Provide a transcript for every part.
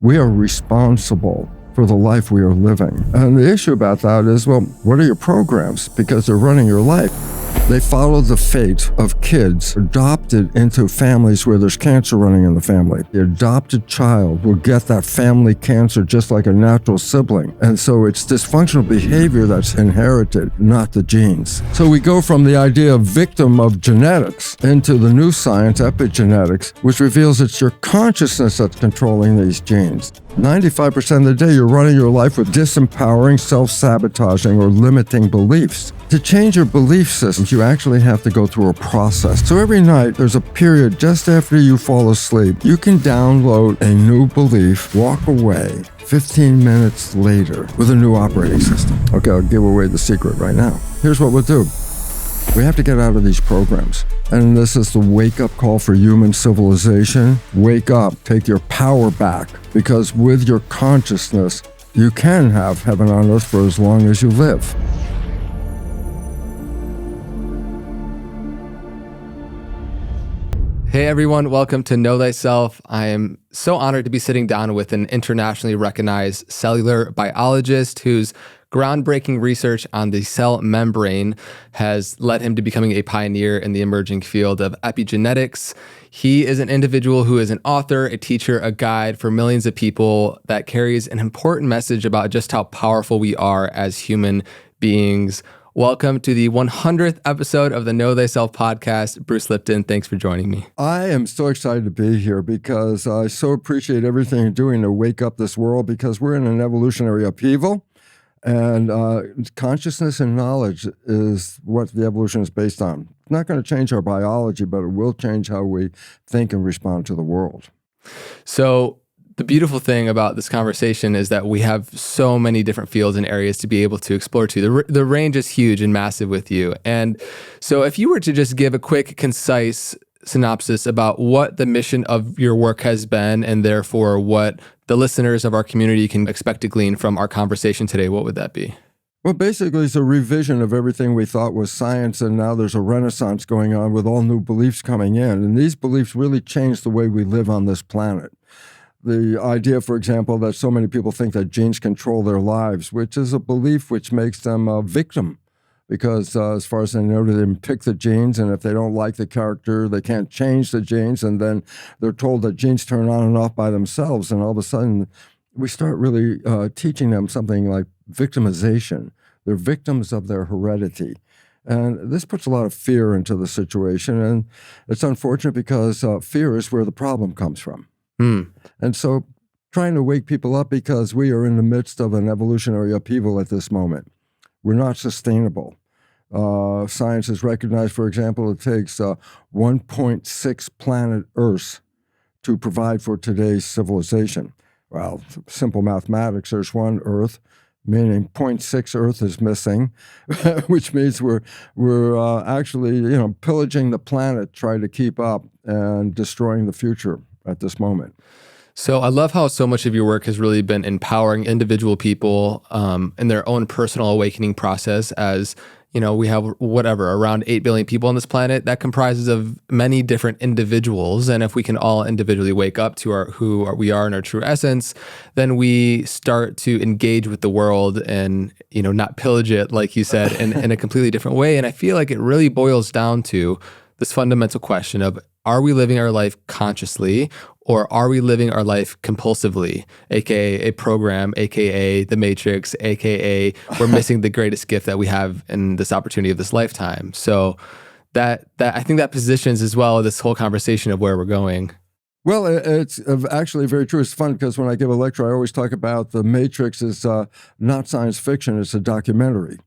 We are responsible for the life we are living. And the issue about that is, well, what are your programs? Because they're running your life. They follow the fate of kids adopted into families where there's cancer running in the family. The adopted child will get that family cancer just like a natural sibling. And so it's dysfunctional behavior that's inherited, not the genes. So we go from the idea of victim of genetics into the new science, epigenetics, which reveals it's your consciousness that's controlling these genes. 95% of the day, you're running your life with disempowering, self-sabotaging, or limiting beliefs. To change your belief systems, you actually have to go through a process. So every night, there's a period just after you fall asleep. You can download a new belief, walk away 15 minutes later with a new operating system. Okay, I'll give away the secret right now. Here's what we'll do. We have to get out of these programs. And this is the wake-up call for human civilization. Wake up, take your power back, because with your consciousness, you can have heaven on earth for as long as you live. Hey everyone, welcome to Know Thyself. I am so honored to be sitting down with an internationally recognized cellular biologist whose groundbreaking research on the cell membrane has led him to becoming a pioneer in the emerging field of epigenetics. He is an individual who is an author, a teacher, a guide for millions of people that carries an important message about just how powerful we are as human beings. Welcome to the 100th episode of the Know Thyself podcast. Bruce Lipton, thanks for joining me. I am so excited to be here because I so appreciate everything you're doing to wake up this world, because we're in an evolutionary upheaval. And consciousness and knowledge is what the evolution is based on. It's not going to change our biology, but it will change how we think and respond to the world. So the beautiful thing about this conversation is that we have so many different fields and areas to be able to explore to. The range is huge and massive with you. And so if you were to just give a quick, concise synopsis about what the mission of your work has been, and therefore what the listeners of our community can expect to glean from our conversation today, what would that be? Well, basically, it's a revision of everything we thought was science, and now there's a renaissance going on with all new beliefs coming in. And these beliefs really change the way we live on this planet. The idea, for example, that so many people think that genes control their lives, which is a belief which makes them a victim. Because as far as they know, they can pick the genes, and if they don't like the character, they can't change the genes, and then they're told that genes turn on and off by themselves, and all of a sudden, we start really teaching them something like victimization. They're victims of their heredity. And this puts a lot of fear into the situation, and it's unfortunate because fear is where the problem comes from. And so trying to wake people up, because we are in the midst of an evolutionary upheaval at this moment. We're not sustainable. Science has recognized, for example, it takes 1.6 planet Earths to provide for today's civilization. Well, simple mathematics, there's one Earth, meaning 0.6 Earth is missing, which means we're actually pillaging the planet, trying to keep up and destroying the future at this moment. So I love how so much of your work has really been empowering individual people in their own personal awakening process. As you know, we have around 8 billion people on this planet. That comprises of many different individuals. And if we can all individually wake up to who we are in our true essence, then we start to engage with the world and, not pillage it, like you said, in a completely different way. And I feel like it really boils down to this fundamental question of, are we living our life consciously, or are we living our life compulsively, aka a program, aka the matrix, aka we're missing the greatest gift that we have in this opportunity of this lifetime? So that I think that positions as well this whole conversation of where we're going. Well, it's actually very true. It's fun because when I give a lecture, I always talk about the matrix is not science fiction, it's a documentary.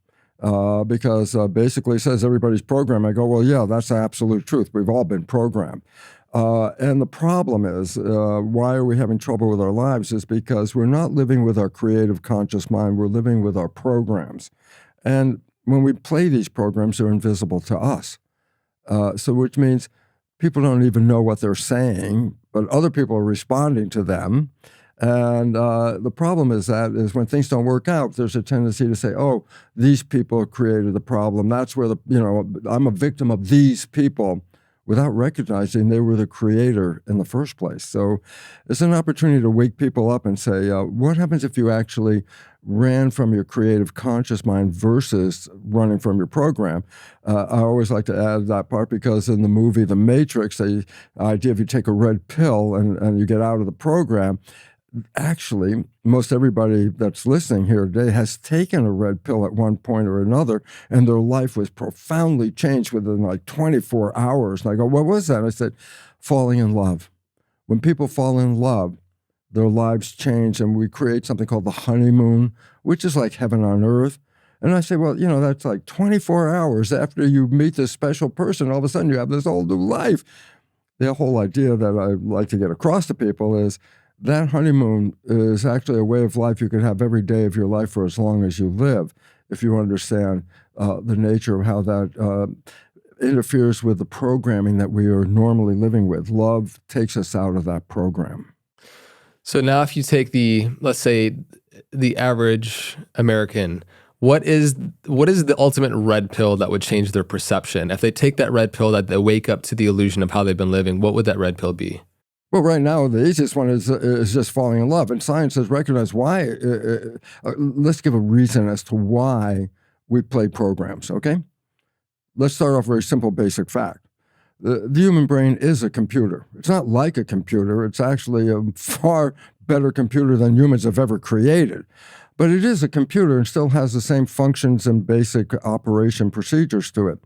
Because basically it says everybody's programmed. I go, well, yeah, that's the absolute truth. We've all been programmed. And the problem is, why are we having trouble with our lives, is because we're not living with our creative conscious mind. We're living with our programs. And when we play these programs, they're invisible to us. So which means people don't even know what they're saying, but other people are responding to them. And the problem is when things don't work out, there's a tendency to say, oh, these people created the problem. That's where I'm a victim of these people, without recognizing they were the creator in the first place. So it's an opportunity to wake people up and say, what happens if you actually ran from your creative conscious mind versus running from your program? I always like to add that part because in the movie The Matrix, the idea if you take a red pill and you get out of the program, actually, most everybody that's listening here today has taken a red pill at one point or another, and their life was profoundly changed within like 24 hours. And I go, what was that? I said, falling in love. When people fall in love, their lives change, and we create something called the honeymoon, which is like heaven on earth. And I say, well, that's like 24 hours after you meet this special person, all of a sudden you have this whole new life. The whole idea that I like to get across to people is that honeymoon is actually a way of life you can have every day of your life for as long as you live, if you understand the nature of how that interferes with the programming that we are normally living with. Love takes us out of that program. So now if you take let's say, the average American, what is the ultimate red pill that would change their perception? If they take that red pill, that they wake up to the illusion of how they've been living, what would that red pill be? Well, right now, the easiest one is just falling in love. And science has recognized why. Let's give a reason as to why we play programs, okay? Let's start off with a very simple, basic fact. The human brain is a computer. It's not like a computer. It's actually a far better computer than humans have ever created. But it is a computer and still has the same functions and basic operation procedures to it.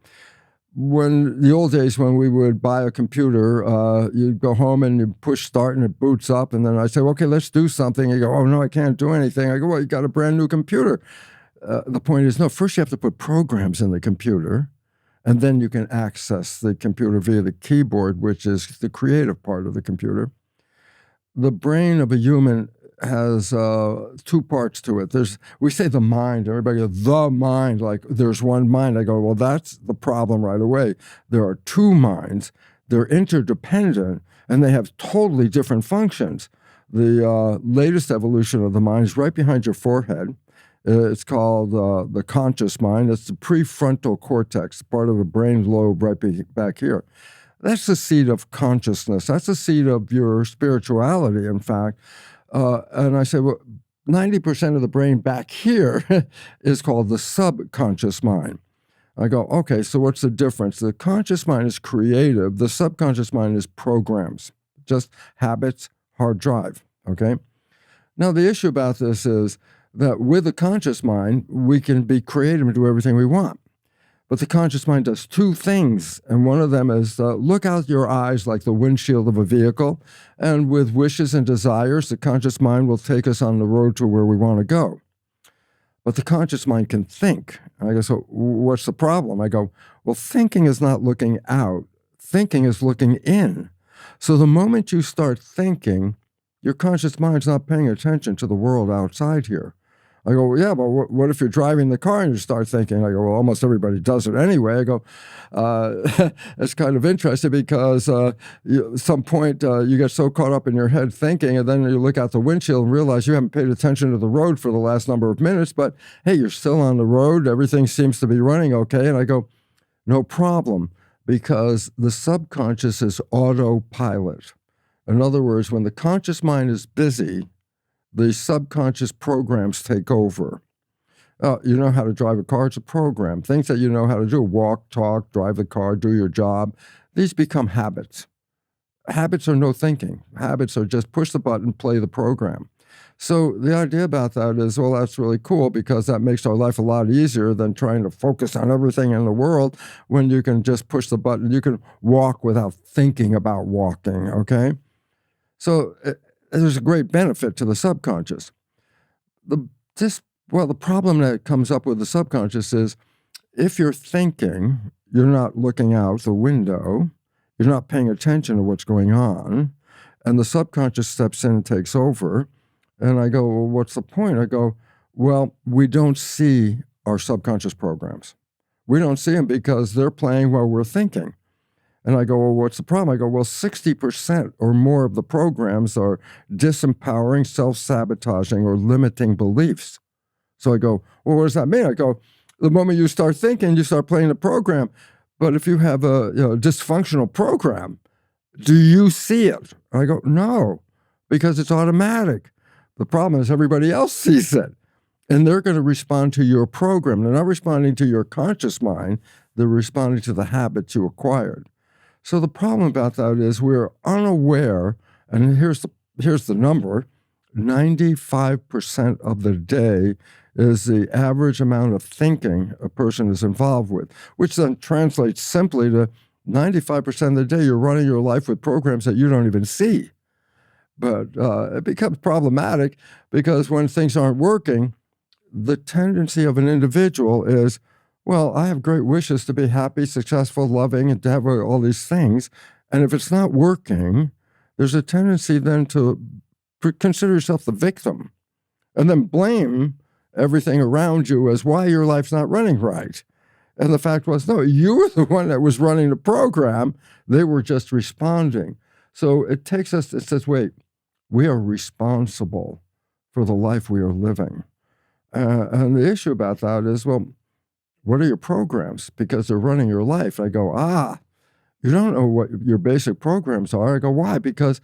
When the old days when we would buy a computer, you'd go home and you push start and it boots up. And then I say, okay, let's do something. You go, oh, no, I can't do anything. I go, well, you got a brand new computer. The point is, no, first you have to put programs in the computer, and then you can access the computer via the keyboard, which is the creative part of the computer. The brain of a human has two parts to it. We say the mind. Everybody goes, the mind, like there's one mind. I go, well, that's the problem right away. There are two minds. They're interdependent, and they have totally different functions. The latest evolution of the mind is right behind your forehead. It's called the conscious mind. It's the prefrontal cortex, part of the brain lobe right back here. That's the seat of consciousness. That's the seat of your spirituality, in fact. And I say, well, 90% of the brain back here is called the subconscious mind. I go, okay, so what's the difference? The conscious mind is creative. The subconscious mind is programs, just habits, hard drive, okay? Now, the issue about this is that with the conscious mind, we can be creative and do everything we want. But the conscious mind does two things, and one of them is look out your eyes like the windshield of a vehicle, and with wishes and desires, the conscious mind will take us on the road to where we want to go. But the conscious mind can think. I go, so what's the problem? I go, well, thinking is not looking out. Thinking is looking in. So the moment you start thinking, your conscious mind's not paying attention to the world outside here. I go, well, yeah, but what if you're driving the car and you start thinking? I go, well, almost everybody does it anyway. I go, it's kind of interesting because at some point you get so caught up in your head thinking, and then you look out the windshield and realize you haven't paid attention to the road for the last number of minutes, but hey, you're still on the road. Everything seems to be running okay. And I go, no problem, because the subconscious is autopilot. In other words, when the conscious mind is busy, the subconscious programs take over. You know how to drive a car, it's a program. Things that you know how to do, walk, talk, drive the car, do your job, these become habits. Habits are no thinking. Habits are just push the button, play the program. So the idea about that is, well, that's really cool because that makes our life a lot easier than trying to focus on everything in the world when you can just push the button. You can walk without thinking about walking, okay? So there's a great benefit to the subconscious. The problem that comes up with the subconscious is if you're thinking, you're not looking out the window, you're not paying attention to what's going on, and the subconscious steps in and takes over. And I go, well, what's the point? I go, well, we don't see our subconscious programs. We don't see them because they're playing while we're thinking. And I go, well, what's the problem? I go, well, 60% or more of the programs are disempowering, self-sabotaging, or limiting beliefs. So I go, well, what does that mean? I go, the moment you start thinking, you start playing the program. But if you have a dysfunctional program, do you see it? I go, no, because it's automatic. The problem is everybody else sees it. And they're going to respond to your program. They're not responding to your conscious mind. They're responding to the habits you acquired. So the problem about that is we're unaware, and here's the number, 95% of the day is the average amount of thinking a person is involved with, which then translates simply to 95% of the day you're running your life with programs that you don't even see. But it becomes problematic because when things aren't working, the tendency of an individual is, well, I have great wishes to be happy, successful, loving, and to have all these things. And if it's not working, there's a tendency then to consider yourself the victim and then blame everything around you as why your life's not running right. And the fact was, no, you were the one that was running the program. They were just responding. So it says, wait, we are responsible for the life we are living. And the issue about that is, well, what are your programs? Because they're running your life. I go, you don't know what your basic programs are. I go, why? Because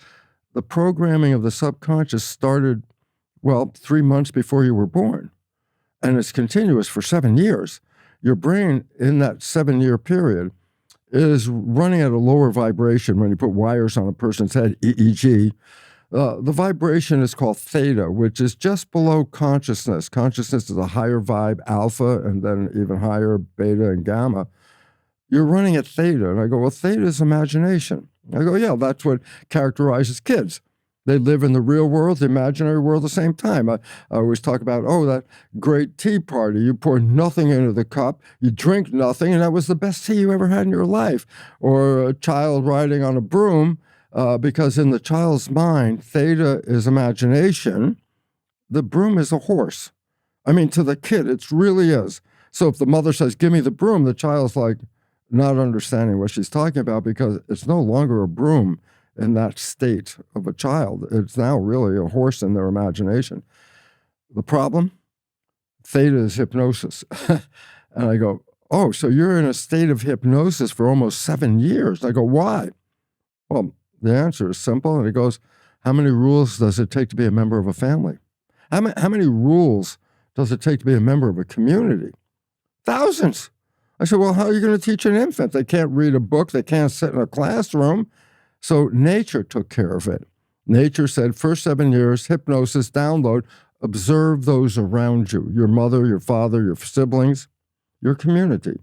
the programming of the subconscious started, 3 months before you were born. And it's continuous for 7 years. Your brain in that 7-year period is running at a lower vibration when you put wires on a person's head, EEG. The vibration is called theta, which is just below consciousness. Consciousness is a higher vibe, alpha, and then even higher, beta and gamma. You're running at theta. And I go, well, theta is imagination. I go, yeah, that's what characterizes kids. They live in the real world, the imaginary world at the same time. I always talk about, that great tea party. You pour nothing into the cup, you drink nothing, and that was the best tea you ever had in your life. Or a child riding on a broom, because in the child's mind, theta is imagination. The broom is a horse. I mean, to the kid, it really is. So if the mother says, give me the broom, the child's like not understanding what she's talking about because it's no longer a broom in that state of a child. It's now really a horse in their imagination. The problem? Theta is hypnosis. And I go, so you're in a state of hypnosis for almost 7 years. I go, why? Well, the answer is simple. And it goes, how many rules does it take to be a member of a family? How many rules does it take to be a member of a community? Thousands. I said, well, how are you going to teach an infant? They can't read a book. They can't sit in a classroom. So nature took care of it. Nature said, first 7 years, hypnosis, download, observe those around you, your mother, your father, your siblings, your community.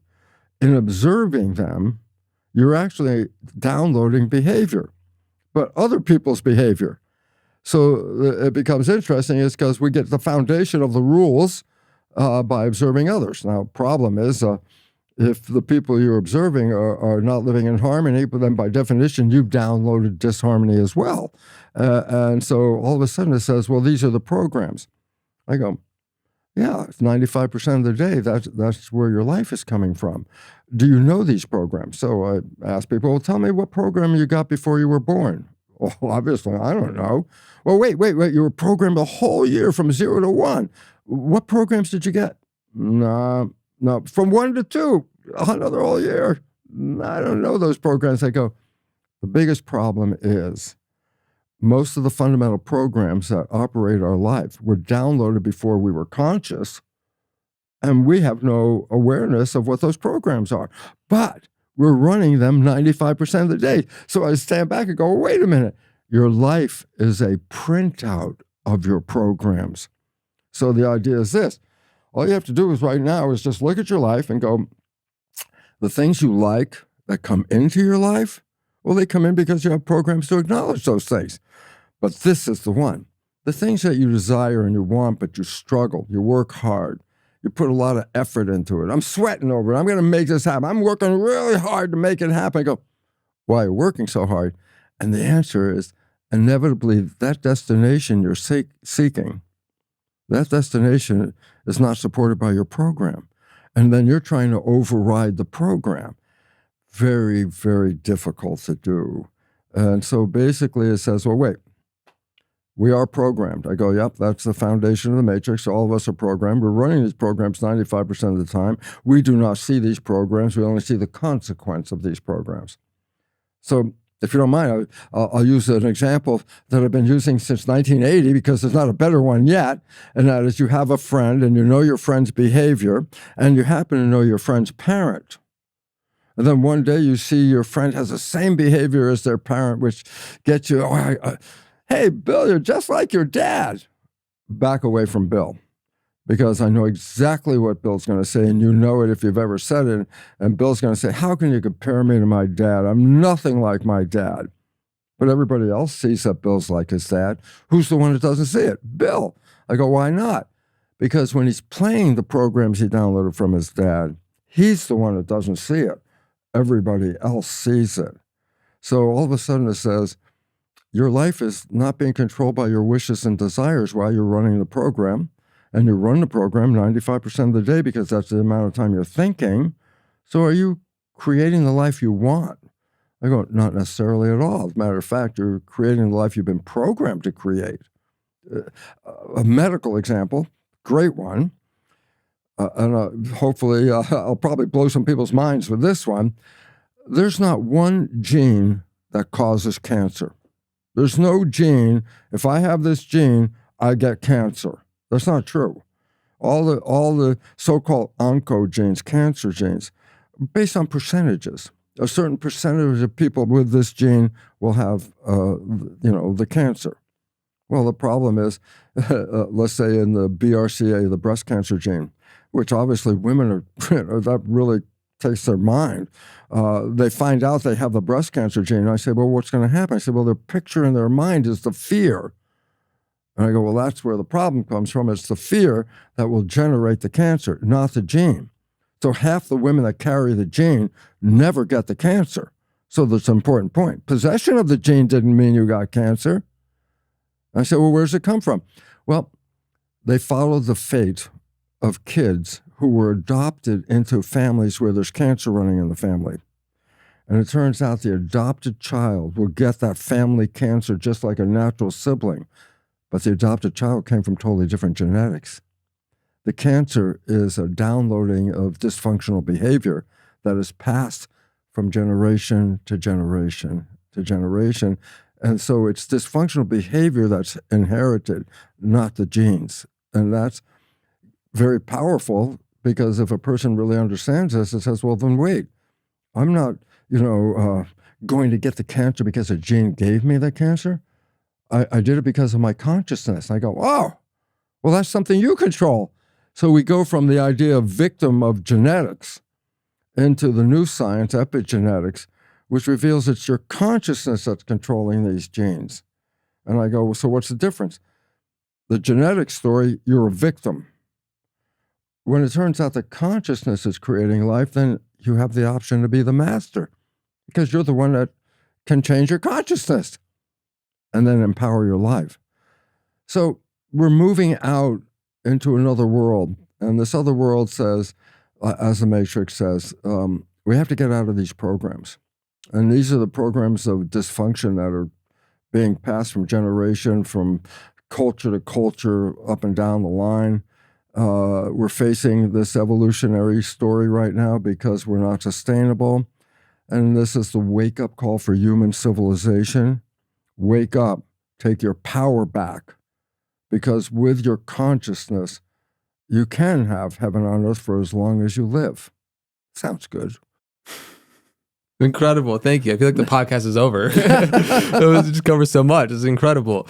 In observing them, you're actually downloading behavior, but other people's behavior. So it becomes interesting is because we get the foundation of the rules by observing others. Now, problem is, if the people you're observing are not living in harmony, but then by definition, you've downloaded disharmony as well. And so all of a sudden it says, well, these are the programs. I go, yeah, it's 95% of the day, that's where your life is coming from. Do you know these programs? So I ask people, well, tell me what program you got before you were born. Well, obviously, I don't know. Well, wait, you were programmed a whole year from 0 to 1. What programs did you get? No, from 1 to 2, another whole year. I don't know those programs. I go, the biggest problem is most of the fundamental programs that operate our life were downloaded before we were conscious, and we have no awareness of what those programs are. But we're running them 95% of the day. So I stand back and go, wait a minute. Your life is a printout of your programs. So the idea is this. All you have to do is right now is just look at your life and go, the things you like that come into your life, well, they come in because you have programs to acknowledge those things. But this is the one. The things that you desire and you want, but you struggle, you work hard, you put a lot of effort into it. I'm sweating over it. I'm going to make this happen. I'm working really hard to make it happen. I go, why are you working so hard? And the answer is inevitably that destination you're seeking, that destination is not supported by your program. And then you're trying to override the program. Very, very difficult to do. And so basically it says, well, wait, We are programmed. I go, yep, that's the foundation of the matrix. All of us are programmed. We're running these programs 95% of the time. We do not see these programs. We only see the consequence of these programs. So if you don't mind, I'll use an example that I've been using since 1980 because there's not a better one yet, and that is you have a friend and you know your friend's behavior and you happen to know your friend's parent. And then one day you see your friend has the same behavior as their parent, which gets you, hey, Bill, you're just like your dad. Back away from Bill, because I know exactly what Bill's going to say, and you know it if you've ever said it. And Bill's going to say, how can you compare me to my dad? I'm nothing like my dad. But everybody else sees that Bill's like his dad. Who's the one that doesn't see it? Bill. I go, why not? Because when he's playing the programs he downloaded from his dad, he's the one that doesn't see it. Everybody else sees it. So all of a sudden it says, your life is not being controlled by your wishes and desires while you're running the program. And you run the program 95% of the day because that's the amount of time you're thinking. So are you creating the life you want? I go, not necessarily at all. As a matter of fact, you're creating the life you've been programmed to create. A medical example, great one. Hopefully I'll probably blow some people's minds with this one. There's not one gene that causes cancer. There's no gene, if I have this gene, I get cancer. That's not true. All the so-called oncogenes, cancer genes, based on percentages. A certain percentage of people with this gene will have, the cancer. Well, the problem is, let's say in the BRCA, the breast cancer gene, which obviously women are, that really takes their mind. They find out they have the breast cancer gene. And I say, well, what's going to happen? I say, well, their picture in their mind is the fear. And I go, well, that's where the problem comes from. It's the fear that will generate the cancer, not the gene. So half the women that carry the gene never get the cancer. So that's an important point. Possession of the gene didn't mean you got cancer. I said, well, where does it come from? Well, they followed the fate of kids who were adopted into families where there's cancer running in the family. And it turns out the adopted child will get that family cancer just like a natural sibling. But the adopted child came from totally different genetics. The cancer is a downloading of dysfunctional behavior that is passed from generation to generation to generation. And so it's dysfunctional behavior that's inherited, not the genes. And that's very powerful because if a person really understands this, it says, well, then wait, I'm not, going to get the cancer because a gene gave me the cancer. I did it because of my consciousness. I go, oh, well, that's something you control. So we go from the idea of victim of genetics into the new science, epigenetics, which reveals it's your consciousness that's controlling these genes. And I go, so what's the difference? The genetic story, you're a victim. When it turns out that consciousness is creating life, then you have the option to be the master because you're the one that can change your consciousness and then empower your life. So we're moving out into another world. And this other world says, as the Matrix says, we have to get out of these programs. And these are the programs of dysfunction that are being passed from generation, from culture to culture, up and down the line. We're facing this evolutionary story right now because we're not sustainable. And this is the wake-up call for human civilization. Wake up, take your power back, because with your consciousness, you can have heaven on earth for as long as you live. Sounds good. Incredible. Thank you. I feel like the podcast is over. It just covers so much. It's incredible.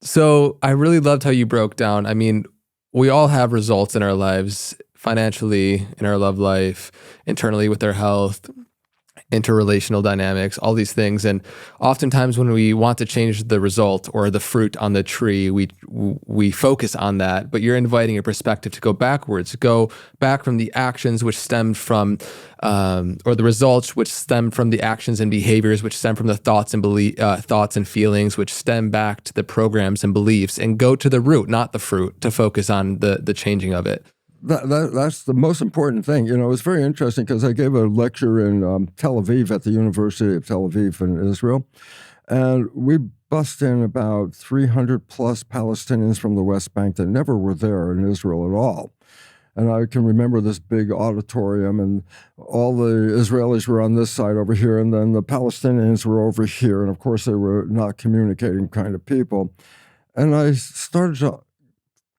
So I really loved how you broke down. I mean, we all have results in our lives, financially, in our love life, internally with our health, interrelational dynamics, all these things. And oftentimes when we want to change the result or the fruit on the tree, we focus on that, but you're inviting a perspective to go backwards, go back from the actions which stemmed from, or the results which stem from the actions and behaviors which stem from the thoughts and feelings which stem back to the programs and beliefs, and go to the root, not the fruit, to focus on the changing of it. That's the most important thing. You know, it's very interesting because I gave a lecture in Tel Aviv at the University of Tel Aviv in Israel. And we bust in about 300 plus Palestinians from the West Bank that never were there in Israel at all. And I can remember this big auditorium, and all the Israelis were on this side over here, and then the Palestinians were over here. And of course, they were not communicating kind of people. And I started to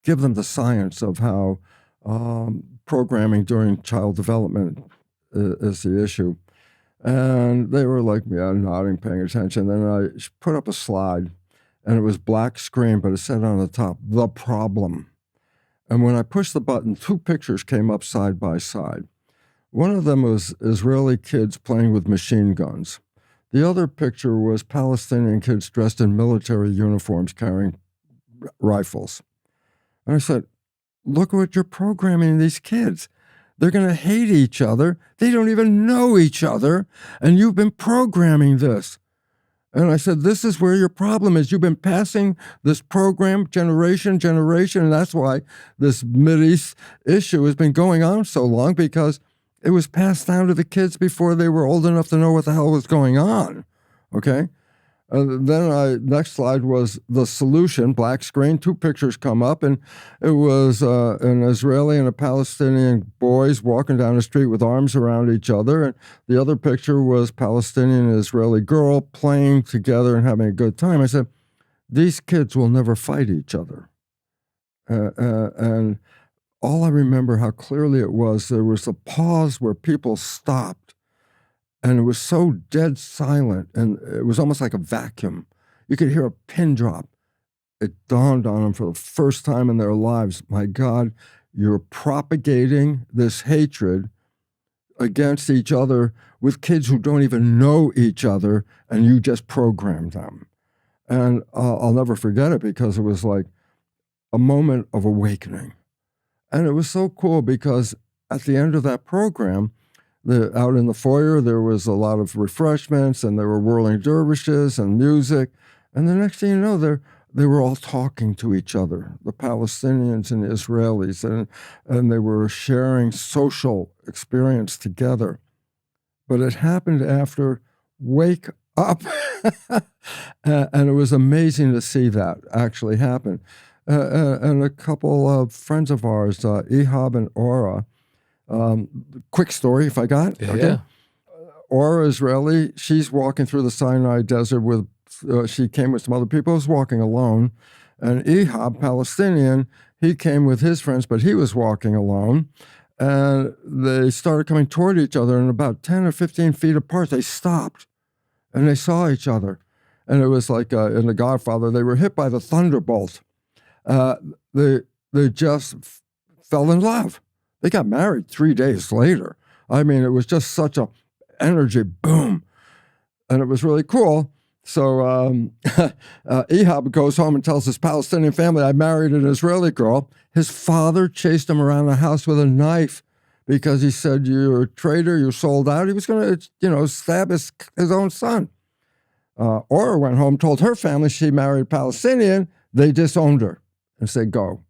give them the science of how programming during child development is the issue. And they were like, yeah, nodding, paying attention. Then I put up a slide, and it was black screen, but it said on the top, the problem. And when I pushed the button, 2 pictures came up side by side. One of them was Israeli kids playing with machine guns. The other picture was Palestinian kids dressed in military uniforms carrying rifles. And I said, look what you're programming these kids. They're going to hate each other. They don't even know each other. And you've been programming this. And I said, this is where your problem is. You've been passing this program generation, and that's why this Mideast issue has been going on so long, because it was passed down to the kids before they were old enough to know what the hell was going on, okay? Then next slide was the solution, black screen, 2 pictures come up, and it was an Israeli and a Palestinian boys walking down the street with arms around each other, and the other picture was Palestinian and Israeli girl playing together and having a good time. I said, these kids will never fight each other. And all I remember how clearly it was, there was a pause where people stopped. And it was so dead silent, and it was almost like a vacuum. You could hear a pin drop. It dawned on them for the first time in their lives, my God, you're propagating this hatred against each other with kids who don't even know each other, and you just programmed them. And I'll never forget it, because it was like a moment of awakening. And it was so cool, because at the end of that program, out in the foyer, there was a lot of refreshments, and there were whirling dervishes and music. And the next thing you know, they were all talking to each other, the Palestinians and the Israelis, and they were sharing social experience together. But it happened after Wake Up. And it was amazing to see that actually happen. And a couple of friends of ours, Ehab and Ora, quick story, if I got. Yeah. Okay. Yeah. Ora Israeli, she's walking through the Sinai Desert with, she came with some other people, was walking alone. And Ehab, Palestinian, he came with his friends, but he was walking alone. And they started coming toward each other, and about 10 or 15 feet apart, they stopped, and they saw each other. And it was like in The Godfather, they were hit by the thunderbolt. They just fell in love. They got married 3 days later. I mean, it was just such a energy boom. And it was really cool. So Ehab goes home and tells his Palestinian family, I married an Israeli girl. His father chased him around the house with a knife because he said, you're a traitor, you're sold out. He was going to, stab his own son. Ora went home, told her family she married a Palestinian. They disowned her and said, go.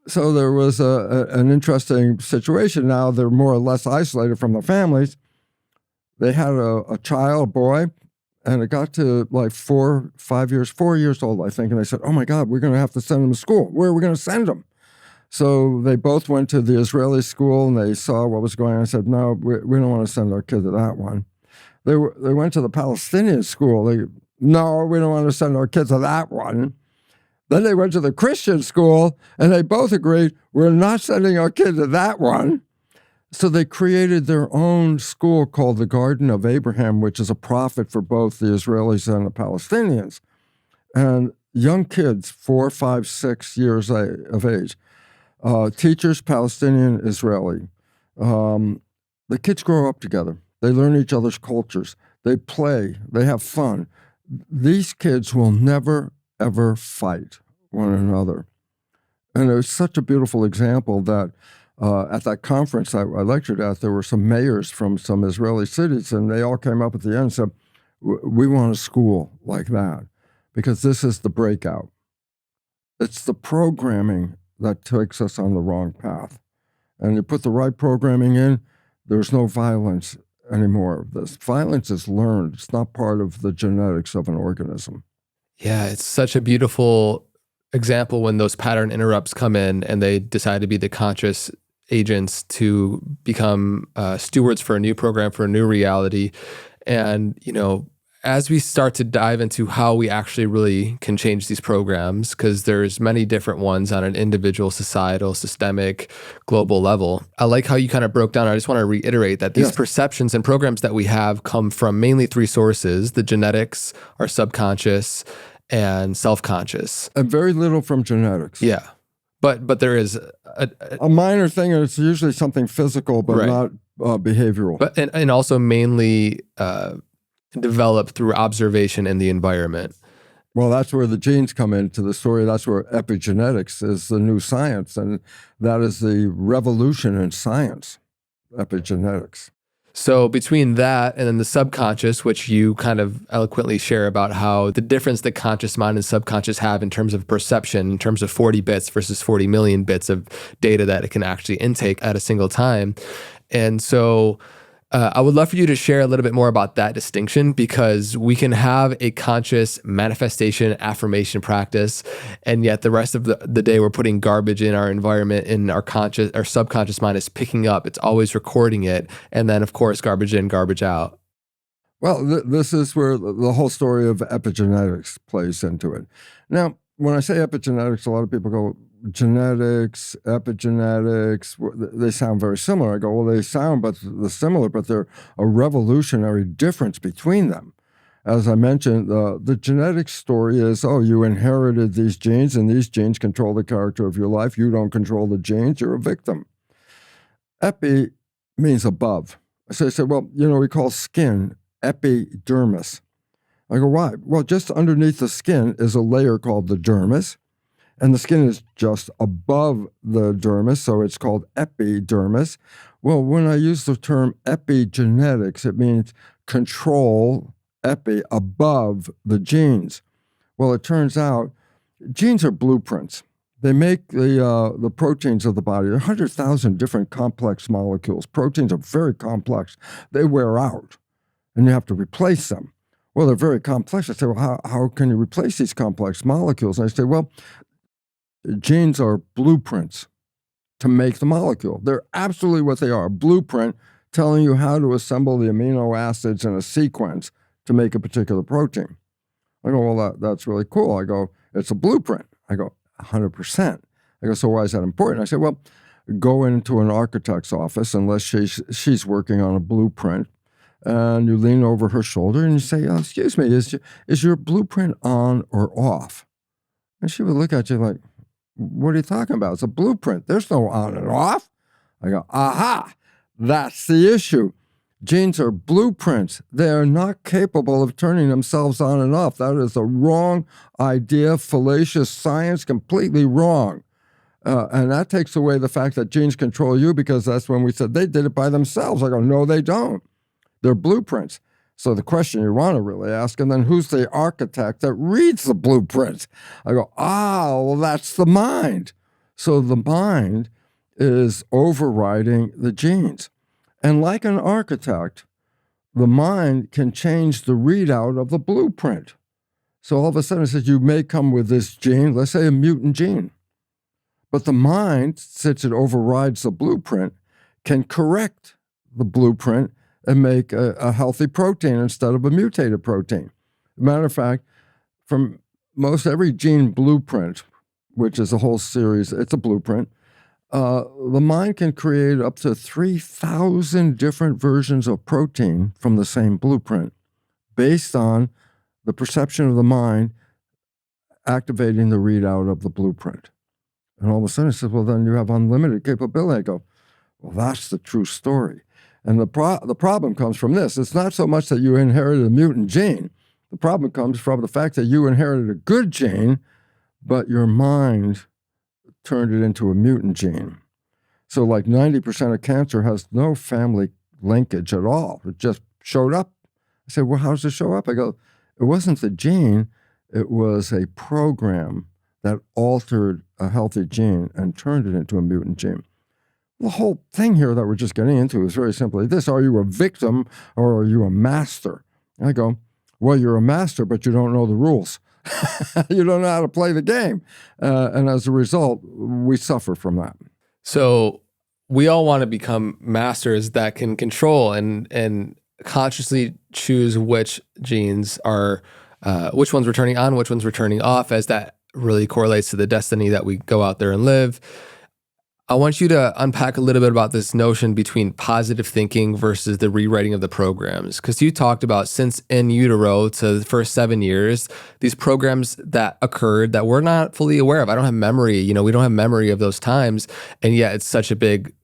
So there was an interesting situation. Now they're more or less isolated from their families. They had a child, a boy, and it got to like 4 years old, I think. And they said, oh my God, we're going to have to send him to school. Where are we going to send him? So they both went to the Israeli school, and they saw what was going on. I said, no, we don't want to send our kid to that one. They went to the Palestinian school. No, we don't want to send our kids to that one. Then they went to the Christian school, and they both agreed, we're not sending our kid to that one. So they created their own school called the Garden of Abraham, which is a prophet for both the Israelis and the Palestinians. And young kids, 4, 5, 6 years of age, teachers, Palestinian, Israeli. The kids grow up together. They learn each other's cultures. They play. They have fun. These kids will never, ever fight one another. And it was such a beautiful example that at that conference I lectured at, there were some mayors from some Israeli cities, and they all came up at the end and said, we want a school like that, because this is the breakout. It's the programming that takes us on the wrong path. And you put the right programming in, there's no violence anymore of this. Violence is learned. It's not part of the genetics of an organism. Yeah, it's such a beautiful example when those pattern interrupts come in and they decide to be the conscious agents to become stewards for a new program, for a new reality. And, as we start to dive into how we actually really can change these programs, because there's many different ones on an individual, societal, systemic, global level. I like how you kind of broke down. I just want to reiterate that these perceptions and programs that we have come from mainly three sources: the genetics, our subconscious, and self-conscious. And very little from genetics. Yeah. But there is a minor thing, and it's usually something physical, but not behavioral. But and also mainly developed through observation in the environment. Well, that's where the genes come into the story. That's where epigenetics is the new science, and that is the revolution in science, epigenetics. So between that and then the subconscious, which you kind of eloquently share about how the difference that conscious mind and subconscious have in terms of perception, in terms of 40 bits versus 40 million bits of data that it can actually intake at a single time. And so I would love for you to share a little bit more about that distinction, because we can have a conscious manifestation affirmation practice, and yet the rest of the day we're putting garbage in our environment, and our subconscious mind is picking up. It's always recording it. And then, of course, garbage in, garbage out. Well, this is where the whole story of epigenetics plays into it. Now, when I say epigenetics, a lot of people go, genetics, epigenetics, they sound very similar. I go, well, they sound they're similar, but they're a revolutionary difference between them. As I mentioned, the genetic story is, you inherited these genes, and these genes control the character of your life. You don't control the genes. You're a victim. Epi means above. So I said, well, we call skin epidermis. I go, why? Well, just underneath the skin is a layer called the dermis, and the skin is just above the dermis, so it's called epidermis. Well, when I use the term epigenetics, it means control, epi, above the genes. Well, it turns out genes are blueprints. They make the proteins of the body. There are 100,000 different complex molecules. Proteins are very complex. They wear out, and you have to replace them. Well, they're very complex. I say, well, how can you replace these complex molecules? And I say, well, genes are blueprints to make the molecule. They're absolutely what they are, a blueprint telling you how to assemble the amino acids in a sequence to make a particular protein. I go, well, that's really cool. I go, it's a blueprint. I go, 100%. I go, so why is that important? I said, well, go into an architect's office, unless she's working on a blueprint, and you lean over her shoulder and you say, excuse me, is your blueprint on or off? And she would look at you like, what are you talking about? It's a blueprint. There's no on and off. I go, aha, that's the issue. Genes are blueprints. They are not capable of turning themselves on and off. That is a wrong idea, fallacious science, completely wrong. And that takes away the fact that genes control you, because that's when we said they did it by themselves. I go, no, they don't. They're blueprints. So the question you want to really ask, and then who's the architect that reads the blueprints? I go, well, that's the mind. So the mind is overriding the genes. And like an architect, the mind can change the readout of the blueprint. So all of a sudden it says you may come with this gene, let's say a mutant gene. But the mind, since it overrides the blueprint, can correct the blueprint and make a healthy protein instead of a mutated protein. Matter of fact, from most every gene blueprint, which is a whole series, it's a blueprint, the mind can create up to 3,000 different versions of protein from the same blueprint based on the perception of the mind activating the readout of the blueprint. And all of a sudden it says, well, then you have unlimited capability. I go, well, that's the true story. And the problem comes from this. It's not so much that you inherited a mutant gene. The problem comes from the fact that you inherited a good gene, but your mind turned it into a mutant gene. So like 90% of cancer has no family linkage at all. It just showed up. I said, well, how does it show up? I go, it wasn't the gene. It was a program that altered a healthy gene and turned it into a mutant gene. The whole thing here that we're just getting into is very simply this: are you a victim or are you a master? And I go, well, you're a master, but you don't know the rules. You don't know how to play the game. And as a result, we suffer from that. So we all want to become masters that can control and consciously choose which genes are, which ones we're turning on, which ones we're turning off, as that really correlates to the destiny that we go out there and live. I want you to unpack a little bit about this notion between positive thinking versus the rewriting of the programs. Because you talked about since in utero to the first 7 years, these programs that occurred that we're not fully aware of. I don't have memory, we don't have memory of those times. And yet it's such a big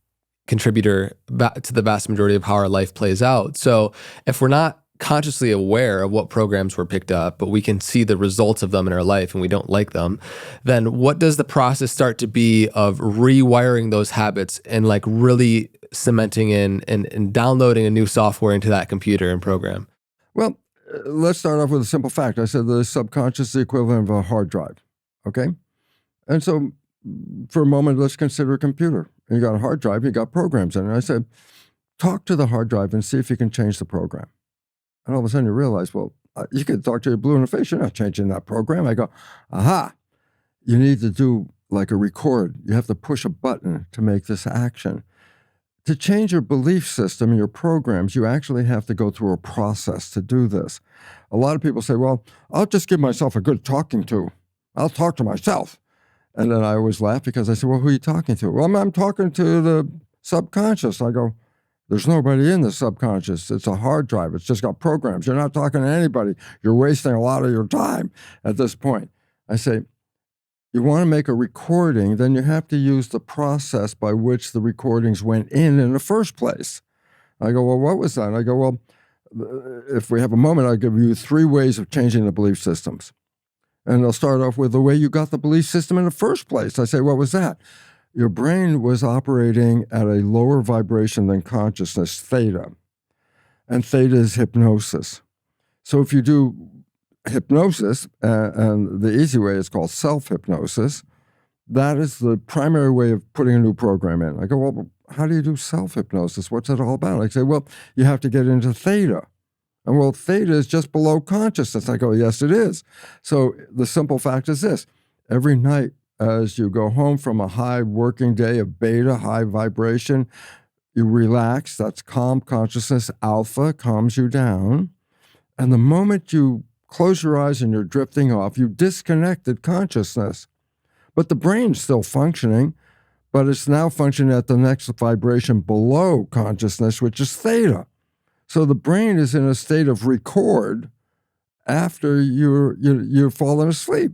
contributor to the vast majority of how our life plays out. So if we're not consciously aware of what programs were picked up, but we can see the results of them in our life and we don't like them, then what does the process start to be of rewiring those habits and like really cementing in and downloading a new software into that computer and program? Well, let's start off with a simple fact. I said the subconscious is the equivalent of a hard drive, okay? And so for a moment, let's consider a computer. And you got a hard drive, you got programs in it. And I said, talk to the hard drive and see if you can change the program. And all of a sudden you realize, well, you can talk to your blue in the face. You're not changing that program. I go, aha, you need to do like a record. You have to push a button to make this action. To change your belief system and your programs, you actually have to go through a process to do this. A lot of people say, well, I'll just give myself a good talking to. I'll talk to myself. And then I always laugh because I say, well, who are you talking to? Well, I'm talking to the subconscious. I go, there's nobody in the subconscious. It's a hard drive. It's just got programs. You're not talking to anybody. You're wasting a lot of your time at this point. I say, you want to make a recording, then you have to use the process by which the recordings went in the first place. I go, well, what was that? I go, well, if we have a moment, I'll give you 3 ways of changing the belief systems. And they'll start off with the way you got the belief system in the first place. I say, what was that? Your brain was operating at a lower vibration than consciousness, theta. And theta is hypnosis. So if you do hypnosis, and the easy way is called self-hypnosis, that is the primary way of putting a new program in. I go, well, how do you do self-hypnosis? What's it all about? I say, well, you have to get into theta. And well, theta is just below consciousness. I go, yes, it is. So the simple fact is this. Every night as you go home from a high working day of beta, high vibration, you relax. That's calm consciousness. Alpha calms you down. And the moment you close your eyes and you're drifting off, you disconnected consciousness. But the brain's still functioning, but it's now functioning at the next vibration below consciousness, which is theta. So the brain is in a state of record after you're fallen asleep.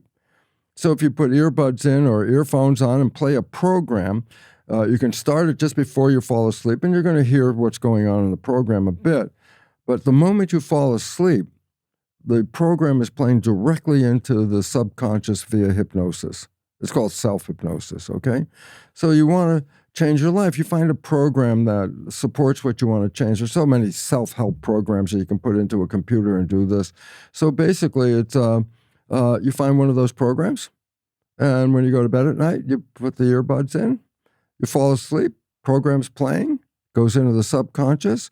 So if you put earbuds in or earphones on and play a program, you can start it just before you fall asleep, and you're going to hear what's going on in the program a bit. But the moment you fall asleep, the program is playing directly into the subconscious via hypnosis. It's called self-hypnosis, okay? So you want to change your life. You find a program that supports what you want to change. There's so many self-help programs that you can put into a computer and do this. So basically, it's you find one of those programs, and when you go to bed at night, you put the earbuds in, you fall asleep, program's playing, goes into the subconscious.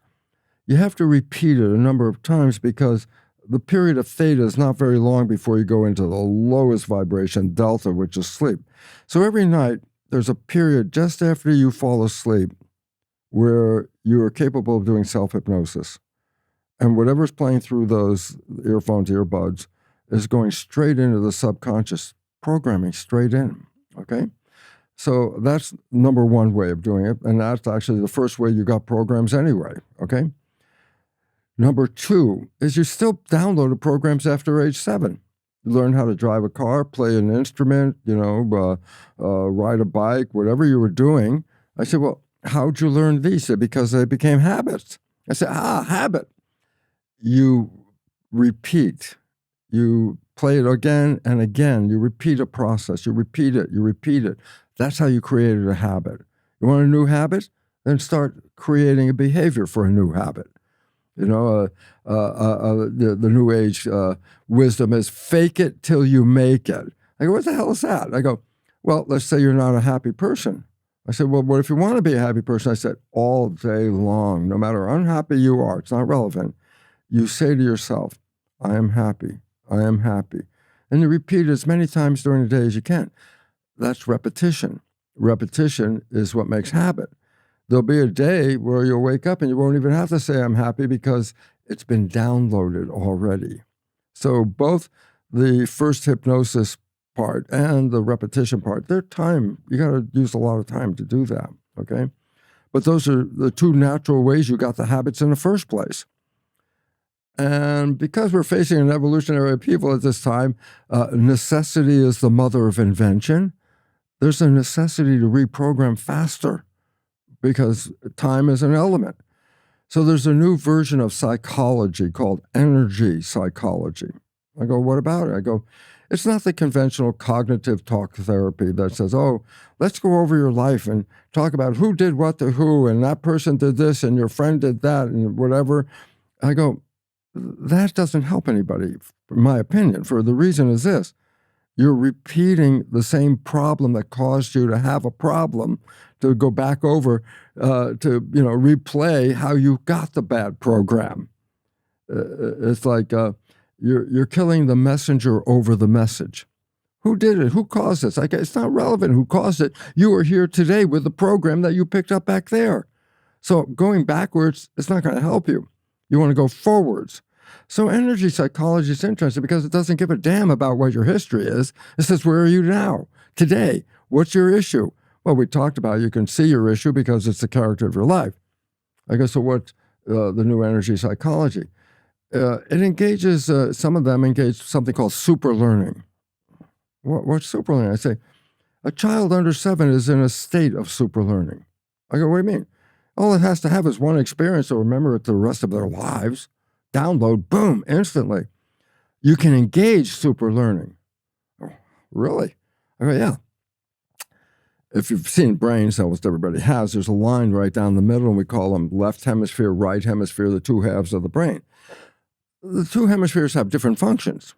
You have to repeat it a number of times because the period of theta is not very long before you go into the lowest vibration, delta, which is sleep. So every night, there's a period just after you fall asleep where you are capable of doing self-hypnosis. And whatever's playing through those earphones, earbuds, is going straight into the subconscious programming, straight in, okay? So that's number one way of doing it, and that's actually the first way you got programs anyway, okay? Number 2 is you still downloaded programs after age 7. You learn how to drive a car, play an instrument, ride a bike, whatever you were doing. I said, well, how'd you learn these? He said, because they became habits. I said, habit. You repeat. You play it again and again. You repeat a process. You repeat it. You repeat it. That's how you created a habit. You want a new habit? Then start creating a behavior for a new habit. The new age wisdom is fake it till you make it. I go, what the hell is that? I go, well, let's say you're not a happy person. I said, well, what if you want to be a happy person? I said, all day long, no matter how unhappy you are, it's not relevant. You say to yourself, I am happy. I am happy. and you repeat it as many times during the day as you can. That's repetition. Repetition is what makes habit. There'll be a day where you'll wake up and you won't even have to say, I'm happy, because it's been downloaded already. So both the first hypnosis part and the repetition part, they're time. You got to use a lot of time to do that, okay? But those are the two natural ways you got the habits in the first place. And because we're facing an evolutionary upheaval at this time, necessity is the mother of invention. There's a necessity to reprogram faster because time is an element. So there's a new version of psychology called energy psychology. I go, what about it? I go, it's not the conventional cognitive talk therapy that says, oh, let's go over your life and talk about who did what to who, and that person did this, and your friend did that, and whatever. I go, that doesn't help anybody, in my opinion, for the reason is this. You're repeating the same problem that caused you to have a problem, to go back over, to replay how you got the bad program. It's like you're killing the messenger over the message. Who did it? Who caused this? It's not relevant who caused it. You are here today with the program that you picked up back there. So going backwards, it's not going to help you. You want to go forwards. So energy psychology is interesting because it doesn't give a damn about what your history is. It says, where are you now, today? What's your issue? Well, we talked about you can see your issue because it's the character of your life. I guess, so what's the new energy psychology? It engages, some of them engage something called super learning. What's super learning? I say, a child under 7 is in a state of super learning. I go, what do you mean? All it has to have is one experience to remember it the rest of their lives. Download, boom, instantly. You can engage super learning. Oh, really? I go, yeah. If you've seen brains, almost everybody has, there's a line right down the middle, and we call them left hemisphere, right hemisphere, the two halves of the brain. The two hemispheres have different functions.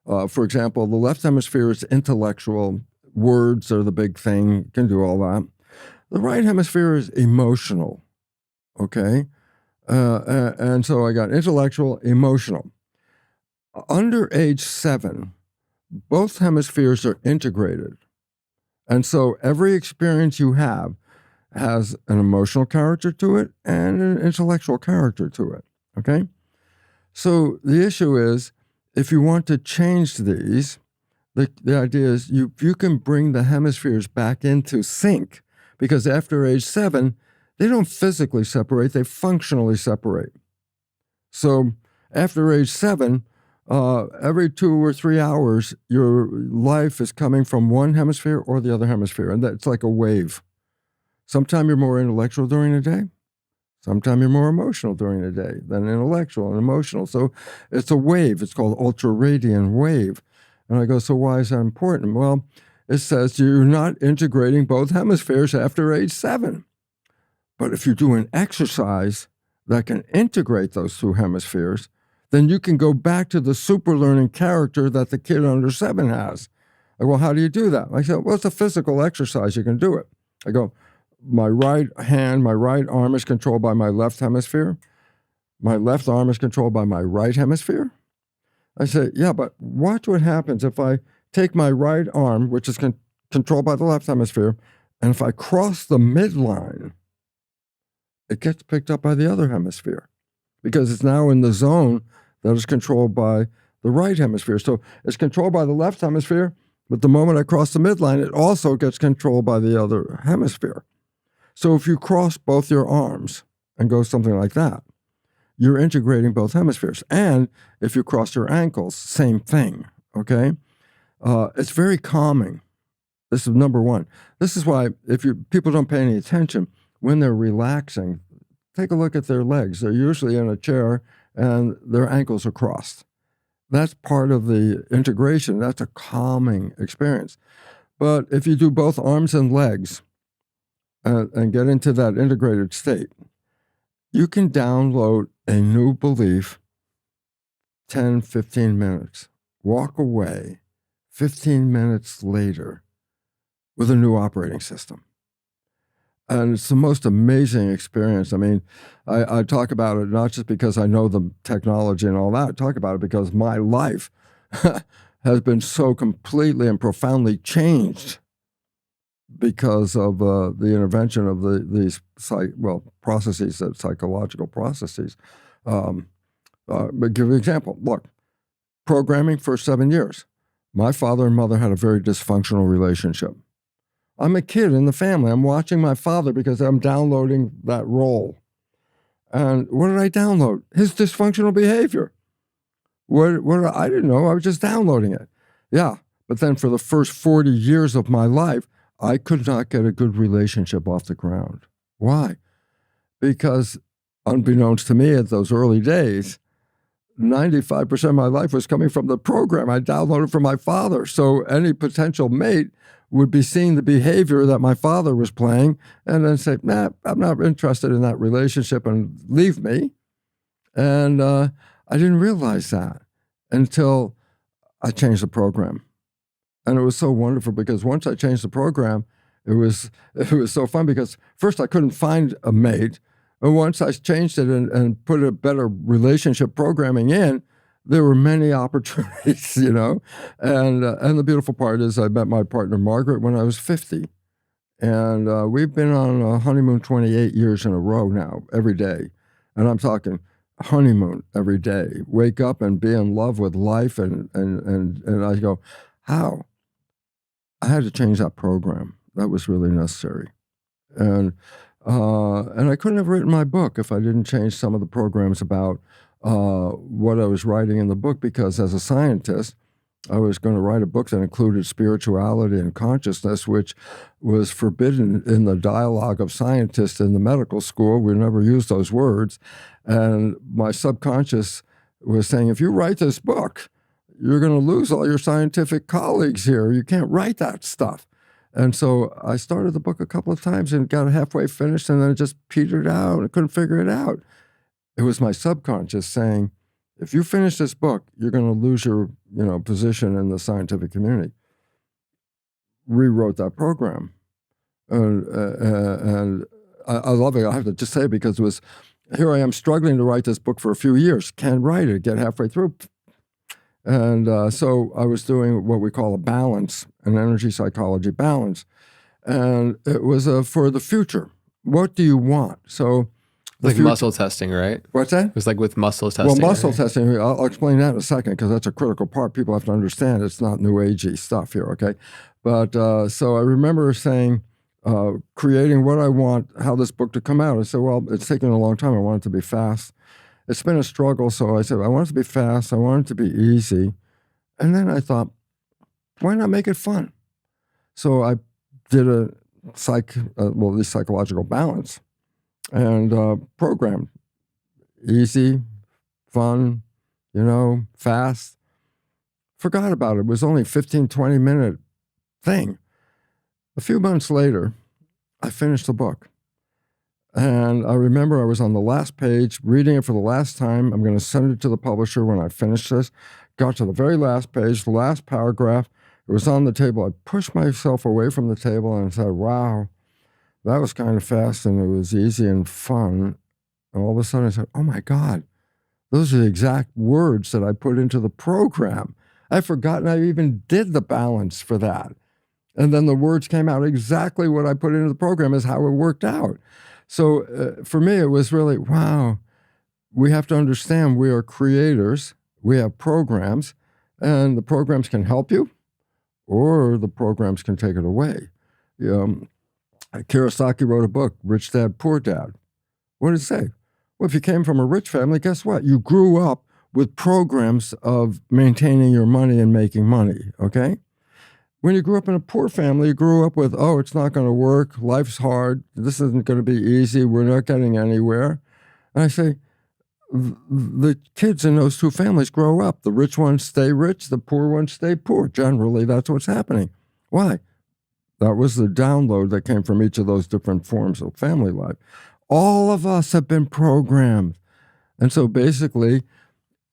For example, the left hemisphere is intellectual. Words are the big thing, can do all that. The right hemisphere is emotional, okay? And so I got intellectual, emotional. Under age 7, both hemispheres are integrated. And so every experience you have has an emotional character to it and an intellectual character to it, okay? So the issue is, if you want to change these, the idea is you can bring the hemispheres back into sync, because after age 7, they don't physically separate, they functionally separate. So after age 7, every 2 or 3 hours, your life is coming from one hemisphere or the other hemisphere, and that's like a wave. Sometimes you're more intellectual during the day. Sometimes you're more emotional during the day than intellectual and emotional. So it's a wave. It's called ultraradian wave. And I go, so why is that important? Well, it says you're not integrating both hemispheres after age 7. But if you do an exercise that can integrate those two hemispheres, then you can go back to the super learning character that the kid under 7 has. I go, well, how do you do that? I said, well, it's a physical exercise. You can do it. I go, my right hand, my right arm is controlled by my left hemisphere. My left arm is controlled by my right hemisphere. I say, yeah, but watch what happens if I take my right arm, which is controlled by the left hemisphere, and if I cross the midline, it gets picked up by the other hemisphere because it's now in the zone that is controlled by the right hemisphere. So it's controlled by the left hemisphere, but the moment I cross the midline, it also gets controlled by the other hemisphere. So if you cross both your arms and go something like that, you're integrating both hemispheres. And if you cross your ankles, same thing, okay? It's very calming. This is number one. This is why people don't pay any attention, when they're relaxing, take a look at their legs. They're usually in a chair and their ankles are crossed. That's part of the integration. That's a calming experience. But if you do both arms and legs and get into that integrated state, you can download a new belief 10, 15 minutes, walk away 15 minutes later with a new operating system. And it's the most amazing experience. I mean, I talk about it not just because I know the technology and all that. I talk about it because my life has been so completely and profoundly changed because of the intervention of these processes, psychological processes. But give you an example. Look, programming for 7 years. My father and mother had a very dysfunctional relationship. I'm a kid in the family. I'm watching my father because I'm downloading that role. And what did I download? His dysfunctional behavior. I didn't know. I was just downloading it. Yeah. But then for the first 40 years of my life, I could not get a good relationship off the ground. Why? Because unbeknownst to me at those early days, 95% of my life was coming from the program I downloaded from my father. So any potential mate would be seeing the behavior that my father was playing and then say, nah, I'm not interested in that relationship and leave me. And I didn't realize that until I changed the program. And it was so wonderful because once I changed the program, it was so fun because first I couldn't find a mate. And once I changed it and put a better relationship programming in, there were many opportunities, And the beautiful part is I met my partner, Margaret, when I was 50. And we've been on a honeymoon 28 years in a row now, every day. And I'm talking honeymoon every day. Wake up and be in love with life. And I go, how? I had to change that program. That was really necessary. And I couldn't have written my book if I didn't change some of the programs about what I was writing in the book, because as a scientist, I was going to write a book that included spirituality and consciousness, which was forbidden in the dialogue of scientists in the medical school. We never used those words. And my subconscious was saying, if you write this book, you're going to lose all your scientific colleagues here. You can't write that stuff. And so I started the book a couple of times and got halfway finished, and then it just petered out. I couldn't figure it out. It was my subconscious saying, if you finish this book, you're going to lose your position in the scientific community. Rewrote that program. And I love it. I have to just say, because it was, here I am struggling to write this book for a few years. Can't write it, get halfway through. And so I was doing what we call a balance, an energy psychology balance. And it was for the future. What do you want? So like muscle testing, right? What's that? It was like with muscle testing. Well, muscle testing, I'll explain that in a second, because that's a critical part. People have to understand it's not new agey stuff here, okay? But so I remember saying, creating what I want, how this book to come out. I said, well, it's taken a long time. I want it to be fast. It's been a struggle, so I said, I want it to be fast. I want it to be easy. And then I thought, why not make it fun? So I did a psychological balance and programmed. Easy, fun, fast. Forgot about it. It was only a 15, 20-minute thing. A few months later, I finished the book. And I remember I was on the last page, reading it for the last time. I'm going to send it to the publisher when I finish this. Got to the very last page, the last paragraph. It was on the table. I pushed myself away from the table and said, wow, that was kind of fast and it was easy and fun. And all of a sudden I said, oh my God, those are the exact words that I put into the program. I'd forgotten I even did the balance for that. And then the words came out exactly what I put into the program is how it worked out. So for me, it was really, wow, we have to understand we are creators. We have programs, and the programs can help you, or the programs can take it away. Kiyosaki wrote a book, Rich Dad, Poor Dad. What did it say? Well, if you came from a rich family, guess what? You grew up with programs of maintaining your money and making money, okay? When you grew up in a poor family, you grew up with, oh, it's not going to work. Life's hard. This isn't going to be easy. We're not getting anywhere. And I say, the kids in those two families grow up. The rich ones stay rich. The poor ones stay poor. Generally, that's what's happening. Why? That was the download that came from each of those different forms of family life. All of us have been programmed. And so basically,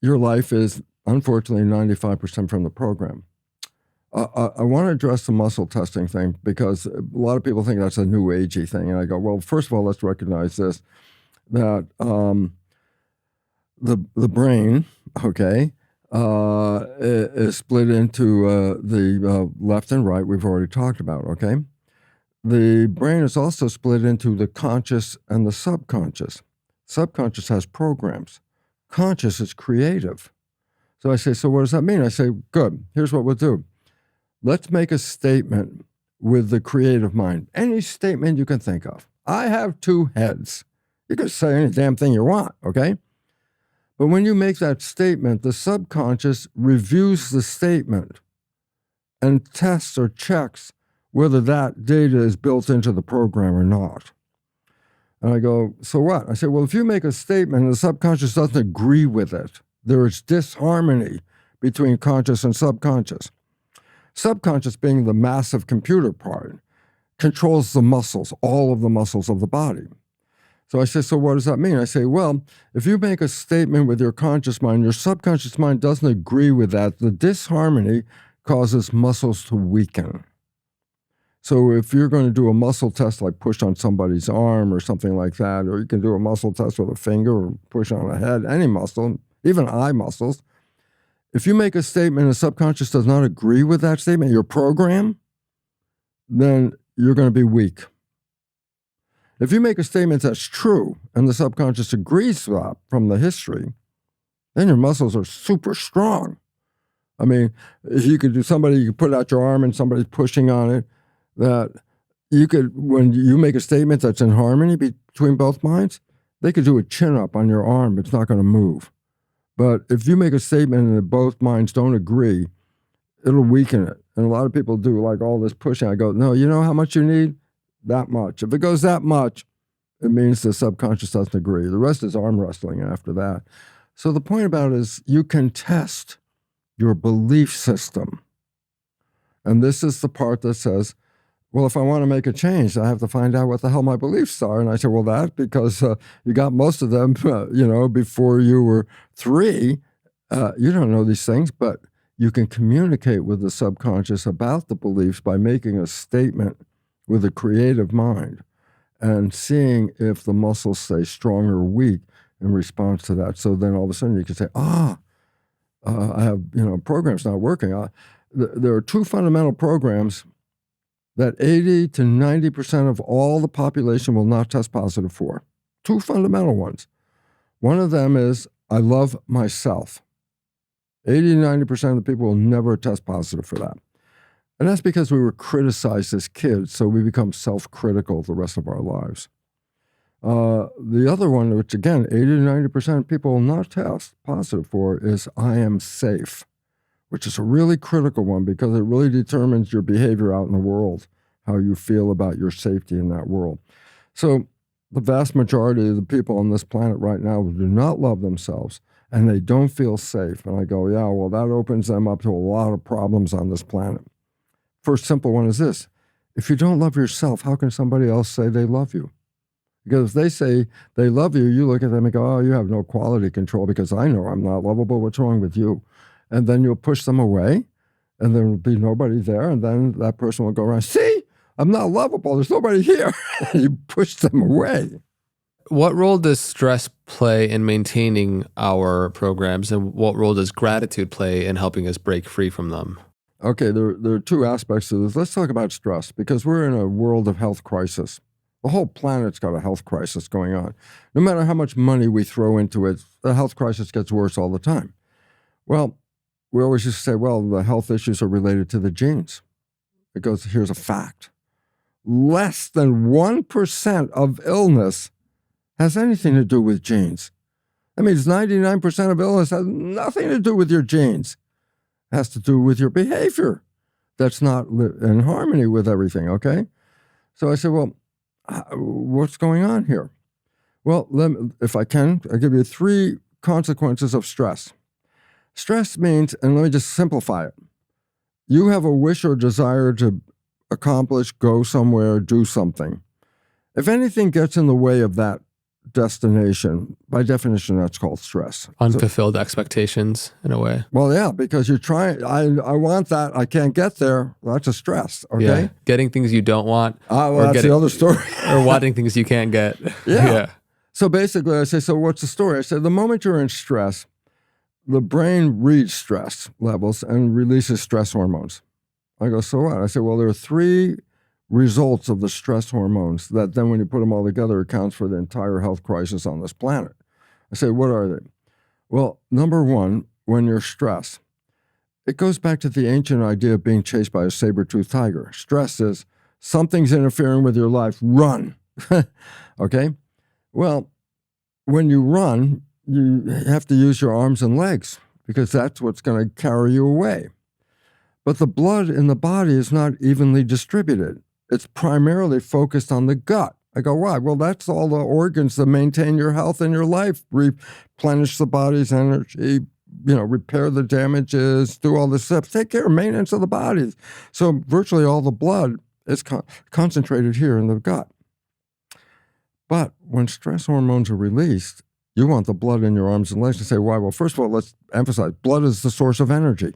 your life is, unfortunately, 95% from the program. I want to address the muscle testing thing because a lot of people think that's a new agey thing. And I go, well, first of all, let's recognize this, that the brain, okay, is split into the left and right, we've already talked about, okay? The brain is also split into the conscious and the subconscious. Subconscious has programs. Conscious is creative. So I say, so what does that mean? I say, good, here's what we'll do. Let's make a statement with the creative mind. Any statement you can think of. I have two heads. You can say any damn thing you want, okay? But when you make that statement, the subconscious reviews the statement and tests or checks whether that data is built into the program or not. And I go, so what? I say, well, if you make a statement and the subconscious doesn't agree with it, there is disharmony between conscious and subconscious. Subconscious, being the massive computer part, controls the muscles, all of the muscles of the body. So I say, so what does that mean? I say, well, if you make a statement with your conscious mind, your subconscious mind doesn't agree with that, the disharmony causes muscles to weaken. So if you're going to do a muscle test, like push on somebody's arm or something like that, or you can do a muscle test with a finger or push on a head, any muscle, even eye muscles, if you make a statement and the subconscious does not agree with that statement, your program, then you're going to be weak. If you make a statement that's true and the subconscious agrees with that from the history, then your muscles are super strong. I mean, if you could put out your arm and somebody's pushing on it, that you could, when you make a statement that's in harmony between both minds, they could do a chin up on your arm. It's not going to move. But if you make a statement and both minds don't agree, it'll weaken it. And a lot of people do like all this pushing. I go, no, you know how much you need? That much. If it goes that much, it means the subconscious doesn't agree. The rest is arm wrestling after that. So the point about it is you can test your belief system. And this is the part that says, well, if I want to make a change, I have to find out what the hell my beliefs are. And I said, well, because you got most of them, before you were 3. You don't know these things, but you can communicate with the subconscious about the beliefs by making a statement with a creative mind and seeing if the muscles stay strong or weak in response to that. So then all of a sudden you can say, I have, program's not working. There are 2 fundamental programs that 80 to 90% of all the population will not test positive for. 2 fundamental ones. One of them is, I love myself. 80 to 90% of the people will never test positive for that. And that's because we were criticized as kids, so we become self-critical the rest of our lives. The other one, which again, 80 to 90% of people will not test positive for, is I am safe, which is a really critical one because it really determines your behavior out in the world, how you feel about your safety in that world. So the vast majority of the people on this planet right now do not love themselves, and they don't feel safe. And I go, yeah, well, that opens them up to a lot of problems on this planet. First simple one is this. If you don't love yourself, how can somebody else say they love you? Because if they say they love you, you look at them and go, oh, you have no quality control because I know I'm not lovable. What's wrong with you? And then you'll push them away, and there will be nobody there, and then that person will go around, see, I'm not lovable. There's nobody here. You push them away. What role does stress play in maintaining our programs, and what role does gratitude play in helping us break free from them? Okay, there are 2 aspects to this. Let's talk about stress, because we're in a world of health crisis. The whole planet's got a health crisis going on. No matter how much money we throw into it, the health crisis gets worse all the time. Well, we always used to say, well, the health issues are related to the genes. Because here's a fact. Less than 1% of illness has anything to do with genes. That means 99% of illness has nothing to do with your genes. It has to do with your behavior that's not in harmony with everything, okay? So I said, well, what's going on here? Well, if I can, I'll give you 3 consequences of stress. Stress means, and let me just simplify it, you have a wish or desire to accomplish, go somewhere, do something. If anything gets in the way of that destination, by definition, that's called stress. Unfulfilled expectations, in a way. Well, yeah, because you're trying, I want that, I can't get there. Well, that's a stress, okay? Yeah. Getting things you don't want. Well, that's the other story. Or wanting things you can't get. Yeah. So basically, I say, so what's the story? I said, the moment you're in stress, the brain reads stress levels and releases stress hormones. I go, so what? I say, well, there are three results of the stress hormones that then when you put them all together accounts for the entire health crisis on this planet. I say, what are they? Well, number one, when you're stressed, it goes back to the ancient idea of being chased by a saber-toothed tiger. Stress is something's interfering with your life, run. Okay? Well, when you run, you have to use your arms and legs because that's what's going to carry you away. But the blood in the body is not evenly distributed. It's primarily focused on the gut. I go, why? Well, that's all the organs that maintain your health and your life, replenish the body's energy, repair the damages, do all this stuff, take care of maintenance of the body. So virtually all the blood is concentrated here in the gut. But when stress hormones are released, you want the blood in your arms and legs to say, why? Well, first of all, let's emphasize, blood is the source of energy.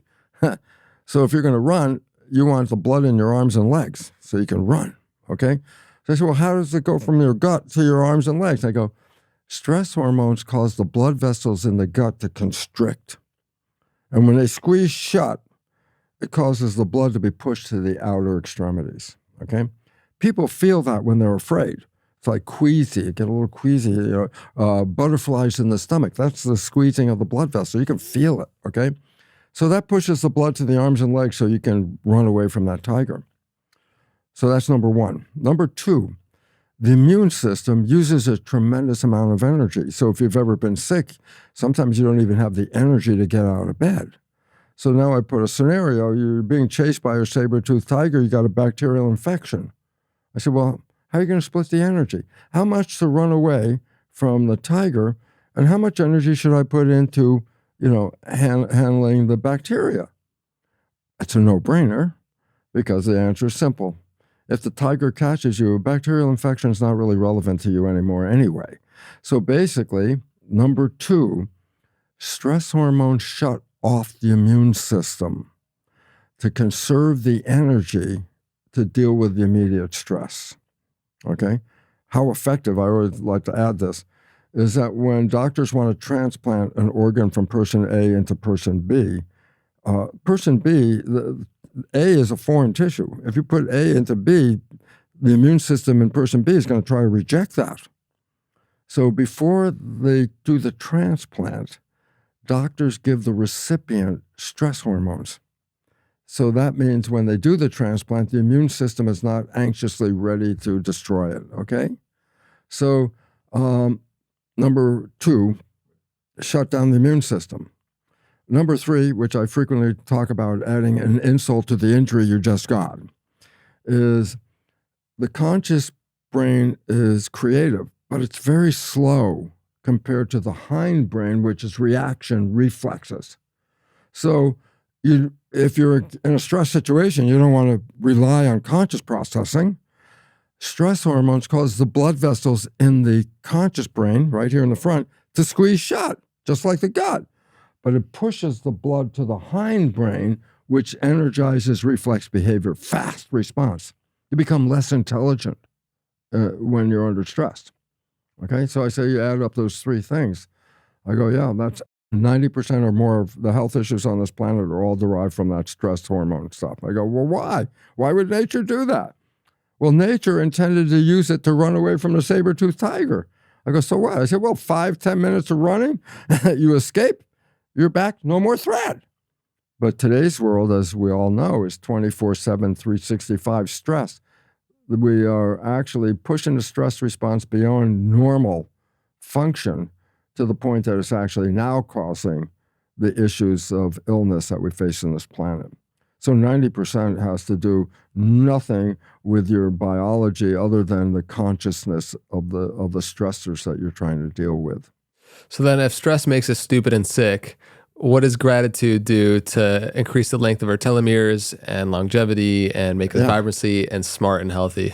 So if you're going to run, you want the blood in your arms and legs so you can run, okay? So I say, well, how does it go from your gut to your arms and legs? I go, stress hormones cause the blood vessels in the gut to constrict. And when they squeeze shut, it causes the blood to be pushed to the outer extremities, okay? People feel that when they're afraid. It's like queasy, you get a little queasy, butterflies in the stomach. That's the squeezing of the blood vessel. You can feel it, okay? So that pushes the blood to the arms and legs so you can run away from that tiger. So that's number one. Number two, the immune system uses a tremendous amount of energy. So if you've ever been sick, sometimes you don't even have the energy to get out of bed. So now I put a scenario, you're being chased by a saber-toothed tiger, you got a bacterial infection. I said, well, how are you going to split the energy? How much to run away from the tiger, and how much energy should I put into, handling the bacteria? It's a no-brainer because the answer is simple. If the tiger catches you, a bacterial infection is not really relevant to you anymore anyway. So basically, number two, stress hormones shut off the immune system to conserve the energy to deal with the immediate stress. Okay? How effective, I always like to add this, is that when doctors want to transplant an organ from person A into person B, A is a foreign tissue. If you put A into B, the immune system in person B is going to try to reject that. So before they do the transplant, doctors give the recipient stress hormones. So that means when they do the transplant, the immune system is not anxiously ready to destroy it, okay? So number two, shut down the immune system. Number three, which I frequently talk about adding an insult to the injury you just got, is the conscious brain is creative, but it's very slow compared to the hindbrain, which is reaction reflexes. So if you're in a stress situation, you don't want to rely on conscious processing. Stress hormones cause the blood vessels in the conscious brain, right here in the front, to squeeze shut, just like the gut. But it pushes the blood to the hindbrain, which energizes reflex behavior, fast response. You become less intelligent when you're under stress. Okay, so I say you add up those three things. I go, yeah, that's 90% or more of the health issues on this planet are all derived from that stress hormone stuff. I go, well, why? Why would nature do that? Well, nature intended to use it to run away from the saber-toothed tiger. I go, so what? I said, well, 5-10 minutes of running, you escape, you're back, no more threat. But today's world, as we all know, is 24/7, 365 stress. We are actually pushing the stress response beyond normal function to the point that it's actually now causing the issues of illness that we face on this planet. So 90% has to do nothing with your biology other than the consciousness of the stressors that you're trying to deal with. So then if stress makes us stupid and sick, what does gratitude do to increase the length of our telomeres and longevity and make us vibrancy and smart and healthy?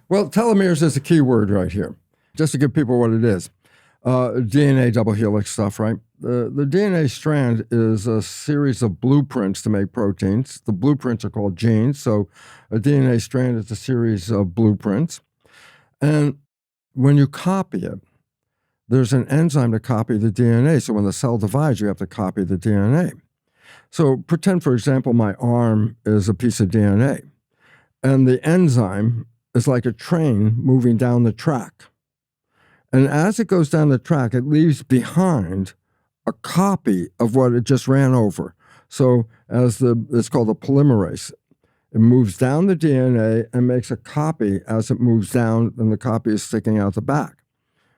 Well, telomeres is a key word right here, just to give people what it is. DNA double helix stuff, right? The DNA strand is a series of blueprints to make proteins. The blueprints are called genes. So a DNA strand is a series of blueprints. And when you copy it, there's an enzyme to copy the DNA. So when the cell divides, you have to copy the DNA. So pretend, for example, my arm is a piece of DNA, and the enzyme is like a train moving down the track. And as it goes down the track, it leaves behind a copy of what it just ran over. So it's called a polymerase. It moves down the DNA and makes a copy as it moves down, and the copy is sticking out the back.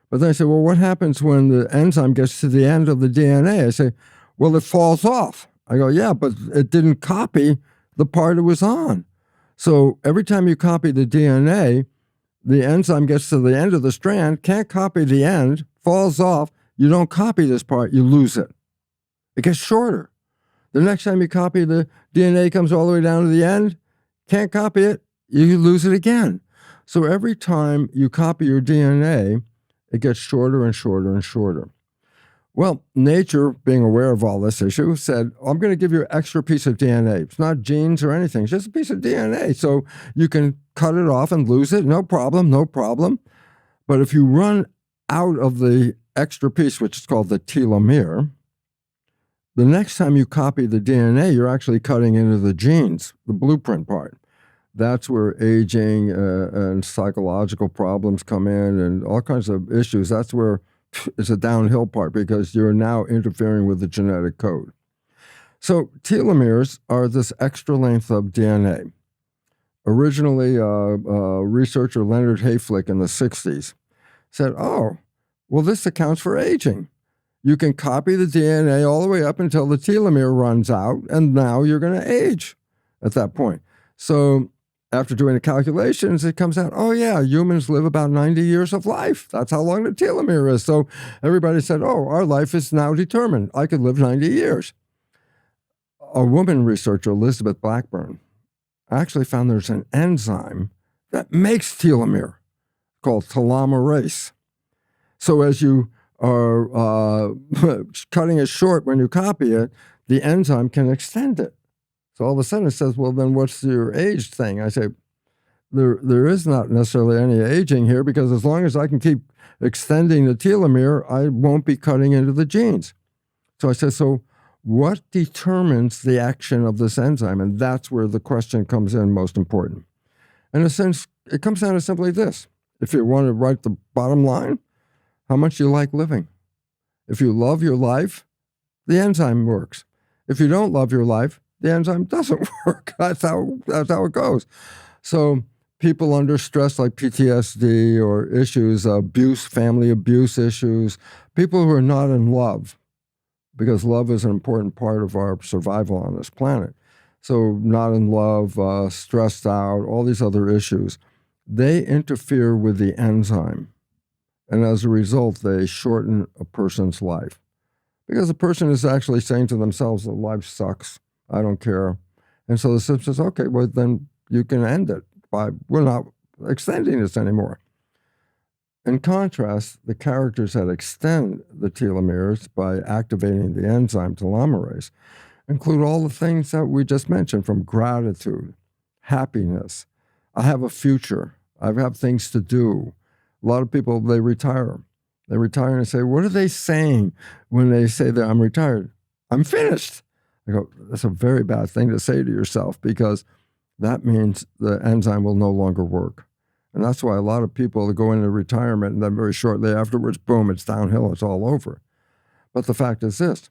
But then I say, well, what happens when the enzyme gets to the end of the DNA? I say, well, it falls off. I go, yeah, but it didn't copy the part it was on. So every time you copy the DNA, the enzyme gets to the end of the strand, can't copy the end, falls off. You don't copy this part, you lose it. It gets shorter. The next time you copy the DNA, comes all the way down to the end, can't copy it, you lose it again. So every time you copy your DNA, it gets shorter and shorter and shorter. Well, nature, being aware of all this issue, said, I'm going to give you an extra piece of DNA. It's not genes or anything. It's just a piece of DNA. So you can cut it off and lose it. No problem, no problem. But if you run out of the extra piece, which is called the telomere, the next time you copy the DNA, you're actually cutting into the genes, the blueprint part. That's where aging and psychological problems come in and all kinds of issues. That's where it's a downhill part because you're now interfering with the genetic code. So telomeres are this extra length of DNA. Originally, researcher Leonard Hayflick in the 60s said, oh, well, this accounts for aging. You can copy the DNA all the way up until the telomere runs out, and now you're going to age at that point. So after doing the calculations, it comes out, oh, yeah, humans live about 90 years of life. That's how long the telomere is. So everybody said, oh, our life is now determined. I could live 90 years. A woman researcher, Elizabeth Blackburn, actually found there's an enzyme that makes telomere called telomerase. So as you are cutting it short when you copy it, the enzyme can extend it. So all of a sudden it says, well, then what's your age thing? I say, there is not necessarily any aging here because as long as I can keep extending the telomere, I won't be cutting into the genes. So I said, so what determines the action of this enzyme? And that's where the question comes in most important. In a sense, it comes down to simply this. If you want to write the bottom line, how much you like living. If you love your life, the enzyme works. If you don't love your life, the enzyme doesn't work. That's how it goes. So people under stress like PTSD or issues, abuse, family abuse issues, people who are not in love, because love is an important part of our survival on this planet. So not in love, stressed out, all these other issues, they interfere with the enzyme. And as a result, they shorten a person's life. Because the person is actually saying to themselves, that life sucks. I don't care. And so the system says, okay, well, then you can end it. We're not extending this anymore. In contrast, the characters that extend the telomeres by activating the enzyme telomerase include all the things that we just mentioned, from gratitude, happiness. I have a future. I have things to do. A lot of people, they retire. They retire and say, what are they saying when they say that I'm retired? I'm finished. I go, that's a very bad thing to say to yourself because that means the enzyme will no longer work. And that's why a lot of people go into retirement and then very shortly afterwards, boom, it's downhill, it's all over. But the fact is this,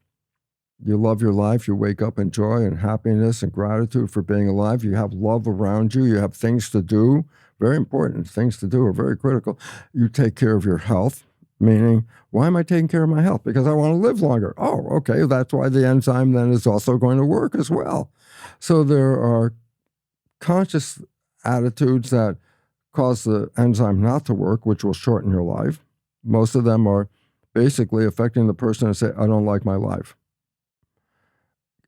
you love your life, you wake up in joy and happiness and gratitude for being alive, you have love around you, you have things to do, very important, things to do are very critical. You take care of your health, meaning, why am I taking care of my health? Because I want to live longer. Oh, okay, that's why the enzyme then is also going to work as well. So there are conscious attitudes that cause the enzyme not to work, which will shorten your life. Most of them are basically affecting the person to say, I don't like my life.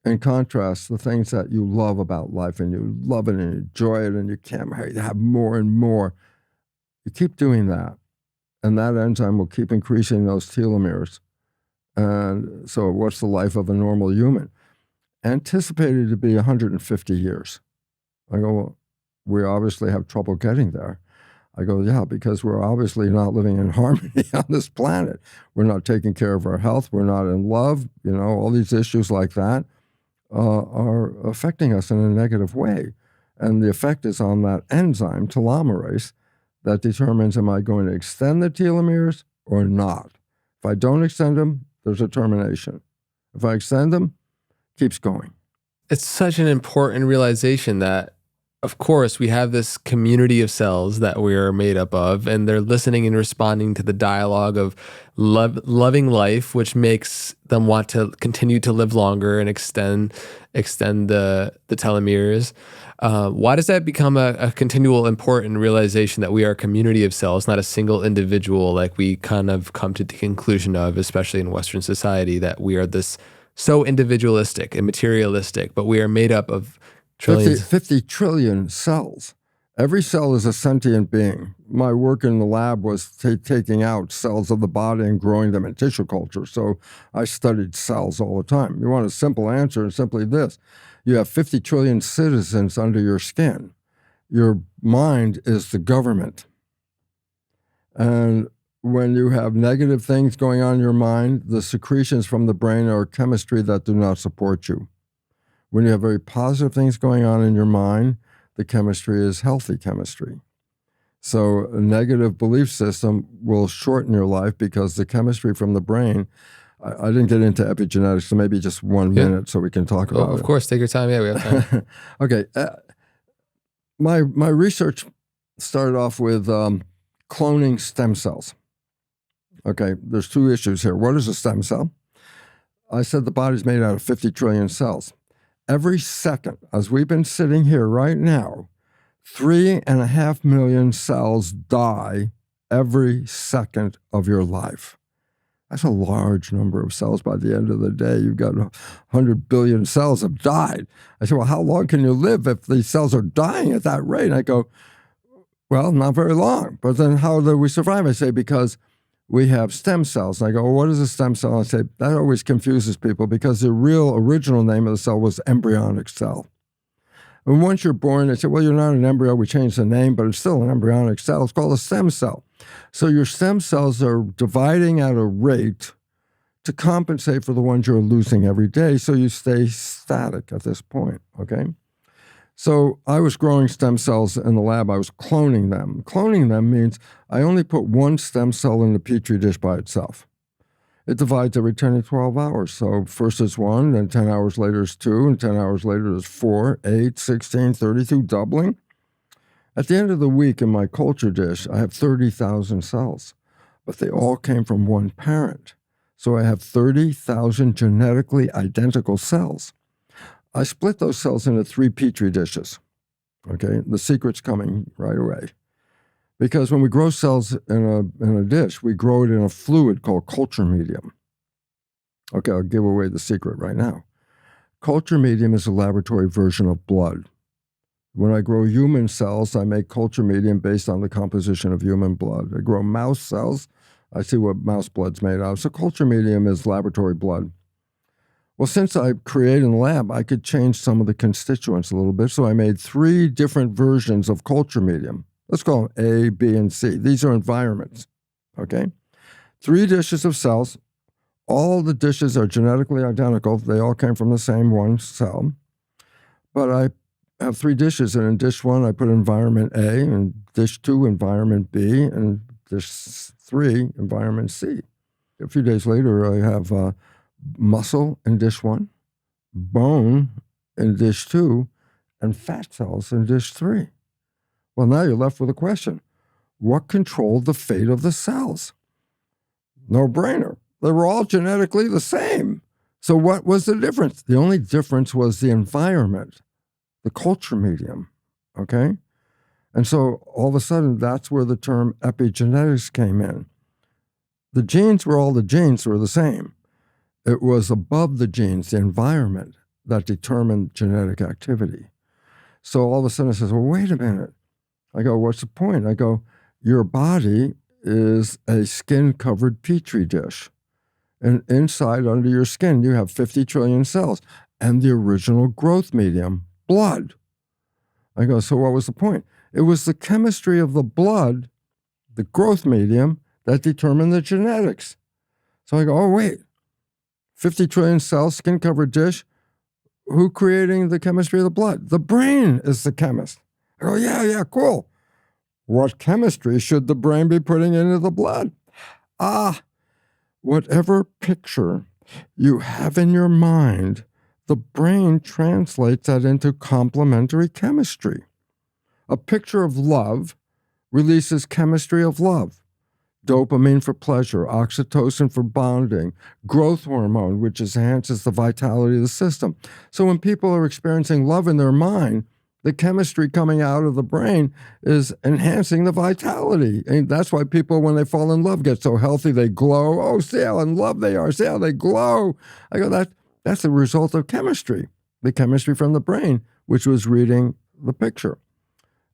In contrast, the things that you love about life and you love it and you enjoy it and you can't have more and more, you keep doing that. And that enzyme will keep increasing those telomeres. And so what's the life of a normal human? Anticipated to be 150 years. I go, well, we obviously have trouble getting there. I go, yeah, because we're obviously not living in harmony on this planet. We're not taking care of our health. We're not in love. All these issues like that are affecting us in a negative way. And the effect is on that enzyme, telomerase, that determines, am I going to extend the telomeres or not? If I don't extend them, there's a termination. If I extend them, keeps going. It's such an important realization that, of course, we have this community of cells that we are made up of, and they're listening and responding to the dialogue of loving life, which makes them want to continue to live longer and extend the telomeres. Why does that become a continual important realization that we are a community of cells, not a single individual, like we kind of come to the conclusion of, especially in Western society, that we are this so individualistic and materialistic, but we are made up of trillions. 50 trillion cells. Every cell is a sentient being. My work in the lab was taking out cells of the body and growing them in tissue culture. So I studied cells all the time. You want a simple answer, it's simply this. You have 50 trillion citizens under your skin. Your mind is the government. And when you have negative things going on in your mind, the secretions from the brain are chemistry that do not support you. When you have very positive things going on in your mind, the chemistry is healthy chemistry. So a negative belief system will shorten your life because the chemistry from the brain, I didn't get into epigenetics, so maybe just 1 minute so we can talk about it. Of course, take your time. Yeah, we have time. Okay. My research started off with cloning stem cells. Okay, there's two issues here. What is a stem cell? I said the body's made out of 50 trillion cells. Every second, as we've been sitting here right now, 3.5 million cells die every second of your life. That's a large number of cells. By the end of the day, you've got 100 billion cells have died. I said, well, how long can you live if these cells are dying at that rate? And I go, well, not very long. But then how do we survive? I say, because we have stem cells. And I go, well, what is a stem cell? And I say, that always confuses people because the real original name of the cell was embryonic cell. And once you're born, they say, well, you're not an embryo. We changed the name, but it's still an embryonic cell. It's called a stem cell. So your stem cells are dividing at a rate to compensate for the ones you're losing every day, so you stay static at this point, okay? So I was growing stem cells in the lab. I was cloning them. Cloning them means I only put one stem cell in the petri dish by itself. It divides every 10 to 12 hours. So first it's 1, then 10 hours later it's 2, and 10 hours later it's 4, 8, 16, 32, doubling. At the end of the week in my culture dish, I have 30,000 cells, but they all came from one parent. So I have 30,000 genetically identical cells. I split those cells into 3 petri dishes. Okay, the secret's coming right away. Because when we grow cells in a dish, we grow it in a fluid called culture medium. Okay, I'll give away the secret right now. Culture medium is a laboratory version of blood. When I grow human cells, I make culture medium based on the composition of human blood. I grow mouse cells, I see what mouse blood's made out of. So culture medium is laboratory blood. Well, since I created in the lab, I could change some of the constituents a little bit. So I made 3 different versions of culture medium. Let's call them A, B, and C. These are environments, okay? 3 dishes of cells. All the dishes are genetically identical. They all came from the same one cell. But I have 3 dishes, and in dish 1, I put environment A, and dish 2, environment B, and dish 3, environment C. A few days later, I have muscle in dish 1, bone in dish 2, and fat cells in dish 3. Well, now you're left with a question. What controlled the fate of the cells? No brainer. They were all genetically the same. So what was the difference? The only difference was the environment, the culture medium, okay? And so all of a sudden, that's where the term epigenetics came in. The genes were all the genes were the same. It was above the genes, the environment, that determined genetic activity. So all of a sudden it says, well, wait a minute. I go, what's the point? I go, your body is a skin-covered petri dish. And inside, under your skin, you have 50 trillion cells and the original growth medium, blood. I go, so what was the point? It was the chemistry of the blood, the growth medium, that determined the genetics. So I go, oh, wait, 50 trillion cells, skin-covered dish. Who creating the chemistry of the blood? The brain is the chemist. I go, yeah, cool. What chemistry should the brain be putting into the blood? Whatever picture you have in your mind, the brain translates that into complementary chemistry. A picture of love releases chemistry of love. Dopamine for pleasure, oxytocin for bonding, growth hormone, which enhances the vitality of the system. So when people are experiencing love in their mind, the chemistry coming out of the brain is enhancing the vitality. And that's why people, when they fall in love, get so healthy, they glow. Oh, see how in love they are. See how they glow. I go, that's a result of chemistry, the chemistry from the brain, which was reading the picture.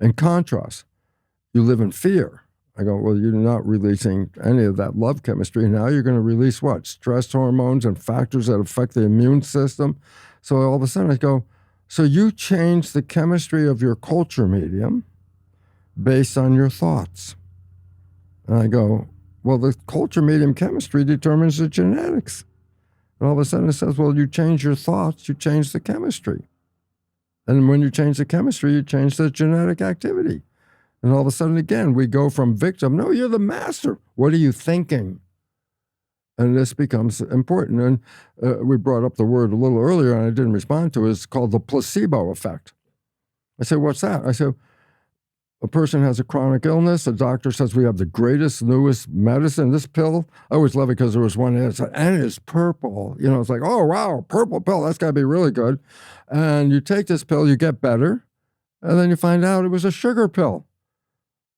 In contrast, you live in fear. I go, well, you're not releasing any of that love chemistry. Now you're going to release what? Stress hormones and factors that affect the immune system. So all of a sudden I go, so you change the chemistry of your culture medium based on your thoughts. And I go, well, the culture medium chemistry determines the genetics. And all of a sudden it says, well, you change your thoughts, you change the chemistry. And when you change the chemistry, you change the genetic activity. And all of a sudden, again, we go from victim, no, you're the master. What are you thinking? And this becomes important. And we brought up the word a little earlier, and I didn't respond to it. It's called the placebo effect. I said, what's that? I said, a person has a chronic illness. The doctor says we have the greatest, newest medicine. This pill, I always love it because there was one, and it's purple. You know, it's like, oh, wow, purple pill. That's got to be really good. And you take this pill, you get better. And then you find out it was a sugar pill.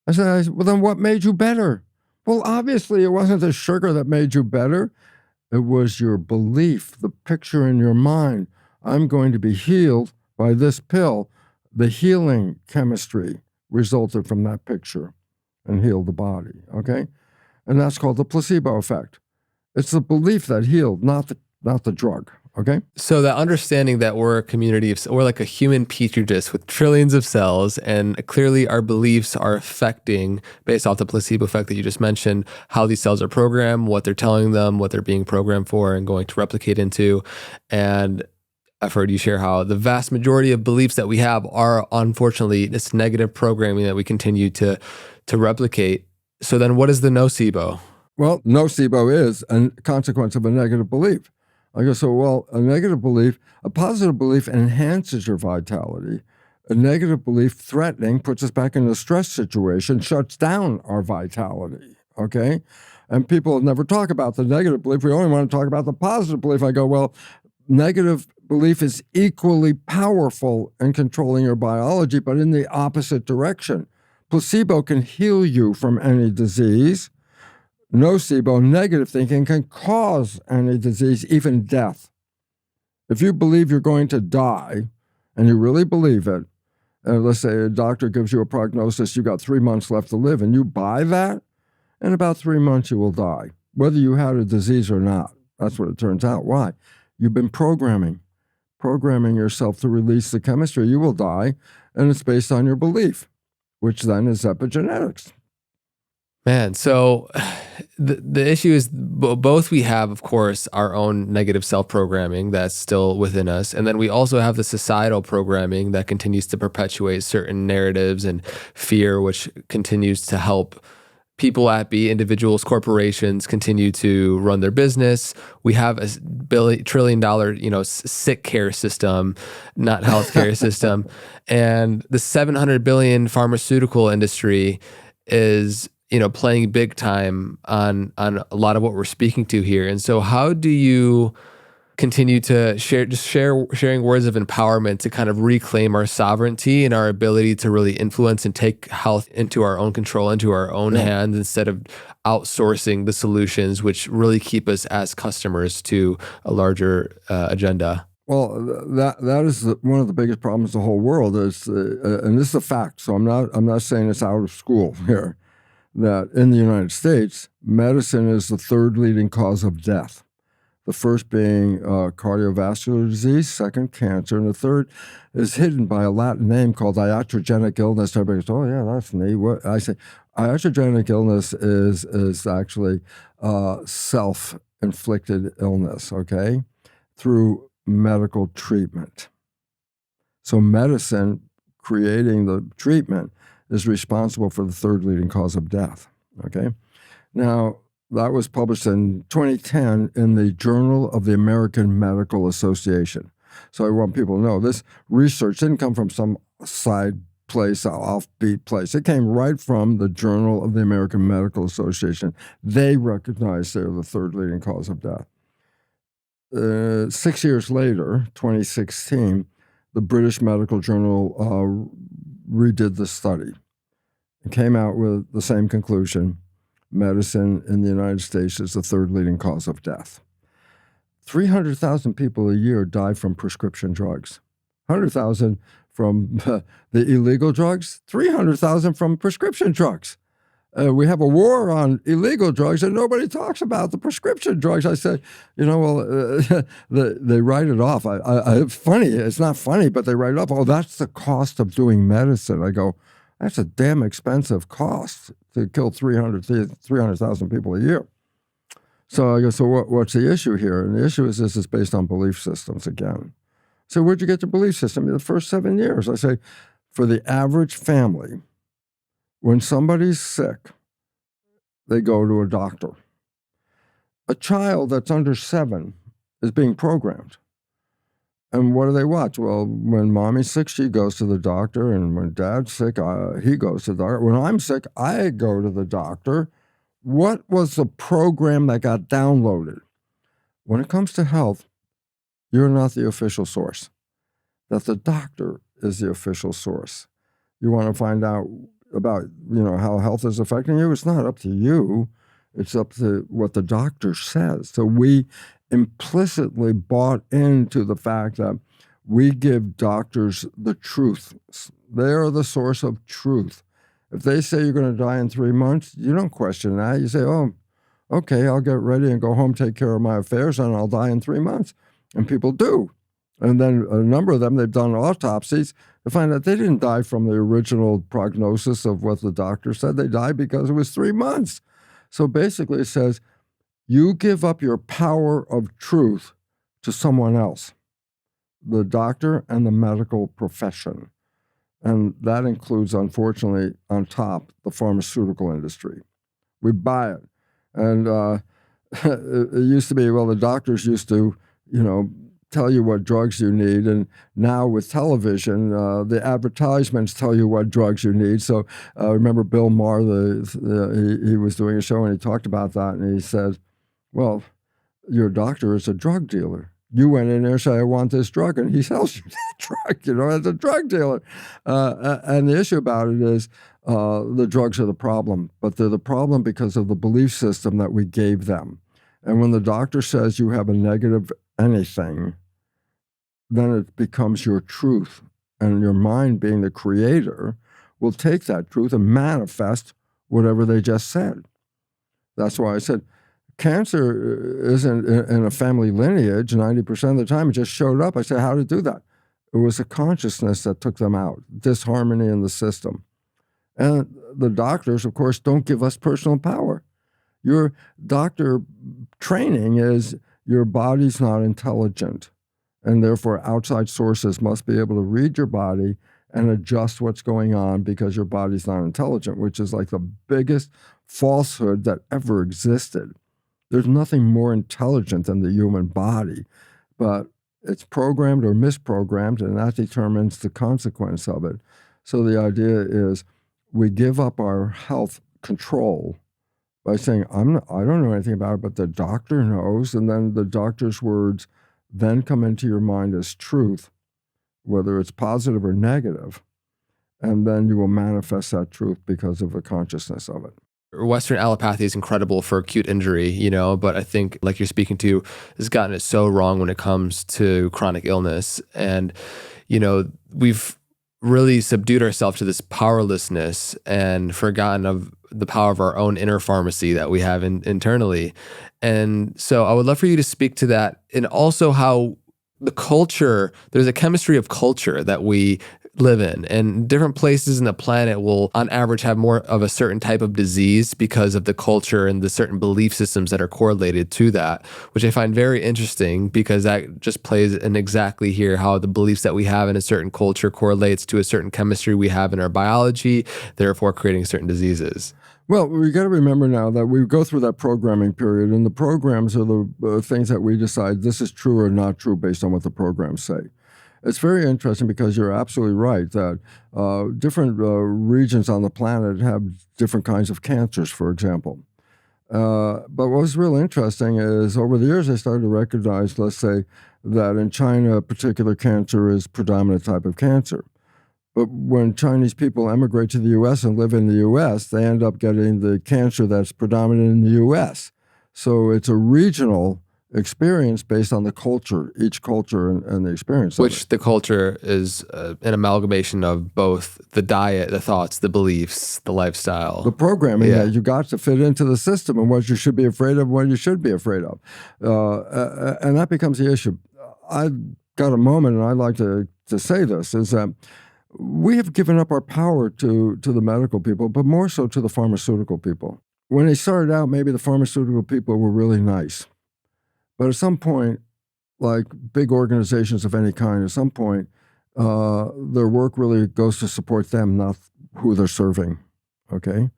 I said, well, then what made you better? Well, obviously, it wasn't the sugar that made you better. It was your belief, the picture in your mind. I'm going to be healed by this pill. The healing chemistry resulted from that picture and healed the body, okay? And that's called the placebo effect. It's the belief that healed, not the drug, okay? So that understanding that we're a community of, we're like a human petri dish with trillions of cells, and clearly our beliefs are affecting, based off the placebo effect that you just mentioned, how these cells are programmed, what they're telling them, what they're being programmed for and going to replicate into. And I've heard you share how the vast majority of beliefs that we have are, unfortunately, this negative programming that we continue to replicate. So then what is the nocebo? Well, nocebo is a consequence of a negative belief. I go, so, well, a negative belief, a positive belief enhances your vitality. A negative belief, threatening, puts us back in a stress situation, shuts down our vitality, okay? And people never talk about the negative belief. We only want to talk about the positive belief. I go, well, negative belief is equally powerful in controlling your biology, but in the opposite direction. Placebo can heal you from any disease. Nocebo, negative thinking, can cause any disease, even death. If you believe you're going to die, and you really believe it, and let's say a doctor gives you a prognosis, you've got 3 months left to live, and you buy that, in about 3 months you will die, whether you had a disease or not. That's what it turns out. Why? You've been programming yourself to release the chemistry. You will die, and it's based on your belief, which then is epigenetics. Man, so the issue is both we have, of course, our own negative self-programming that's still within us, and then we also have the societal programming that continues to perpetuate certain narratives and fear, which continues to help people individuals, corporations continue to run their business. We have a trillion-dollar, sick care system, not healthcare system, and the $700 billion pharmaceutical industry is playing big time on a lot of what we're speaking to here. And so how do you continue to sharing words of empowerment to kind of reclaim our sovereignty and our ability to really influence and take health into our own control, into our own hands, instead of outsourcing the solutions, which really keep us as customers to a larger agenda? Well, that is one of the biggest problems of the whole world is, and this is a fact. So I'm not saying it's out of school here, that in the United States, medicine is the third leading cause of death. The first being cardiovascular disease, second cancer, and the third is hidden by a Latin name called iatrogenic illness. Everybody goes, oh yeah, that's neat. What I say, iatrogenic illness is actually self-inflicted illness, okay, through medical treatment. So medicine, creating the treatment, is responsible for the third leading cause of death, okay? Now, that was published in 2010 in the Journal of the American Medical Association. So I want people to know this research didn't come from some side place, offbeat place. It came right from the Journal of the American Medical Association. They recognized they're the third leading cause of death. 6 years later, 2016, the British Medical Journal redid the study and came out with the same conclusion. Medicine in the United States is the third leading cause of death. 300,000 people a year die from prescription drugs. 100,000 from the illegal drugs, 300,000 from prescription drugs. We have a war on illegal drugs, and nobody talks about the prescription drugs. I said, they write it off. Funny, it's not funny, but they write it off. Oh, that's the cost of doing medicine. I go, that's a damn expensive cost to kill 300,000 people a year. So I go, so what's the issue here? And the issue is this is based on belief systems again. So where'd you get your belief system? The first 7 years. I say, for the average family, when somebody's sick, they go to a doctor. A child that's under 7 is being programmed. And what do they watch? Well, when mommy's sick, she goes to the doctor. And when dad's sick, he goes to the doctor. When I'm sick, I go to the doctor. What was the program that got downloaded? When it comes to health, you're not the official source. That the doctor is the official source. You want to find out about, how health is affecting you? It's not up to you. It's up to what the doctor says. So we implicitly bought into the fact that we give doctors the truth. They are the source of truth. If they say you're going to die in 3 months, you don't question that. You say, oh, okay, I'll get ready and go home, take care of my affairs, and I'll die in 3 months. And people do. And then a number of them, they've done autopsies to find out they didn't die from the original prognosis of what the doctor said. They died because it was 3 months. So basically it says, you give up your power of truth to someone else, the doctor and the medical profession. And that includes, unfortunately, on top, the pharmaceutical industry. We buy it. And it used to be, well, the doctors used to, tell you what drugs you need. And now with television, the advertisements tell you what drugs you need. So I remember Bill Maher, he was doing a show and he talked about that. And he said, well, your doctor is a drug dealer. You went in there and said, I want this drug, and he sells you that drug, as a drug dealer. And the issue about it is the drugs are the problem, but they're the problem because of the belief system that we gave them. And when the doctor says you have a negative anything, then it becomes your truth. And your mind, being the creator, will take that truth and manifest whatever they just said. That's why I said, cancer isn't in a family lineage 90% of the time. It just showed up. I said, how to do that? It was a consciousness that took them out, disharmony in the system. And the doctors, of course, don't give us personal power. Your doctor training is your body's not intelligent, and therefore outside sources must be able to read your body and adjust what's going on because your body's not intelligent, which is like the biggest falsehood that ever existed. There's nothing more intelligent than the human body, but it's programmed or misprogrammed, and that determines the consequence of it. So the idea is we give up our health control by saying, I don't know anything about it, but the doctor knows, and then the doctor's words then come into your mind as truth, whether it's positive or negative, and then you will manifest that truth because of the consciousness of it. Western allopathy is incredible for acute injury, but I think, like you're speaking to, has gotten it so wrong when it comes to chronic illness. And, we've really subdued ourselves to this powerlessness and forgotten of the power of our own inner pharmacy that we have internally. And so I would love for you to speak to that, and also how the culture, there's a chemistry of culture that we live in, and different places in the planet will on average have more of a certain type of disease because of the culture and the certain belief systems that are correlated to that, which I find very interesting, because that just plays in exactly here how the beliefs that we have in a certain culture correlates to a certain chemistry we have in our biology, therefore creating certain diseases. Well, we got to remember now that we go through that programming period, and the programs are the things that we decide this is true or not true based on what the programs say. It's very interesting because you're absolutely right that different regions on the planet have different kinds of cancers, for example. But what's real interesting is over the years, I started to recognize, let's say, that in China, a particular cancer is predominant type of cancer. But when Chinese people emigrate to the U.S. and live in the U.S., they end up getting the cancer that's predominant in the U.S. So it's a regional experience based on the culture, each culture and the experience. Which the culture is an amalgamation of both the diet, the thoughts, the beliefs, the lifestyle. The programming that you got to fit into the system, and what you should be afraid of, what you should be afraid of. And that becomes the issue. I got a moment, and I'd like to say this, is that we have given up our power to the medical people, but more so to the pharmaceutical people. When they started out, maybe the pharmaceutical people were really nice. But at some point, like big organizations of any kind, at some point, their work really goes to support them, not who they're serving, okay?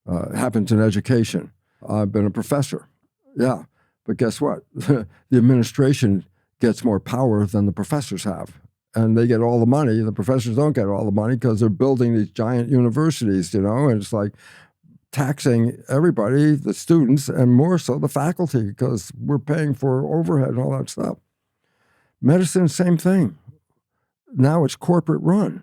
It happens in education. I've been a professor, yeah. But guess what? The administration gets more power than the professors have. And they get all the money. The professors don't get all the money because they're building these giant universities, and it's like taxing everybody, the students, and more so the faculty, because we're paying for overhead and all that stuff. Medicine, same thing. Now it's corporate run.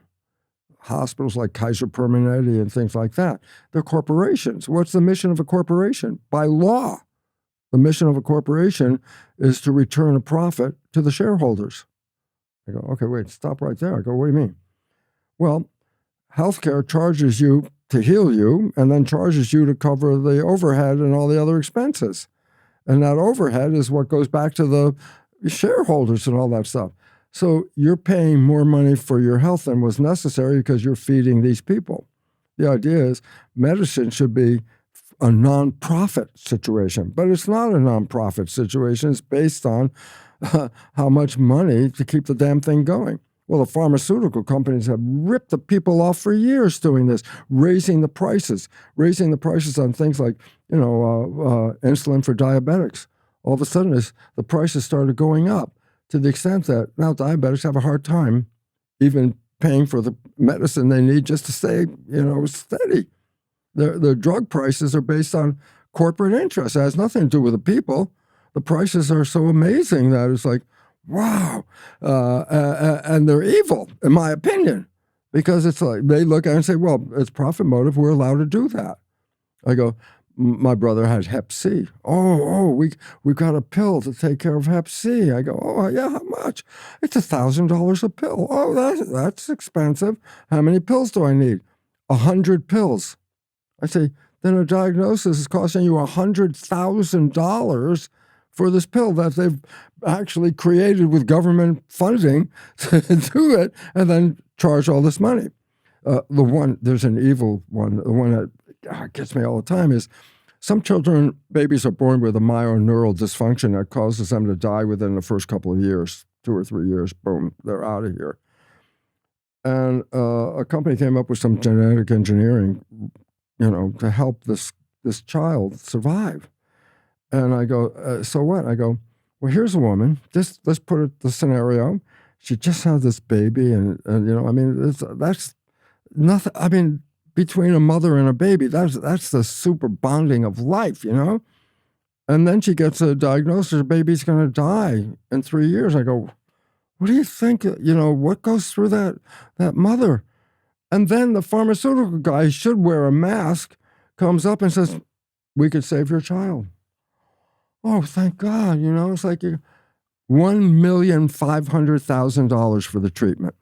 Hospitals like Kaiser Permanente and things like that, they're corporations. What's the mission of a corporation? By law, the mission of a corporation is to return a profit to the shareholders. I go, okay, wait, stop right there. I go, what do you mean? Well, healthcare charges you to heal you, and then charges you to cover the overhead and all the other expenses. And that overhead is what goes back to the shareholders and all that stuff. So you're paying more money for your health than was necessary because you're feeding these people. The idea is medicine should be a nonprofit situation, but it's not a nonprofit situation. It's based on how much money to keep the damn thing going. Well, the pharmaceutical companies have ripped the people off for years doing this, raising the prices on things like, insulin for diabetics. All of a sudden, the prices started going up to the extent that now diabetics have a hard time even paying for the medicine they need just to stay, steady. The drug prices are based on corporate interests. It has nothing to do with the people. The prices are so amazing that it's like, wow. And they're evil, in my opinion, because it's like they look at it and say, well, it's profit motive. We're allowed to do that. I go, my brother had Hep C. We've got a pill to take care of Hep C. I go, oh, yeah, how much? It's $1,000 a pill. Oh, that's expensive. How many pills do I need? 100 pills. I say, then a diagnosis is costing you $100,000 for this pill that they've actually created with government funding to do it, and then charge all this money. There's an evil one, the one that gets me all the time is some babies are born with a myoneural dysfunction that causes them to die within the first couple of years, 2 or 3 years, boom, they're out of here. And a company came up with some genetic engineering, to help this child survive. And I go, so what? I go, well, here's a woman. Let's put it the scenario. She just had this baby, and that's nothing. I mean, between a mother and a baby, that's the super bonding of life, And then she gets a diagnosis, her baby's going to die in 3 years. I go, what do you think? What goes through that mother? And then the pharmaceutical guy should wear a mask, comes up and says, we could save your child. Oh, thank God. It's like $1,500,000 for the treatment.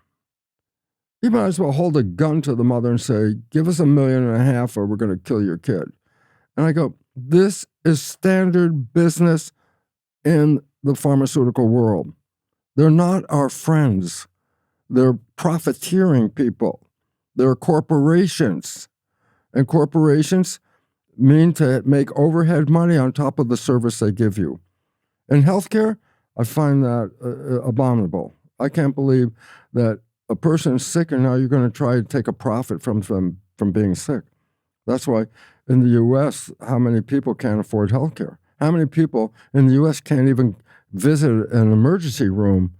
You might as well hold a gun to the mother and say, give us $1.5 million or we're going to kill your kid. And I go, this is standard business in the pharmaceutical world. They're not our friends. They're profiteering people. They're corporations. And corporations mean to make overhead money on top of the service they give you. In healthcare, I find that abominable. I can't believe that a person is sick and now you're going to try to take a profit from being sick. That's why in the U.S., how many people can't afford healthcare? How many people in the U.S. can't even visit an emergency room?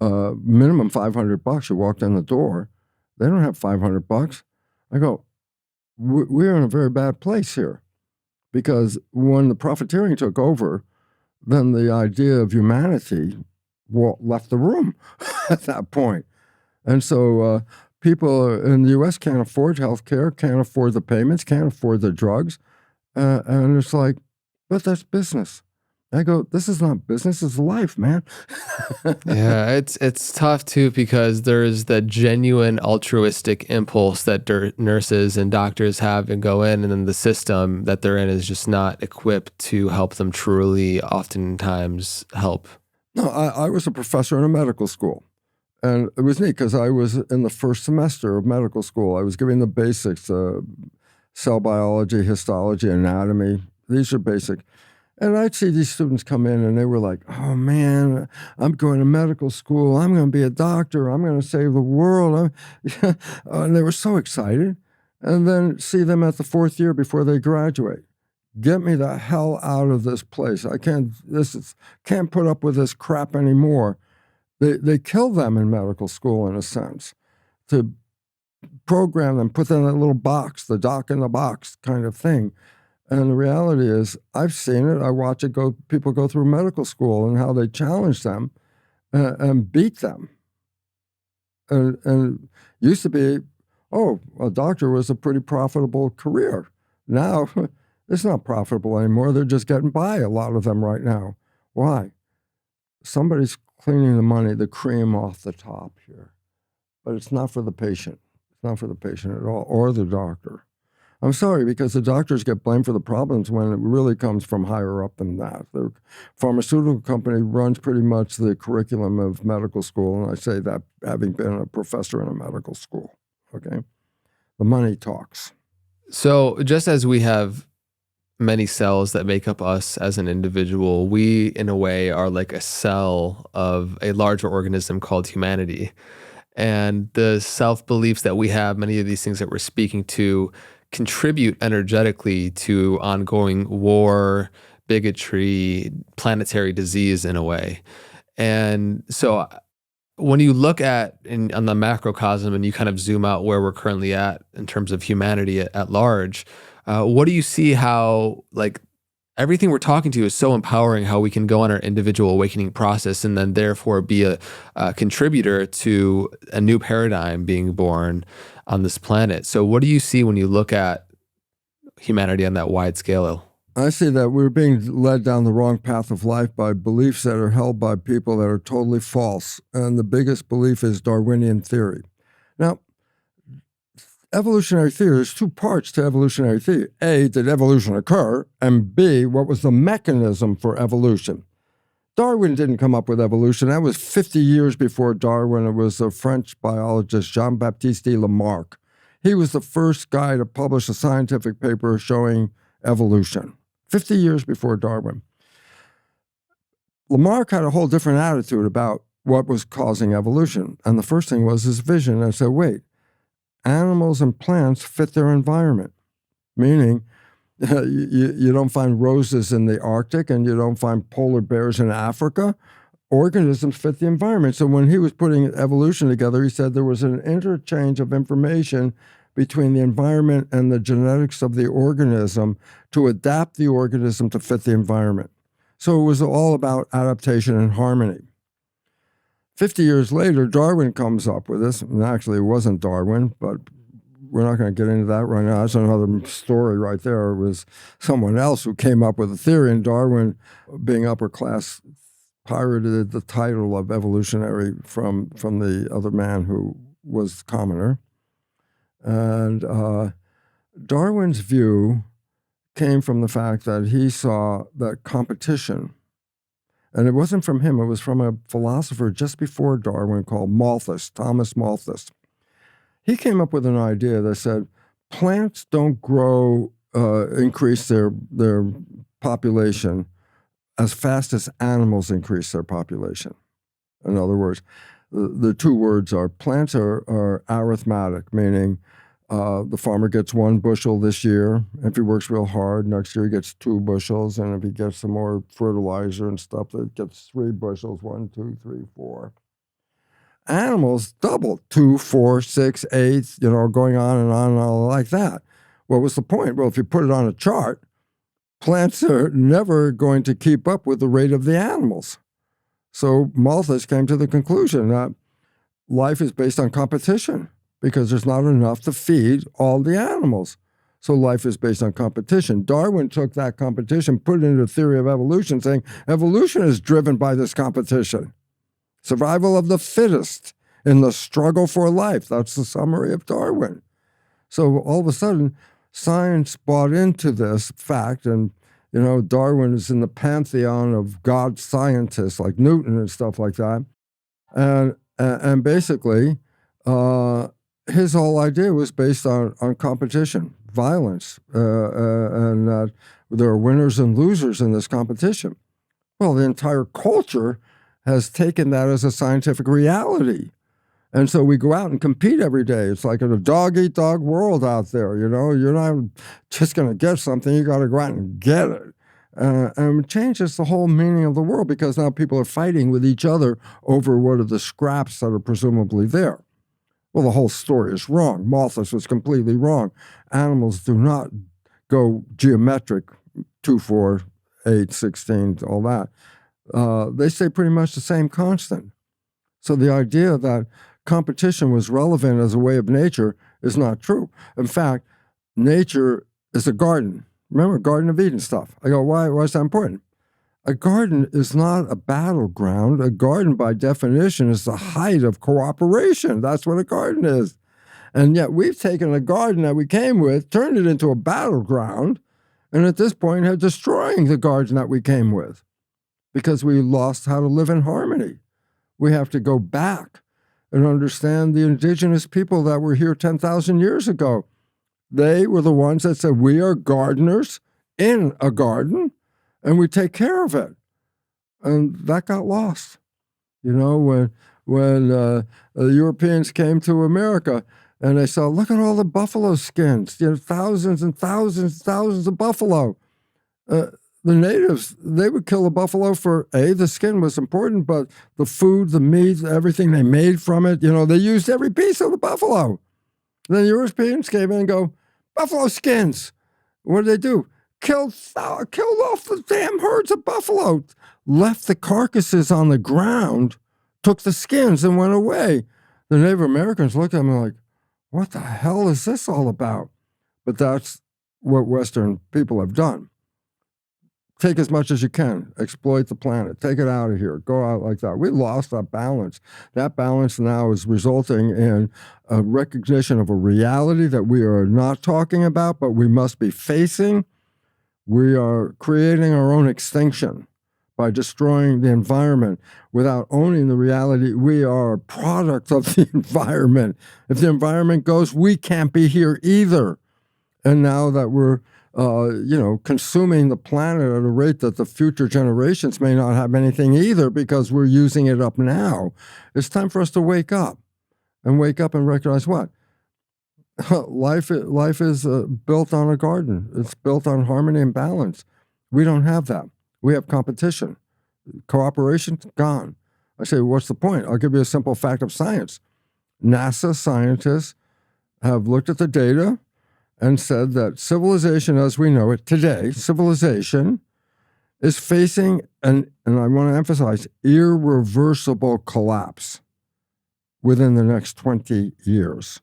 Minimum $500. You walked in the door. They don't have $500. I go, we're in a very bad place here, because when the profiteering took over, then the idea of humanity left the room at that point. And so people in the U.S. can't afford health care, can't afford the payments, can't afford the drugs. And it's like, but that's business. I go, this is not business, it's life, man. Yeah, it's tough too, because there's the genuine altruistic impulse that nurses and doctors have and go in, and then the system that they're in is just not equipped to help them truly, oftentimes help. No, I was a professor in a medical school. And it was neat because I was in the first semester of medical school. I was giving the basics, cell biology, histology, anatomy. These are basic. And I'd see these students come in and they were like, oh man, I'm going to medical school. I'm going to be a doctor. I'm going to save the world. And they were so excited. And then see them at the 4th year before they graduate. Get me the hell out of this place. I can't put up with this crap anymore. They kill them in medical school, in a sense, to program them, put them in a little box, the doc in the box kind of thing. And the reality is, I've seen it. I watch it people go through medical school and how they challenge them and beat them. And used to be, a doctor was a pretty profitable career. Now, it's not profitable anymore. They're just getting by, a lot of them right now. Why? Somebody's cleaning the money, the cream off the top here. But it's not for the patient. It's not for the patient at all, or the doctor. I'm sorry, because the doctors get blamed for the problems when it really comes from higher up than that. The pharmaceutical company runs pretty much the curriculum of medical school, and I say that having been a professor in a medical school, okay? The money talks. So just as we have many cells that make up us as an individual, we, in a way, are like a cell of a larger organism called humanity. And the self-beliefs that we have, many of these things that we're speaking to, contribute energetically to ongoing war, bigotry, planetary disease in a way. And so when you look at on the macrocosm and you kind of zoom out where we're currently at in terms of humanity at large, what do you see how, like, everything we're talking to is so empowering, how we can go on our individual awakening process and then therefore be a contributor to a new paradigm being born on this planet. So what do you see when you look at humanity on that wide scale? I see that we're being led down the wrong path of life by beliefs that are held by people that are totally false. And the biggest belief is Darwinian theory. Now, evolutionary theory, there's 2 parts to evolutionary theory. A, did evolution occur? And B, what was the mechanism for evolution? Darwin didn't come up with evolution. That was 50 years before Darwin. It was a French biologist, Jean-Baptiste Lamarck. He was the first guy to publish a scientific paper showing evolution, 50 years before Darwin. Lamarck had a whole different attitude about what was causing evolution. And the first thing was his vision. I said, wait, animals and plants fit their environment, meaning you don't find roses in the Arctic and you don't find polar bears in Africa. Organisms fit the environment. So when he was putting evolution together, he said there was an interchange of information between the environment and the genetics of the organism to adapt the organism to fit the environment. So it was all about adaptation and harmony. 50 years later, Darwin comes up with this. And actually, it wasn't Darwin, but we're not going to get into that right now. That's another story right there. It was someone else who came up with a theory, and Darwin, being upper class, pirated the title of evolutionary from the other man who was commoner. And Darwin's view came from the fact that he saw that competition, and it wasn't from him, it was from a philosopher just before Darwin called Malthus, Thomas Malthus. He came up with an idea that said plants don't increase their population as fast as animals increase their population. In other words, the two words are plants are arithmetic, meaning the farmer gets 1 bushel this year. If he works real hard, next year he gets 2 bushels. And if he gets some more fertilizer and stuff, it gets 3 bushels, 1, 2, 3, 4. Animals double, 2, 4, 6, 8, going on and all like that. What was the point? Well, if you put it on a chart, plants are never going to keep up with the rate of the animals. So Malthus came to the conclusion that life is based on competition because there's not enough to feed all the animals. So life is based on competition. Darwin took that competition, put it into a theory of evolution, saying evolution is driven by this competition. Survival of the fittest in the struggle for life. That's the summary of Darwin. So all of a sudden, science bought into this fact, and Darwin is in the pantheon of God scientists like Newton and stuff like that. And basically, his whole idea was based on competition, violence, and that there are winners and losers in this competition. Well, the entire culture has taken that as a scientific reality. And so we go out and compete every day. It's like in a dog-eat-dog world out there, You're not just going to get something. You got to go out and get it. And it changes the whole meaning of the world because now people are fighting with each other over what are the scraps that are presumably there. Well, the whole story is wrong. Malthus was completely wrong. Animals do not go geometric, 2, 4, 8, 16, all that. They stay pretty much the same constant. So the idea that competition was relevant as a way of nature is not true. In fact, nature is a garden. Remember, Garden of Eden stuff. I go, why is that important? A garden is not a battleground. A garden, by definition, is the height of cooperation. That's what a garden is. And yet we've taken a garden that we came with, turned it into a battleground, and at this point are destroying the garden that we came with because we lost how to live in harmony. We have to go back and understand the indigenous people that were here 10,000 years ago. They were the ones that said, we are gardeners in a garden, and we take care of it. And that got lost. When the Europeans came to America and they saw, look at all the buffalo skins, thousands and thousands and thousands of buffalo. The natives, they would kill a buffalo for, the skin was important, but the food, the meat, everything they made from it, they used every piece of the buffalo. Then the Europeans came in and go, buffalo skins. What did they do? Killed off the damn herds of buffalo, left the carcasses on the ground, took the skins and went away. The Native Americans looked at me like, what the hell is this all about? But that's what Western people have done. Take as much as you can, exploit the planet, take it out of here, go out like that. We lost that balance. That balance now is resulting in a recognition of a reality that we are not talking about, but we must be facing. We are creating our own extinction by destroying the environment without owning the reality. We are a product of the environment. If the environment goes, we can't be here either. And now that we're consuming the planet at a rate that the future generations may not have anything either because we're using it up now. It's time for us to wake up and recognize what? Life is built on a garden. It's built on harmony and balance. We don't have that. We have competition. Cooperation, gone. I say, what's the point? I'll give you a simple fact of science. NASA scientists have looked at the data and said that civilization as we know it today, civilization is facing and I want to emphasize, irreversible collapse within the next 20 years.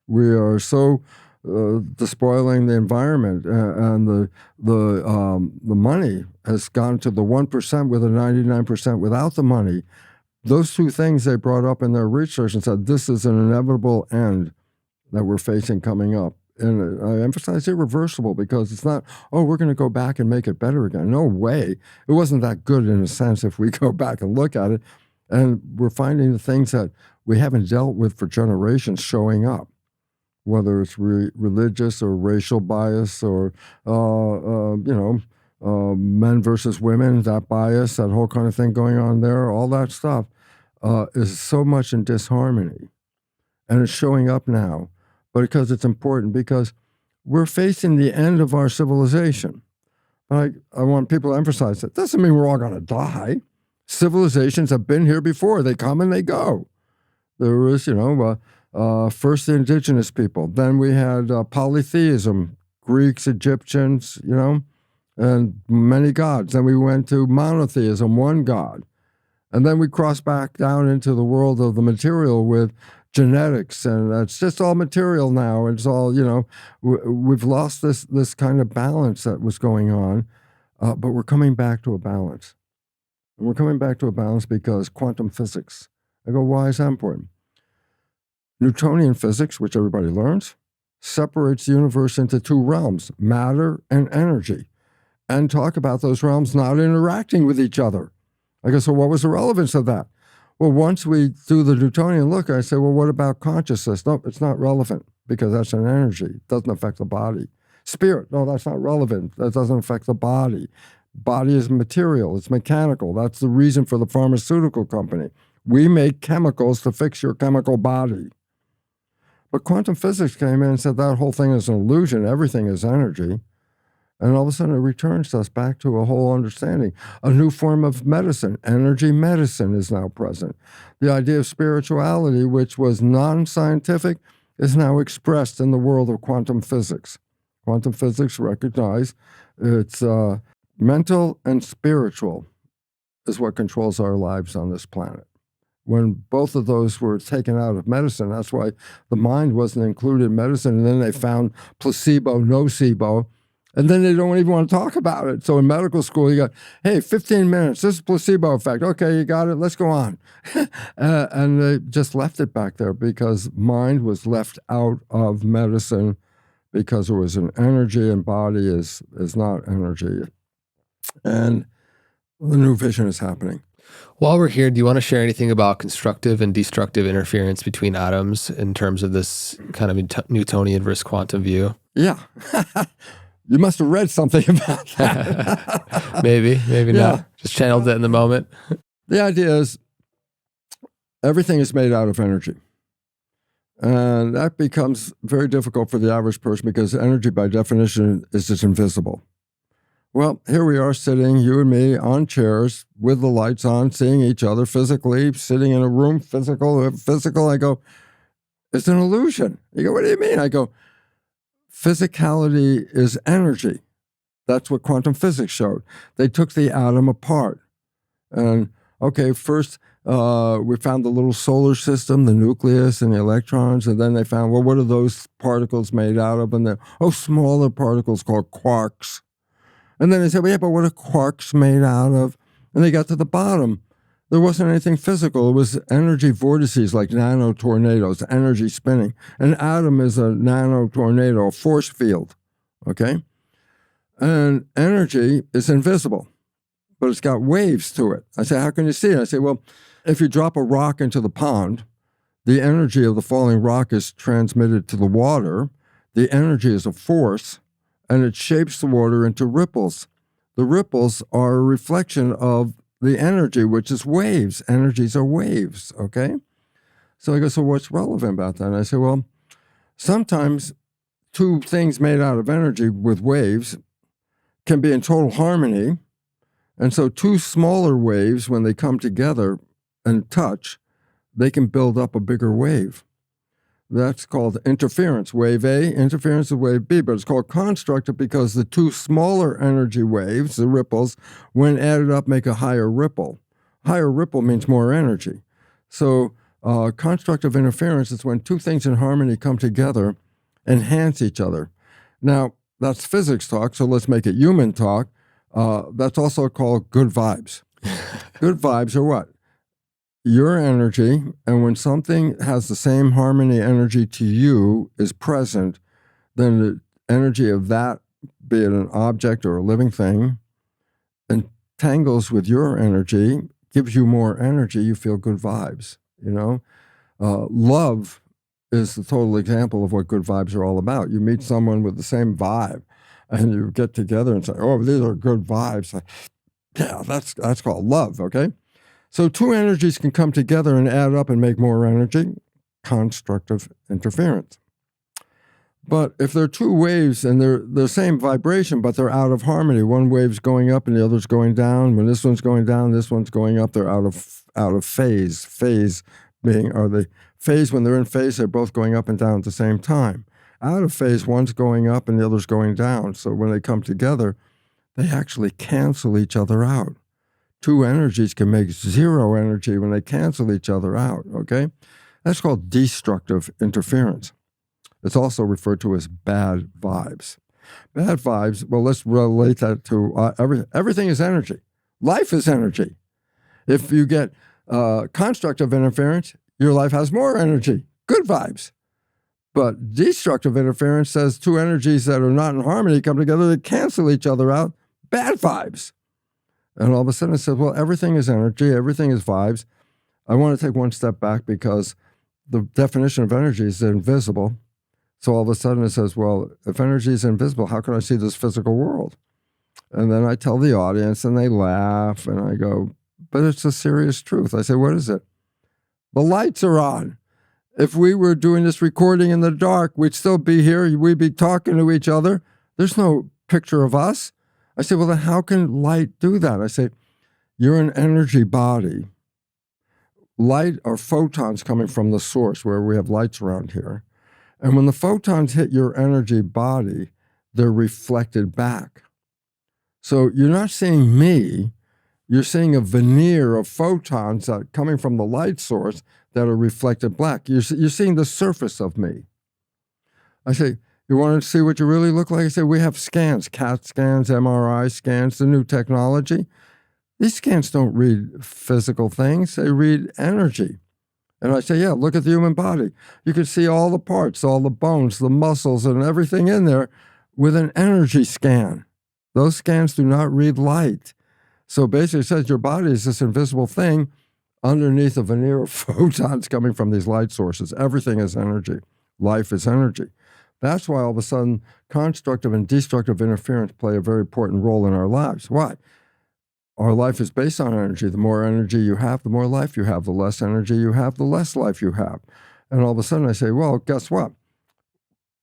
We are so despoiling the environment, and the money has gone to the 1% with the 99% without the money. those two things they brought up in their research and said, this is an inevitable end that we're facing coming up. And I emphasize irreversible because it's not, oh, we're going to go back and make it better again. No way. It wasn't that good in a sense if we go back and look at it. And we're finding the things that we haven't dealt with for generations showing up, whether it's religious or racial bias or, men versus women, that bias, that whole kind of thing going on there, all that stuff is so much in disharmony. And it's showing up now. But because it's important, because we're facing the end of our civilization. I want people to emphasize that. Doesn't mean we're all going to die. Civilizations have been here before. They come and they go. There was, first the indigenous people. Then we had polytheism, Greeks, Egyptians, and many gods. Then we went to monotheism, one God. And then we crossed back down into the world of the material with genetics, and it's just all material now. It's all, we've lost this kind of balance that was going on, but we're coming back to a balance. And we're coming back to a balance because quantum physics. I go, why is that important? Newtonian physics, which everybody learns, separates the universe into two realms, matter and energy, and talk about those realms not interacting with each other. I go, so what was the relevance of that? Well, once we do the Newtonian look, I say, well, what about consciousness? No, it's not relevant because that's an energy. It doesn't affect the body. Spirit, no, that's not relevant. That doesn't affect the body. Body is material. It's mechanical. That's the reason for the pharmaceutical company. We make chemicals to fix your chemical body. But quantum physics came in and said that whole thing is an illusion. Everything is energy. And all of a sudden it returns us back to a whole understanding. A new form of medicine, energy medicine, is now present. The idea of spirituality, which was non-scientific, is now expressed in the world of quantum physics. Quantum physics recognizes it's mental and spiritual is what controls our lives on this planet. When both of those were taken out of medicine, that's why the mind wasn't included in medicine, and then they found placebo, nocebo, and then they don't even want to talk about it. So in medical school, you got, hey, 15 minutes, this is placebo effect. Okay, you got it, let's go on. And they just left it back there because mind was left out of medicine because it was an energy and body is not energy. And the new vision is happening. While we're here, do you want to share anything about constructive and destructive interference between atoms in terms of this kind of Newtonian versus quantum view? Yeah. You must have read something about that. maybe not. Just channeled it in the moment. The idea is everything is made out of energy. And that becomes very difficult for the average person because energy, by definition, is just invisible. Well, here we are sitting, you and me, on chairs with the lights on, seeing each other physically, sitting in a room, physical. I go, it's an illusion. You go, what do you mean? I go, physicality is energy. That's what quantum physics showed. They took the atom apart. And, okay, first we found the little solar system, the nucleus and the electrons, and then they found, well, what are those particles made out of? And they're, smaller particles called quarks. And then they said, well, yeah, but what are quarks made out of? And they got to the bottom. There wasn't anything physical. It was energy vortices like nano tornadoes, energy spinning. An atom is a nano tornado, a force field, okay? And energy is invisible, but it's got waves to it. I say, how can you see it? I say, well, if you drop a rock into the pond, the energy of the falling rock is transmitted to the water. The energy is a force, and it shapes the water into ripples. The ripples are a reflection of the energy, which is waves. Energies are waves, okay? So I go, so what's relevant about that? And I say, well, sometimes two things made out of energy with waves can be in total harmony. And so two smaller waves, when they come together and touch, they can build up a bigger wave. That's called interference. Wave A, interference with wave B, but it's called constructive because the two smaller energy waves, the ripples, when added up, make a higher ripple. Higher ripple means more energy. So constructive interference is when two things in harmony come together, enhance each other. Now, that's physics talk, so let's make it human talk. That's also called good vibes. Good vibes are what? your energy, and when something has the same harmony energy to you is present, then the energy of that, be it an object or a living thing, entangles with your energy, gives you more energy, you feel good vibes, you know? Love is the total example of what good vibes are all about. You meet someone with the same vibe, and you get together and say, oh, these are good vibes. Yeah, that's called love, okay? So two energies can come together and add up and make more energy, constructive interference. But if there are two waves and they're the same vibration, but they're out of harmony, one wave's going up and the other's going down. When this one's going down, this one's going up, they're out of phase. Phase being, or the phase, when they're in phase, they're both going up and down at the same time. Out of phase, one's going up and the other's going down. So when they come together, they actually cancel each other out. Two energies can make zero energy when they cancel each other out, okay? That's called destructive interference. It's also referred to as bad vibes. Bad vibes, well, let's relate that to everything is energy. Life is energy. If you get constructive interference, your life has more energy, good vibes. But destructive interference says two energies that are not in harmony come together, they cancel each other out, bad vibes. And all of a sudden it says, well, everything is energy, everything is vibes. I want to take one step back because the definition of energy is invisible. So all of a sudden it says, well, if energy is invisible, how can I see this physical world? And then I tell the audience and they laugh and I go, but it's a serious truth. I say, what is it? The lights are on. If we were doing this recording in the dark, we'd still be here. We'd be talking to each other. There's no picture of us. I say, well, then how can light do that? I say, you're an energy body. Light are photons coming from the source where we have lights around here. And when the photons hit your energy body, they're reflected back. So you're not seeing me, you're seeing a veneer of photons that are coming from the light source that are reflected back. You're seeing the surface of me. I say, you want to see what you really look like? I say, we have scans, CAT scans, MRI scans, the new technology. These scans don't read physical things, they read energy. And I say, yeah, look at the human body. You can see all the parts, all the bones, the muscles, and everything in there with an energy scan. Those scans do not read light. So basically it says your body is this invisible thing underneath a veneer of photons coming from these light sources. Everything is energy. Life is energy. That's why all of a sudden constructive and destructive interference play a very important role in our lives. Why? Our life is based on energy. The more energy you have, the more life you have. The less energy you have, the less life you have. And all of a sudden I say, well, guess what?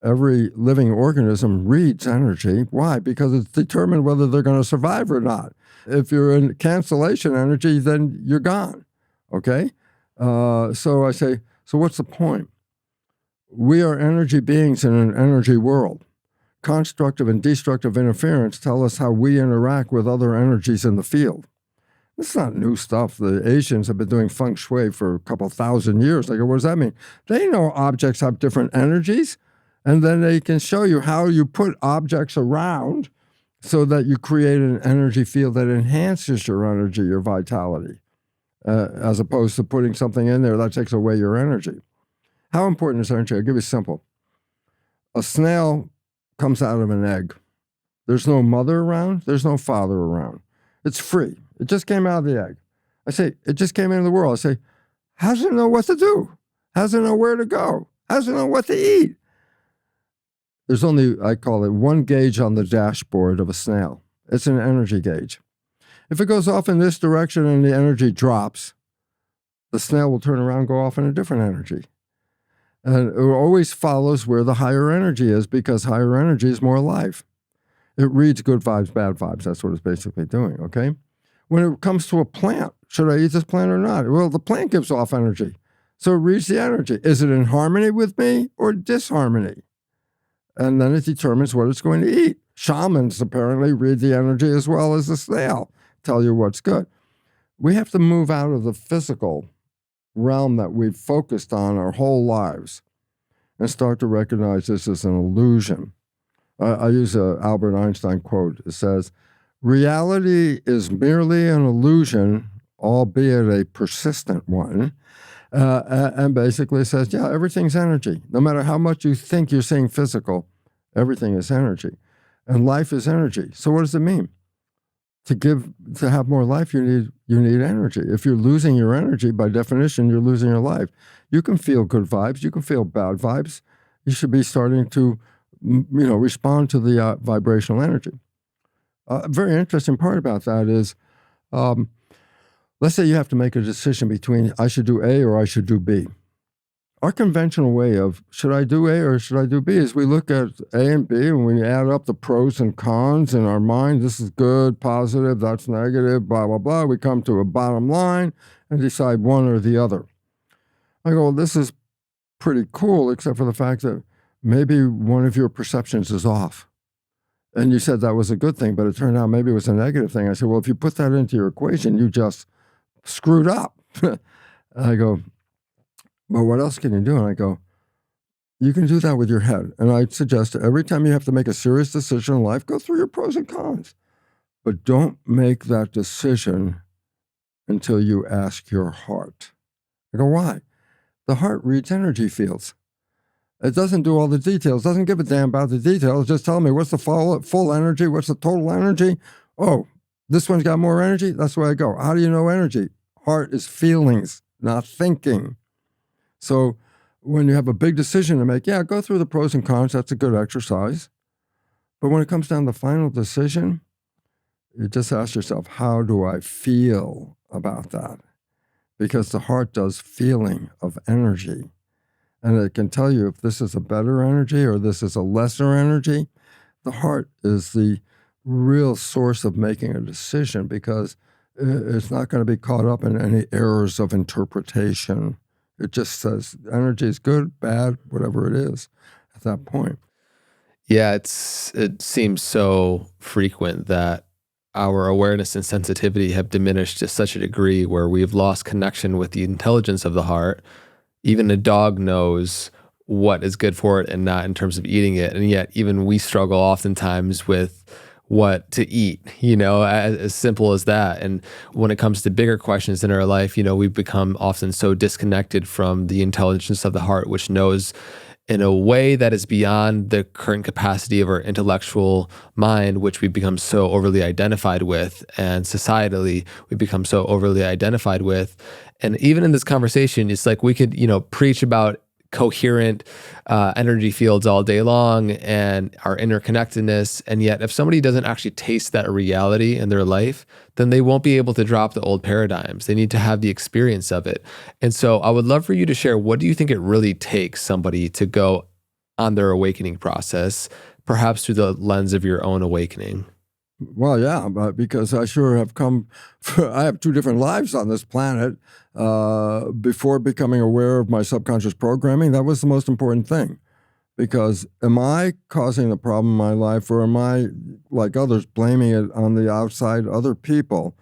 Every living organism reads energy. Why? Because it's determined whether they're going to survive or not. If you're in cancellation energy, then you're gone. Okay? So I say, so what's the point? We are energy beings in an energy world. Constructive and destructive interference tell us how we interact with other energies in the field. It's not new stuff. The Asians have been doing feng shui for a couple thousand years. I go, what does that mean? They know objects have different energies, and then they can show you how you put objects around so that you create an energy field that enhances your energy, your vitality, as opposed to putting something in there that takes away your energy. How important is energy? I'll give you simple. A snail comes out of an egg. There's no mother around. There's no father around. It's free. It just came out of the egg. I say, it just came into the world. I say, how does it know what to do? How does it know where to go? How does it know what to eat? There's only, I call it, one gauge on the dashboard of a snail. It's an energy gauge. If it goes off in this direction and the energy drops, the snail will turn around and go off in a different energy. And it always follows where the higher energy is because higher energy is more life. It reads good vibes, bad vibes. That's what it's basically doing, okay? When it comes to a plant, should I eat this plant or not? Well, the plant gives off energy. So it reads the energy. Is it in harmony with me or disharmony? And then it determines what it's going to eat. Shamans apparently read the energy as well as the snail, tell you what's good. We have to move out of the physical realm that we've focused on our whole lives and start to recognize this as an illusion. I use an Albert Einstein quote. It says, reality is merely an illusion albeit a persistent one, and basically says, yeah, everything's energy. No matter how much you think you're seeing physical, everything is energy. And life is energy. So what does it mean? To have more life, you need energy. If you're losing your energy, by definition, you're losing your life. You can feel good vibes. You can feel bad vibes. You should be starting to, respond to the vibrational energy. A very interesting part about that is, let's say you have to make a decision between I should do A or I should do B. Our conventional way of should I do A or should I do B is we look at A and B and we add up the pros and cons in our mind. This is good, positive, that's negative, blah, blah, blah. We come to a bottom line and decide one or the other. I go, well, this is pretty cool, except for the fact that maybe one of your perceptions is off. And you said that was a good thing, but it turned out maybe it was a negative thing. I said, well, if you put that into your equation, you just screwed up. I go, well, what else can you do? And I go, you can do that with your head. And I suggest every time you have to make a serious decision in life, go through your pros and cons. But don't make that decision until you ask your heart. I go, why? The heart reads energy fields. It doesn't do all the details, doesn't give a damn about the details. Just tell me what's the full energy, what's the total energy. Oh, this one's got more energy? That's where I go. How do you know energy? Heart is feelings, not thinking. So when you have a big decision to make, yeah, go through the pros and cons. That's a good exercise. But when it comes down to the final decision, you just ask yourself, how do I feel about that? Because the heart does feeling of energy. And it can tell you if this is a better energy or this is a lesser energy. The heart is the real source of making a decision because it's not going to be caught up in any errors of interpretation. It just says energy is good, bad, whatever it is at that point. Yeah, it seems so frequent that our awareness and sensitivity have diminished to such a degree where we've lost connection with the intelligence of the heart. Even a dog knows what is good for it and not in terms of eating it. And yet even we struggle oftentimes with what to eat, as simple as that. And when it comes to bigger questions in our life, we've become often so disconnected from the intelligence of the heart, which knows in a way that is beyond the current capacity of our intellectual mind, which we've become so overly identified with, and societally we become so overly identified with. And even in this conversation, it's like we could, preach about coherent energy fields all day long and our interconnectedness. And yet if somebody doesn't actually taste that reality in their life, then they won't be able to drop the old paradigms. They need to have the experience of it. And so I would love for you to share, what do you think it really takes somebody to go on their awakening process, perhaps through the lens of your own awakening? Well, yeah, because I sure have I have two different lives on this planet. Before becoming aware of my subconscious programming, that was the most important thing. Because am I causing the problem in my life, or am I, like others, blaming it on the outside, other people?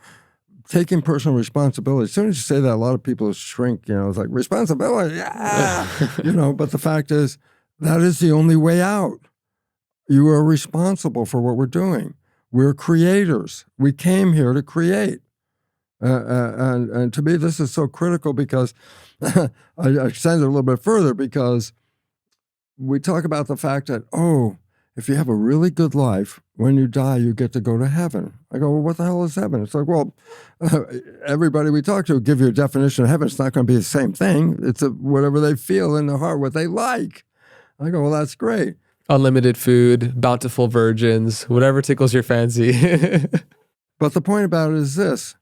Taking personal responsibility. As soon as you say that, a lot of people shrink, it's like, responsibility, yeah! But the fact is, that is the only way out. You are responsible for what we're doing. We're creators. We came here to create. And to me, this is so critical because I extend it a little bit further because we talk about the fact that, if you have a really good life, when you die, you get to go to heaven. I go, well, what the hell is heaven? It's like, well, everybody we talk to give you a definition of heaven. It's not going to be the same thing. It's whatever they feel in their heart, what they like. I go, well, that's great. Unlimited food, bountiful virgins, whatever tickles your fancy. But the point about it is this.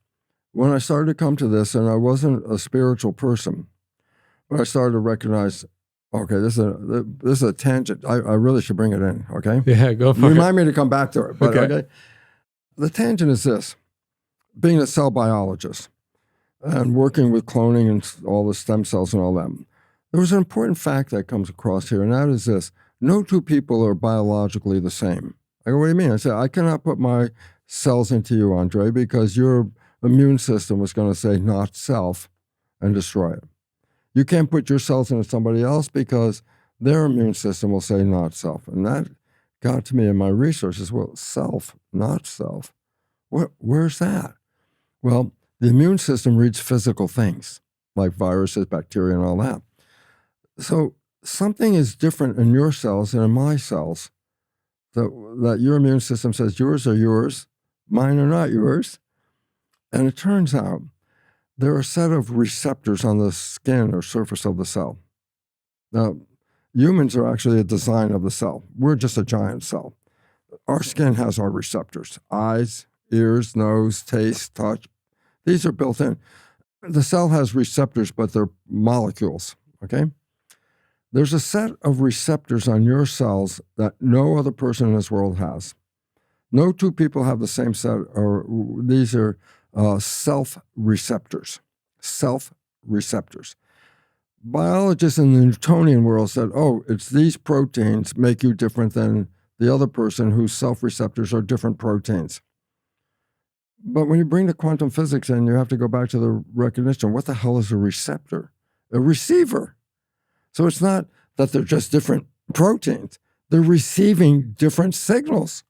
When I started to come to this, and I wasn't a spiritual person, but I started to recognize, okay, this is a tangent. I really should bring it in, okay? Yeah, go for it. Remind me to come back to it, but okay. The tangent is this. Being a cell biologist and working with cloning and all the stem cells and all that, there was an important fact that comes across here, and that is this. No two people are biologically the same. I go, what do you mean? I said, I cannot put my cells into you, Andre, because your immune system was going to say not self and destroy it. You can't put your cells into somebody else because their immune system will say not self. And that got to me in my research as well. Self, not self. Where's that? Well, The immune system reads physical things, like viruses, bacteria, and all that. So something is different in your cells than in my cells. That your immune system says yours are yours, mine are not yours. And it turns out there are a set of receptors on the skin or surface of the cell. Now, humans are actually a design of the cell. We're just a giant cell. Our skin has our receptors: eyes, ears, nose, taste, touch. These are built in. The cell has receptors, but they're molecules, okay? There's a set of receptors on your cells that no other person in this world has. No two people have the same set, or these are self-receptors. Self-receptors. Biologists in the Newtonian world said, oh, it's these proteins make you different than the other person whose self-receptors are different proteins. But when you bring the quantum physics in, you have to go back to the recognition. What the hell is a receptor? A receiver. So it's not that they're just different proteins. They're receiving different signals.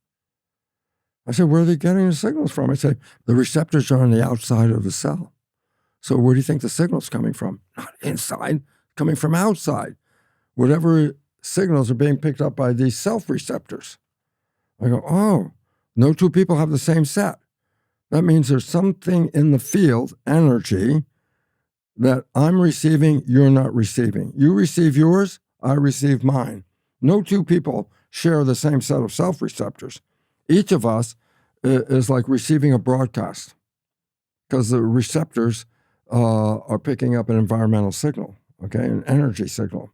I said, where are they getting the signals from? I said, the receptors are on the outside of the cell. So where do you think the signal's coming from? Not inside, coming from outside. Whatever signals are being picked up by these self-receptors. I go, oh, no two people have the same set. That means there's something in the field, energy, that I'm receiving, you're not receiving. You receive yours, I receive mine. No two people share the same set of self-receptors. Each of us is like receiving a broadcast because the receptors are picking up an environmental signal, okay, an energy signal.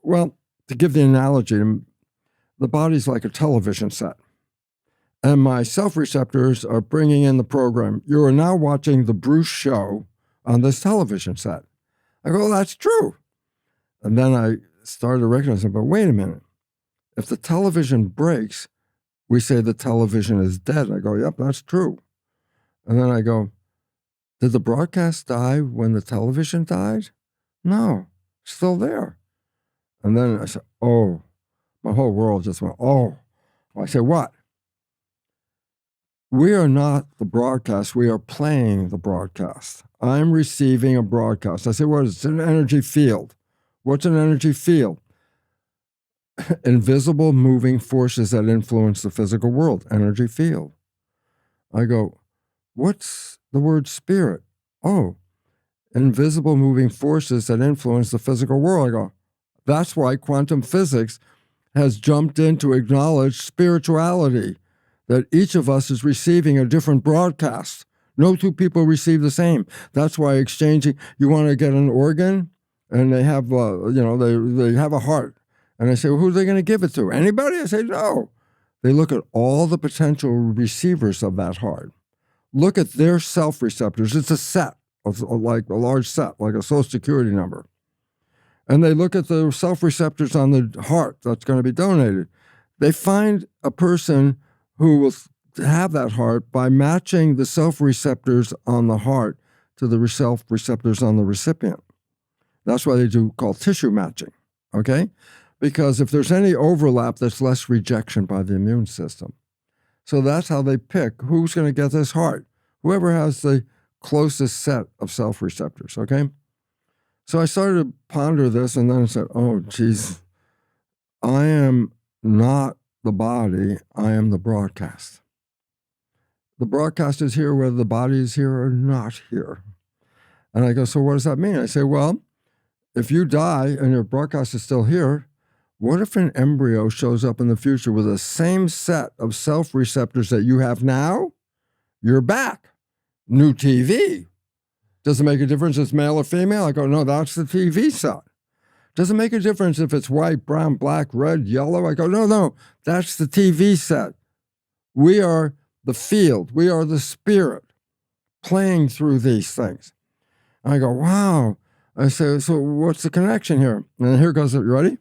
Well, to give the analogy, the body's like a television set. And my self-receptors are bringing in the program. You are now watching the Bruce show on this television set. I go, well, that's true. And then I started recognizing, but wait a minute. If the television breaks, we say the television is dead. I go, yep, that's true. And then I go, did the broadcast die when the television died? No, still there. And then I said, oh, my whole world just went, oh. I said, what? We are not the broadcast. We are playing the broadcast. I'm receiving a broadcast. I said, what is it? It's an energy field. What's an energy field? Invisible moving forces that influence the physical world. Energy field. I go, what's the word spirit? Oh, invisible moving forces that influence the physical world. I go, that's why quantum physics has jumped in to acknowledge spirituality, that each of us is receiving a different broadcast. No two people receive the same. That's why exchanging, you want to get an organ, and they have, they have a heart. And I say, well, who are they going to give it to? Anybody? I say, no. They look at all the potential receivers of that heart. Look at their self-receptors. It's a set, like a large set, like a social security number. And they look at the self-receptors on the heart that's going to be donated. They find a person who will have that heart by matching the self-receptors on the heart to the self-receptors on the recipient. That's why they do call tissue matching, okay? Because if there's any overlap, there's less rejection by the immune system. So that's how they pick who's going to get this heart. Whoever has the closest set of self-receptors, okay? So I started to ponder this, and then I said, oh, geez, I am not the body, I am the broadcast. The broadcast is here whether the body is here or not here. And I go, so what does that mean? I say, well, if you die and your broadcast is still here, what if an embryo shows up in the future with the same set of self-receptors that you have now? You're back. New TV. Does it make a difference if it's male or female? I go, no, that's the TV set. Does it make a difference if it's white, brown, black, red, yellow? I go, no, that's the TV set. We are the field. We are the spirit playing through these things. And I go, wow. I say, so what's the connection here? And here goes, you ready?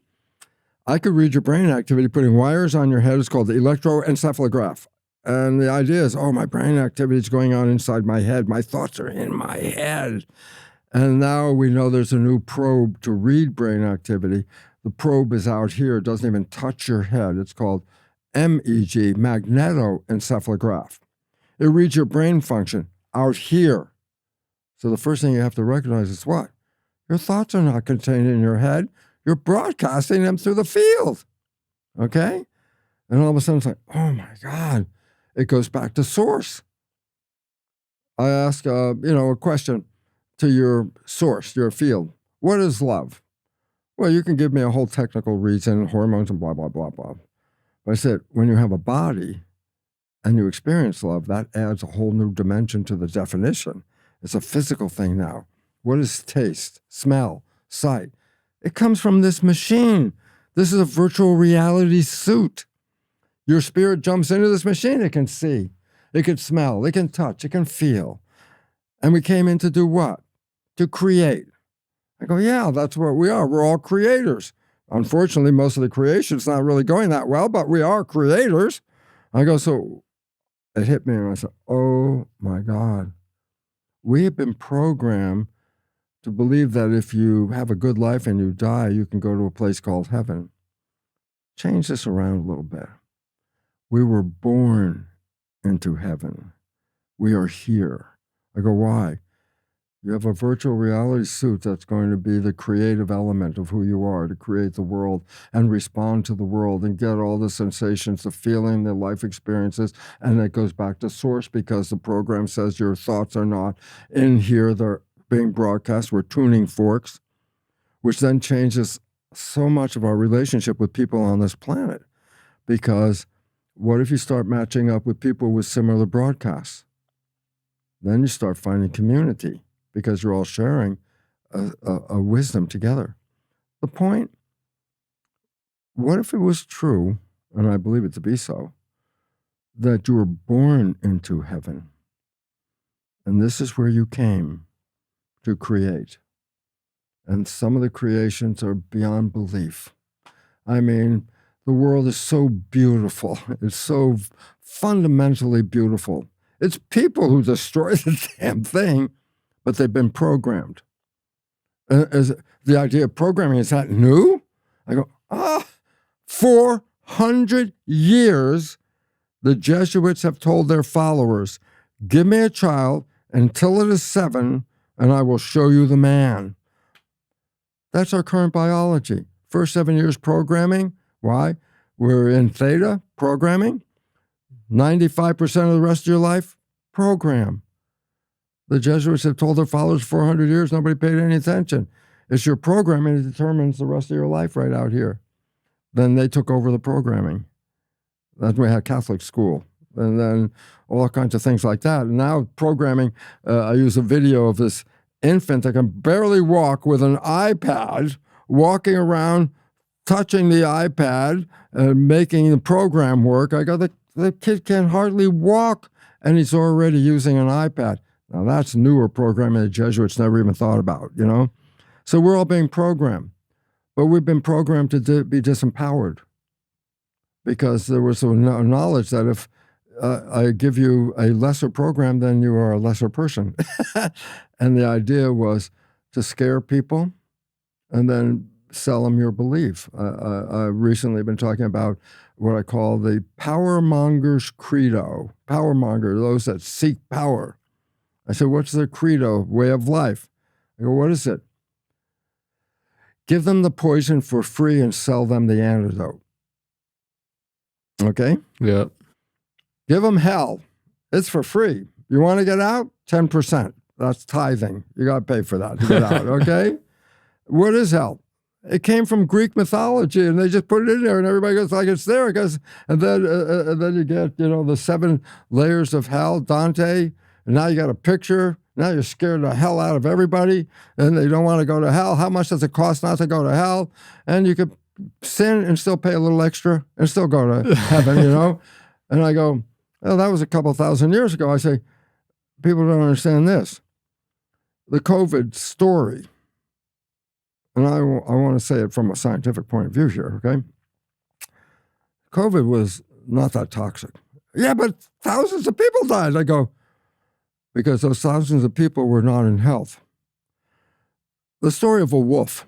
I could read your brain activity putting wires on your head. It's called the electroencephalograph. And the idea is, oh, my brain activity is going on inside my head. My thoughts are in my head. And now we know there's a new probe to read brain activity. The probe is out here. It doesn't even touch your head. It's called MEG, magnetoencephalograph. It reads your brain function. out here. So the first thing you have to recognize is what? Your thoughts are not contained in your head. You're broadcasting them through the field. Okay? And all of a sudden it's like, oh my God, it goes back to source. I ask, a question to your source, your field. What is love? Well, you can give me a whole technical reason, hormones and blah, blah, blah, blah. But I said, when you have a body and you experience love, that adds a whole new dimension to the definition. It's a physical thing now. What is taste, smell, sight? It comes from this machine. This is a virtual reality suit. Your spirit jumps into this machine. It can see, it can smell, it can touch, it can feel. And we came in to do what? To create. I go, yeah, that's what we are. We're all creators. Unfortunately, most of the creation's not really going that well, but we are creators. I go, so it hit me and I said, oh my God. We have been programmed to believe that if you have a good life and you die, you can go to a place called heaven. Change this around a little bit. We were born into heaven. We are here. I go, why? You have a virtual reality suit that's going to be the creative element of who you are, to create the world and respond to the world and get all the sensations, the feeling, the life experiences. And it goes back to source because the program says your thoughts are not in here. They're being broadcast. We're tuning forks, which then changes so much of our relationship with people on this planet. Because what if you start matching up with people with similar broadcasts? Then you start finding community because you're all sharing a wisdom together. The point, what if it was true, and I believe it to be so, that you were born into heaven, and this is where you came to create, and some of the creations are beyond belief. I mean, the world is so beautiful. It's so fundamentally beautiful. It's people who destroy the damn thing, but they've been programmed. As the idea of programming, is that new? I go, 400 years the Jesuits have told their followers, give me a child until it is 7, and I will show you the man. That's our current biology. First 7 years programming. Why? We're in theta, programming. 95% of the rest of your life, program. The Jesuits have told their followers 400 years, nobody paid any attention. It's your programming that determines the rest of your life right out here. Then they took over the programming. Then we had Catholic school, and then all kinds of things like that. And now programming, I use a video of this infant that can barely walk with an iPad, walking around, touching the iPad, making the program work. I go, the kid can hardly walk, and he's already using an iPad. Now, that's newer programming the Jesuits never even thought about, So we're all being programmed. But we've been programmed to be disempowered because there was a knowledge that if I give you a lesser program, then you are a lesser person. And the idea was to scare people and then sell them your belief. I've recently been talking about what I call the power monger's credo. Power monger, those that seek power. I said, what's their credo, way of life? I go, what is it? Give them the poison for free and sell them the antidote. Okay? Yeah. Give them hell. It's for free. You want to get out? 10%. That's tithing. You got to pay for that to get out, okay? What is hell? It came from Greek mythology, and they just put it in there, and everybody goes like it's there. And then you get, the 7 layers of hell, Dante, and now you got a picture. Now you're scared the hell out of everybody, and they don't want to go to hell. How much does it cost not to go to hell? And you could sin and still pay a little extra and still go to heaven, And I go, well, that was a couple thousand years ago. I say, people don't understand this. The COVID story, and I want to say it from a scientific point of view here, okay? COVID was not that toxic. Yeah, but thousands of people died. I go, because those thousands of people were not in health. The story of a wolf.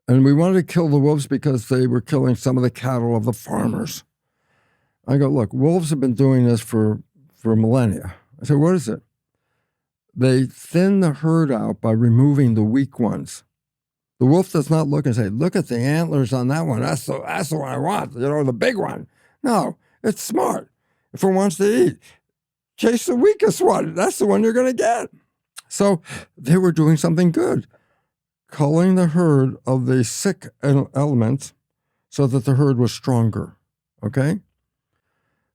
And we wanted to kill the wolves because they were killing some of the cattle of the farmers. I go, look, wolves have been doing this for millennia. I said, what is it? They thin the herd out by removing the weak ones. The wolf does not look and say, look at the antlers on that one. That's the one I want, the big one. No, it's smart. If it wants to eat, chase the weakest one. That's the one you're going to get. So they were doing something good, culling the herd of the sick elements so that the herd was stronger, okay?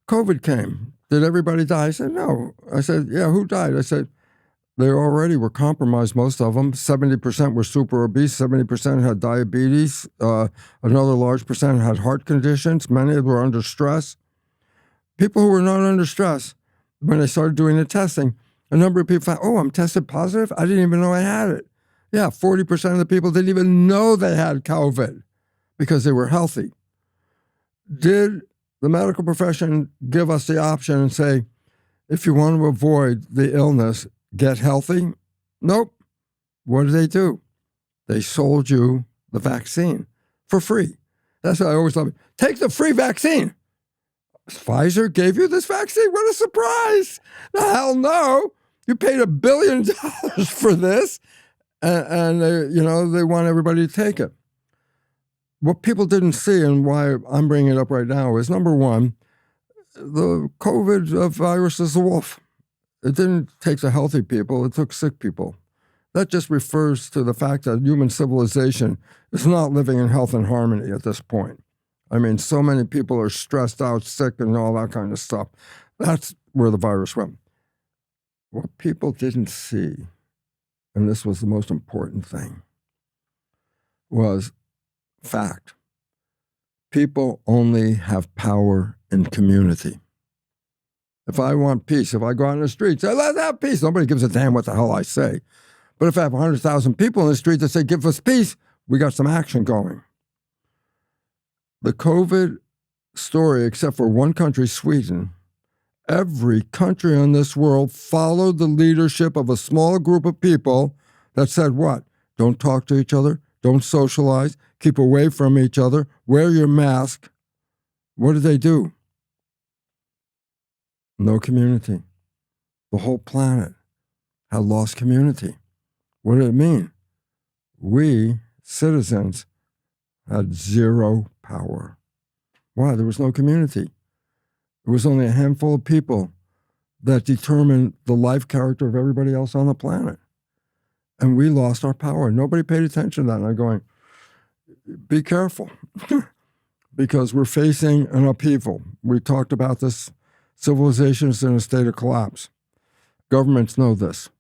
COVID came. Did everybody die? I said, no. I said, yeah, who died? I said, they already were compromised, most of them. 70% were super obese, 70% had diabetes, another large percent had heart conditions, many were under stress. People who were not under stress, when they started doing the testing, a number of people found, oh, I'm tested positive? I didn't even know I had it. Yeah, 40% of the people didn't even know they had COVID because they were healthy. Did the medical profession give us the option and say, if you want to avoid the illness, get healthy? Nope. What did they do? They sold you the vaccine for free. That's what I always love. Take the free vaccine. Pfizer gave you this vaccine? What a surprise. The hell no. You paid $1 billion for this, and they want everybody to take it. What people didn't see, and why I'm bringing it up right now, is number one, the COVID virus is a wolf. It didn't take the healthy people, it took sick people. That just refers to the fact that human civilization is not living in health and harmony at this point. I mean, so many people are stressed out, sick, and all that kind of stuff. That's where the virus went. What people didn't see, and this was the most important thing, was fact. People only have power in community. If I want peace, if I go out in the streets, say, let's have peace. Nobody gives a damn what the hell I say. But if I have 100,000 people in the street that say, give us peace, we got some action going. The COVID story, except for one country, Sweden, every country in this world followed the leadership of a small group of people that said what? Don't talk to each other. Don't socialize. Keep away from each other. Wear your mask. What did they do? No community. The whole planet had lost community. What did it mean? We, citizens, had zero power. Why? There was no community. It was only a handful of people that determined the life character of everybody else on the planet. And we lost our power. Nobody paid attention to that. And I'm going, be careful, because we're facing an upheaval. We talked about this. Civilization is in a state of collapse. Governments know this.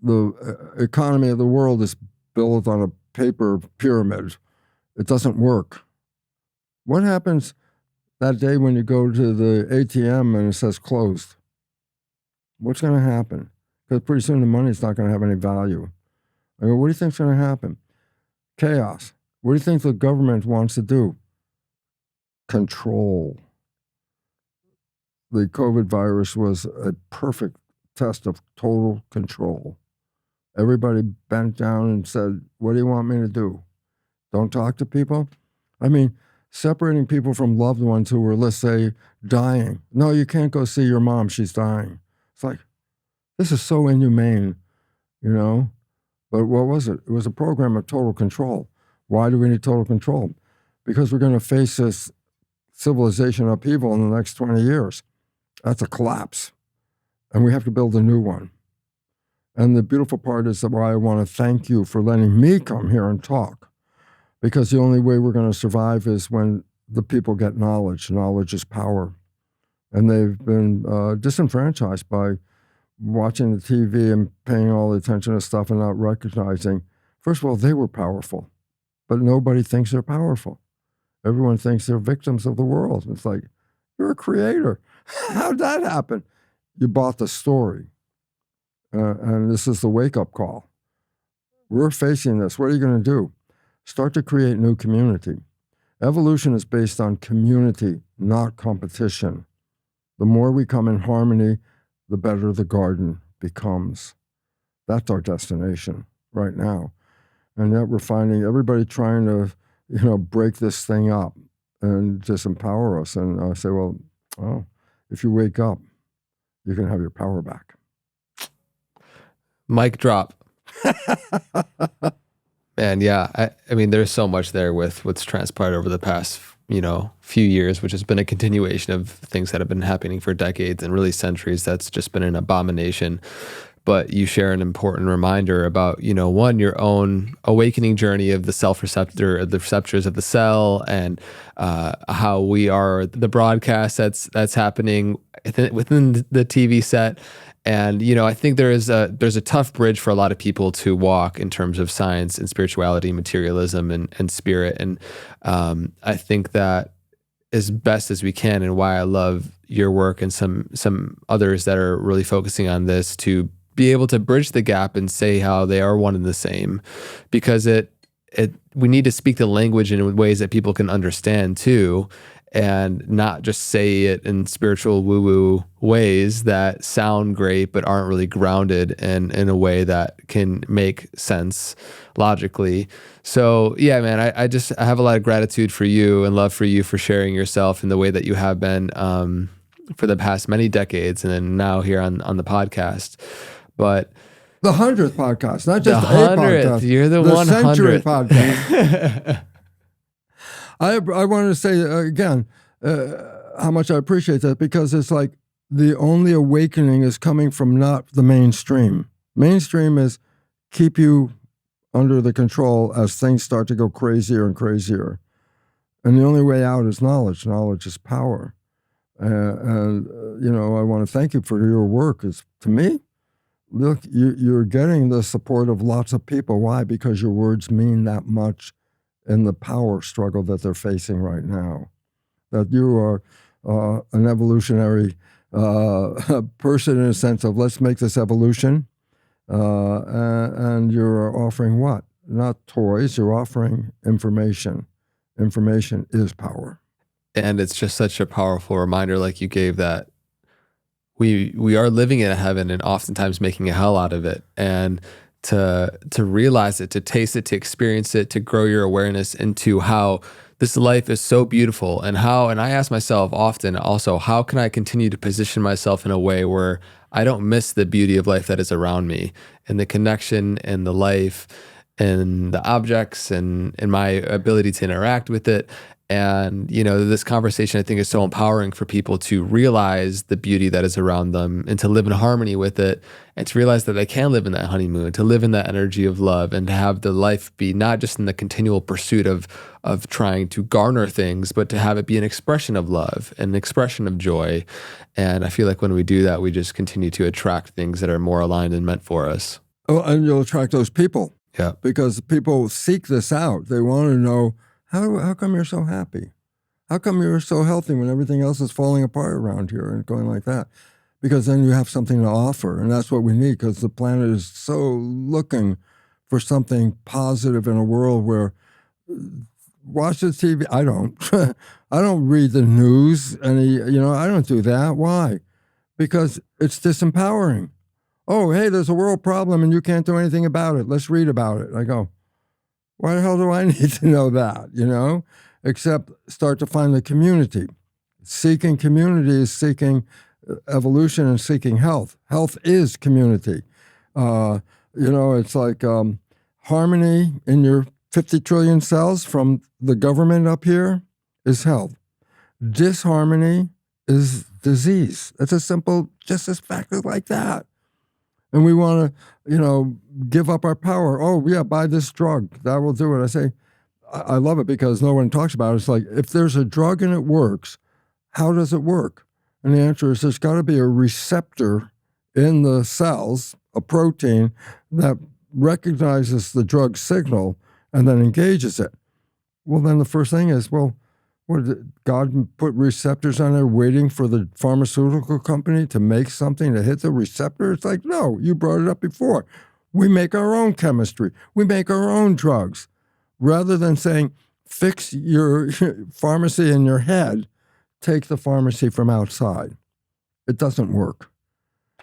The economy of the world is built on a paper pyramid. It doesn't work. What happens that day when you go to the ATM and it says closed? What's going to happen? Because pretty soon the money's not going to have any value. I go, what do you think's going to happen? Chaos. What do you think the government wants to do? Control. The COVID virus was a perfect test of total control. Everybody bent down and said, what do you want me to do? Don't talk to people? I mean, separating people from loved ones who were, let's say, dying. No, you can't go see your mom. She's dying. It's like, this is so inhumane, But what was it? It was a program of total control. Why do we need total control? Because we're going to face this civilization upheaval in the next 20 years. That's a collapse. And we have to build a new one. And the beautiful part is that why I want to thank you for letting me come here and talk. Because the only way we're going to survive is when the people get knowledge. Knowledge is power. And they've been disenfranchised by watching the TV and paying all the attention to stuff and not recognizing, first of all, they were powerful. But nobody thinks they're powerful. Everyone thinks they're victims of the world. It's like, you're a creator. How'd that happen? You bought the story. And this is the wake-up call. We're facing this. What are you going to do? Start to create new community. Evolution is based on community, not competition. The more we come in harmony, the better the garden becomes. That's our destination right now. And yet we're finding everybody trying to, break this thing up and disempower us. And I say, well, if you wake up, you can have your power back. Mic drop. And yeah, I mean, there's so much there with what's transpired over the past, few years, which has been a continuation of things that have been happening for decades and really centuries. That's just been an abomination. But you share an important reminder about, one, your own awakening journey of the self-receptor, the receptors of the cell, and how we are the broadcast that's happening within the TV set. And, I think there's a tough bridge for a lot of people to walk in terms of science and spirituality, materialism and spirit. And I think that as best as we can, and why I love your work and some others that are really focusing on this, to be able to bridge the gap and say how they are one and the same, because we need to speak the language in ways that people can understand too, and not just say it in spiritual woo-woo ways that sound great but aren't really grounded in a way that can make sense logically. So yeah, man, I have a lot of gratitude for you and love for you for sharing yourself in the way that you have been for the past many decades, and then now here on the podcast. But the 100th podcast, not just the 100th. You're the 100th century podcast. I wanted to say again how much I appreciate that, because it's like the only awakening is coming from not the mainstream. Mainstream is keep you under the control as things start to go crazier and crazier. And the only way out is knowledge. Knowledge is power. And I want to thank you for your work. To me, look, you're getting the support of lots of people. Why? Because your words mean that much in the power struggle that they're facing right now. That you are an evolutionary person in a sense of let's make this evolution. And you're offering what? Not toys, you're offering information. Information is power. And it's just such a powerful reminder, like you gave, that we are living in a heaven and oftentimes making a hell out of it. And to realize it, to taste it, to experience it, to grow your awareness into how this life is so beautiful, and I ask myself often also, how can I continue to position myself in a way where I don't miss the beauty of life that is around me, and the connection and the life and the objects and my ability to interact with it. And, this conversation I think is so empowering for people to realize the beauty that is around them and to live in harmony with it, and to realize that they can live in that honeymoon, to live in that energy of love, and to have the life be not just in the continual pursuit of trying to garner things, but to have it be an expression of love, an expression of joy. And I feel like when we do that, we just continue to attract things that are more aligned and meant for us. Oh, and you'll attract those people. Yeah. Because people seek this out. They want to know, how come you're so happy? How come you're so healthy when everything else is falling apart around here and going like that? Because then you have something to offer, and that's what we need, because the planet is so looking for something positive in a world where watch the TV. I don't. I don't read the news. I don't do that. Why? Because it's disempowering. Oh, hey, there's a world problem and you can't do anything about it. Let's read about it. I go, why the hell do I need to know that, Except start to find the community. Seeking community is seeking evolution and seeking health. Health is community. It's like harmony in your 50 trillion cells from the government up here is health. Disharmony is disease. It's just as factor like that. And we want to, give up our power. Oh, yeah, buy this drug. That will do it. I say, I love it because no one talks about it. It's like, if there's a drug and it works, how does it work? And the answer is there's got to be a receptor in the cells, a protein that recognizes the drug signal and then engages it. Well, then the first thing is, what did God put receptors on there waiting for the pharmaceutical company to make something to hit the receptor? It's like, no, you brought it up before. We make our own chemistry. We make our own drugs. Rather than saying, fix your pharmacy in your head, take the pharmacy from outside. It doesn't work.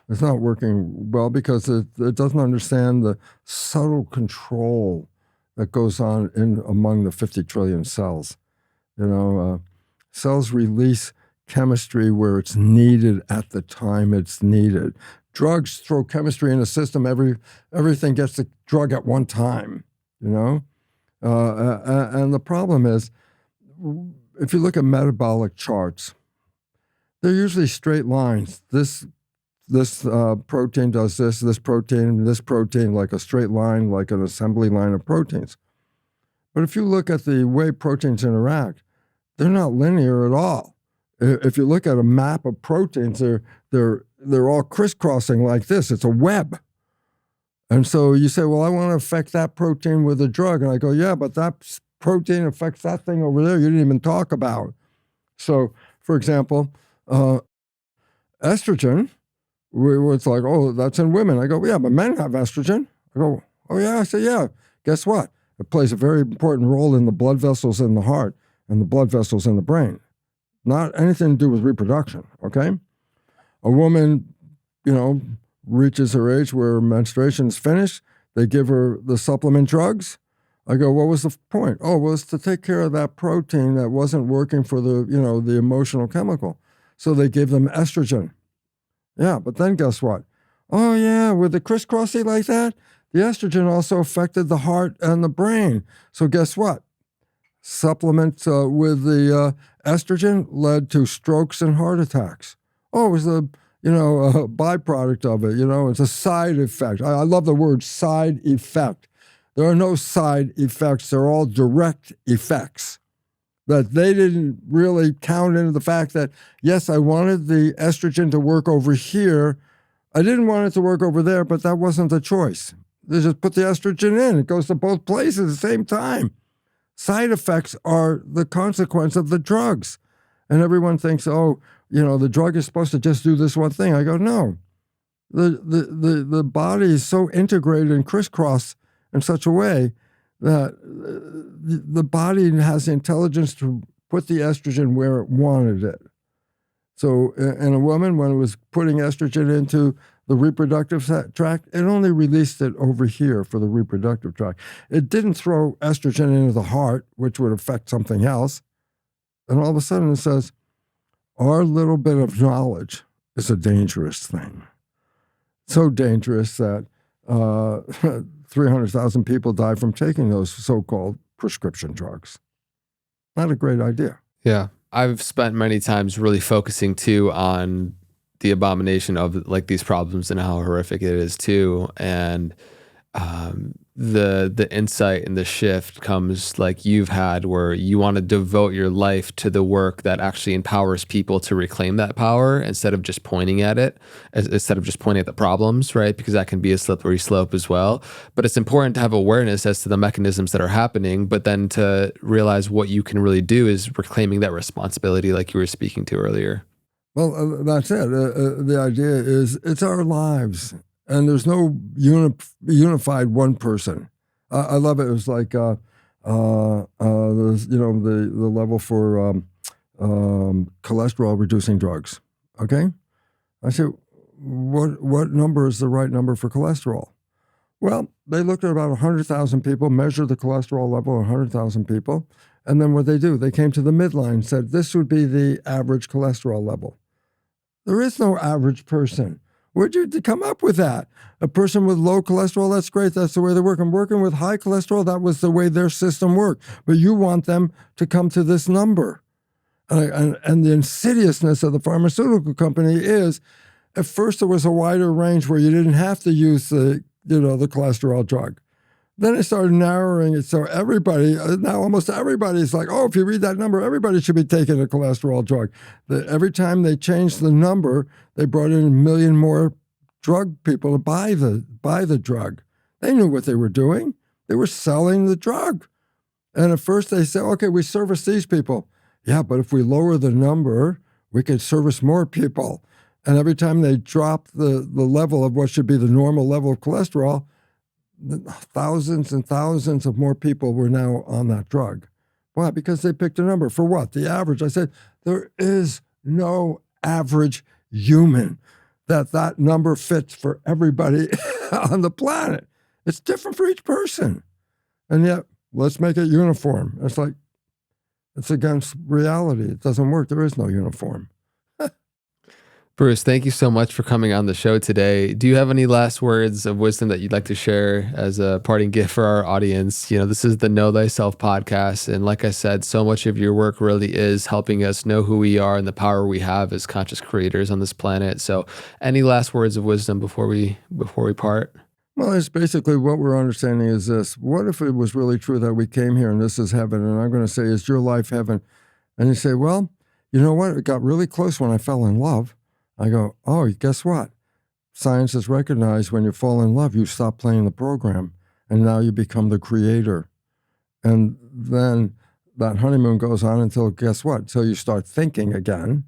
It's not working well because it doesn't understand the subtle control that goes on among the 50 trillion cells. Cells release chemistry where it's needed at the time it's needed. drugs throw chemistry in the system. Everything gets the drug at one time, you know? And the problem is, if you look at metabolic charts, they're usually straight lines. This protein does this protein, like a straight line, like an assembly line of proteins. But if you look at the way proteins interact, they're not linear at all. If you look at a map of proteins, they're all crisscrossing like this. It's a web. And so you say, well, I want to affect that protein with a drug. And I go, yeah, but that protein affects that thing over there you didn't even talk about. So, for example, estrogen, it's like, oh, that's in women. I go, yeah, but men have estrogen. I go, oh, yeah. I say, yeah. Guess what? It plays a very important role in the blood vessels in the heart and the blood vessels in the brain. Not anything to do with reproduction, okay? A woman, reaches her age where menstruation is finished. They give her the supplement drugs. I go, what was the point? Oh, well, it's to take care of that protein that wasn't working for the emotional chemical. So they gave them estrogen. Yeah, but then guess what? Oh, yeah, with the crisscrossing like that, the estrogen also affected the heart and the brain. So guess what? Supplements with the estrogen led to strokes and heart attacks. Oh, it was a byproduct of it. It's a side effect. I love the word side effect. There are no side effects. They're all direct effects. That they didn't really count into the fact that, yes, I wanted the estrogen to work over here. I didn't want it to work over there, but that wasn't the choice. They just put the estrogen in. It goes to both places at the same time. Side effects are the consequence of the drugs. And everyone thinks, the drug is supposed to just do this one thing. I go, no. The body is so integrated and crisscrossed in such a way that the body has the intelligence to put the estrogen where it wanted it. So in a woman, when it was putting estrogen into the reproductive tract, it only released it over here for the reproductive tract. It didn't throw estrogen into the heart, which would affect something else. And all of a sudden it says, our little bit of knowledge is a dangerous thing. So dangerous that 300,000 people die from taking those so-called prescription drugs. Not a great idea. Yeah. I've spent many times really focusing too on the abomination of like these problems and how horrific it is too. And the insight and the shift comes like you've had, where you want to devote your life to the work that actually empowers people to reclaim that power instead of just pointing at it, instead of just pointing at the problems, right? Because that can be a slippery slope as well. But it's important to have awareness as to the mechanisms that are happening, but then to realize what you can really do is reclaiming that responsibility like you were speaking to earlier. Well, that's it. The idea is it's our lives. And there's no unified one person. I love it. It was like the level for cholesterol reducing drugs. Okay, I said, what number is the right number for cholesterol? Well, they looked at about 100,000 people, measured the cholesterol level of 100,000 people, and then what they do, they came to the midline and said this would be the average cholesterol level. There is no average person. Where'd you come up with that? A person with low cholesterol, that's great. That's the way they work. I'm working with high cholesterol. That was the way their system worked. But you want them to come to this number. And the insidiousness of the pharmaceutical company is, at first there was a wider range where you didn't have to use the cholesterol drug. Then it started narrowing it. So now almost everybody is like, oh, if you read that number, everybody should be taking a cholesterol drug. Every time they changed the number, they brought in 1 million more drug people to buy the drug. They knew what they were doing. They were selling the drug. And at first they said, okay, we service these people. Yeah, but if we lower the number, we could service more people. And every time they dropped the level of what should be the normal level of cholesterol, thousands and thousands of more people were now on that drug. Why? Because they picked a number. For what? The average. I said, there is no average human that number fits for everybody on the planet. It's different for each person. And yet, let's make it uniform. It's like, it's against reality. It doesn't work. There is no uniform. Bruce, thank you so much for coming on the show today. Do you have any last words of wisdom that you'd like to share as a parting gift for our audience? This is the Know Thyself podcast. And like I said, so much of your work really is helping us know who we are and the power we have as conscious creators on this planet. So any last words of wisdom before we part? Well, it's basically what we're understanding is this. What if it was really true that we came here and this is heaven? And I'm going to say, is your life heaven? And you say, well, you know what? It got really close when I fell in love. I go, oh, guess what? Science has recognized when you fall in love, you stop playing the program, and now you become the creator. And then that honeymoon goes on until, guess what? Until you start thinking again.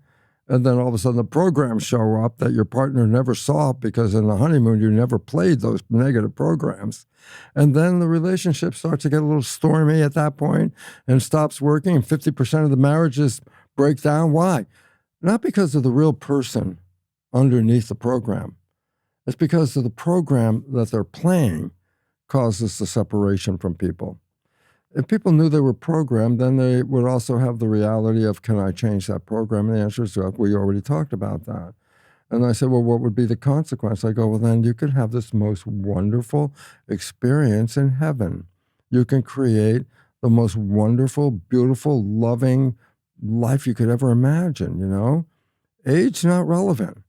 And then all of a sudden the programs show up that your partner never saw because in the honeymoon you never played those negative programs. And then the relationship starts to get a little stormy at that point and stops working. And 50% of the marriages break down. Why? Not because of the real person underneath the program. It's because of the program that they're playing causes the separation from people. If people knew they were programmed, then they would also have the reality of, can I change that program? And the answer is, well, we already talked about that. And I said, well, what would be the consequence? I go, well, then you could have this most wonderful experience in heaven. You can create the most wonderful, beautiful, loving life you could ever imagine, Age not relevant.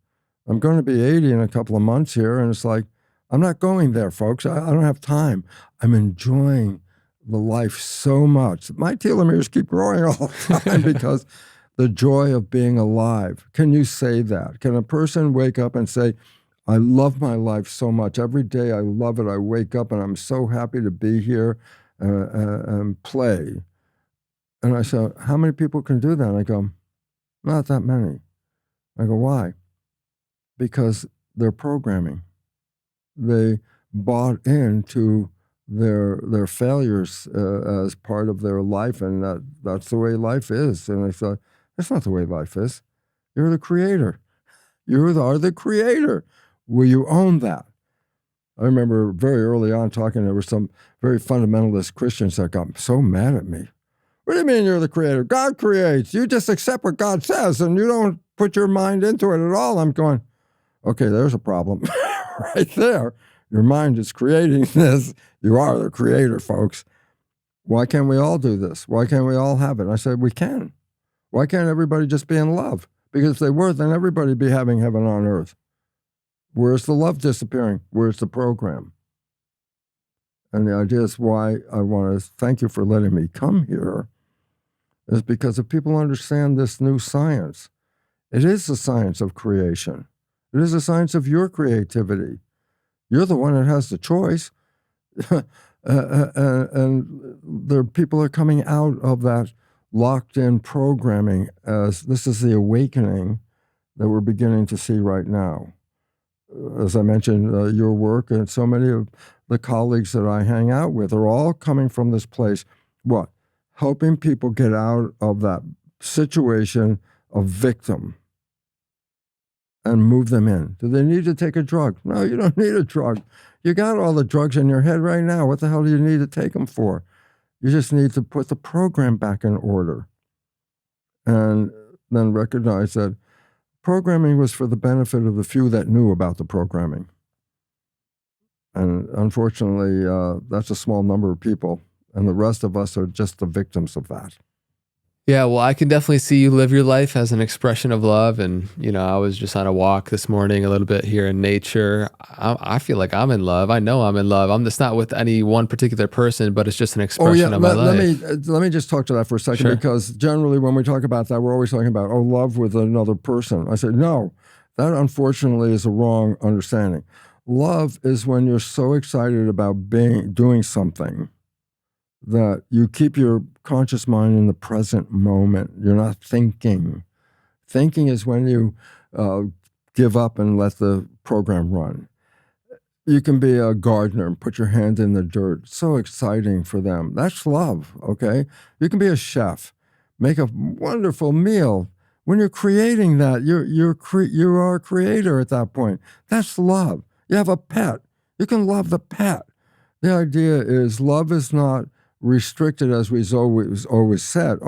I'm going to be 80 in a couple of months here, and it's like, I'm not going there, folks. I don't have time. I'm enjoying the life so much. My telomeres keep growing all the time because the joy of being alive. Can you say that? Can a person wake up and say, I love my life so much. Every day I love it. I wake up and I'm so happy to be here and play. And I said, how many people can do that? And I go, not that many. I go, why? Because they're programming. They bought into their failures as part of their life, and that's the way life is. And I thought, that's not the way life is. You're the creator. You are the creator. Will you own that? I remember very early on there were some very fundamentalist Christians that got so mad at me. What do you mean you're the creator? God creates. You just accept what God says, and you don't put your mind into it at all. I'm going, okay, there's a problem right there. Your mind is creating this. You are the creator, folks. Why can't we all do this? Why can't we all have it? I said, we can. Why can't everybody just be in love? Because if they were, then everybody would be having heaven on earth. Where's the love disappearing? Where's the program? And the idea is why I want to thank you for letting me come here is because if people understand this new science, it is the science of creation. It is the science of your creativity. You're the one that has the choice. And people are coming out of that locked-in programming as this is the awakening that we're beginning to see right now. As I mentioned, your work and so many of the colleagues that I hang out with are all coming from this place. What? Helping people get out of that situation of victim and move them in. Do they need to take a drug? No, you don't need a drug. You got all the drugs in your head right now. What the hell do you need to take them for? You just need to put the program back in order and then recognize that programming was for the benefit of the few that knew about the programming. And unfortunately, that's a small number of people. And the rest of us are just the victims of that. Yeah, well, I can definitely see you live your life as an expression of love. And, I was just on a walk this morning a little bit here in nature. I feel like I'm in love. I know I'm in love. I'm just not with any one particular person, but it's just an expression of my life. Let me just talk to that for a second, Sure. Because generally when we talk about that, we're always talking about, love with another person. I said, no, that unfortunately is a wrong understanding. Love is when you're so excited about doing something that you keep your conscious mind in the present moment. You're not thinking. Thinking is when you give up and let the program run. You can be a gardener and put your hand in the dirt. So exciting for them. That's love, okay? You can be a chef, make a wonderful meal. When you're creating that, you are a creator at that point. That's love. You have a pet. You can love the pet. The idea is love is not restricted, as we've always said,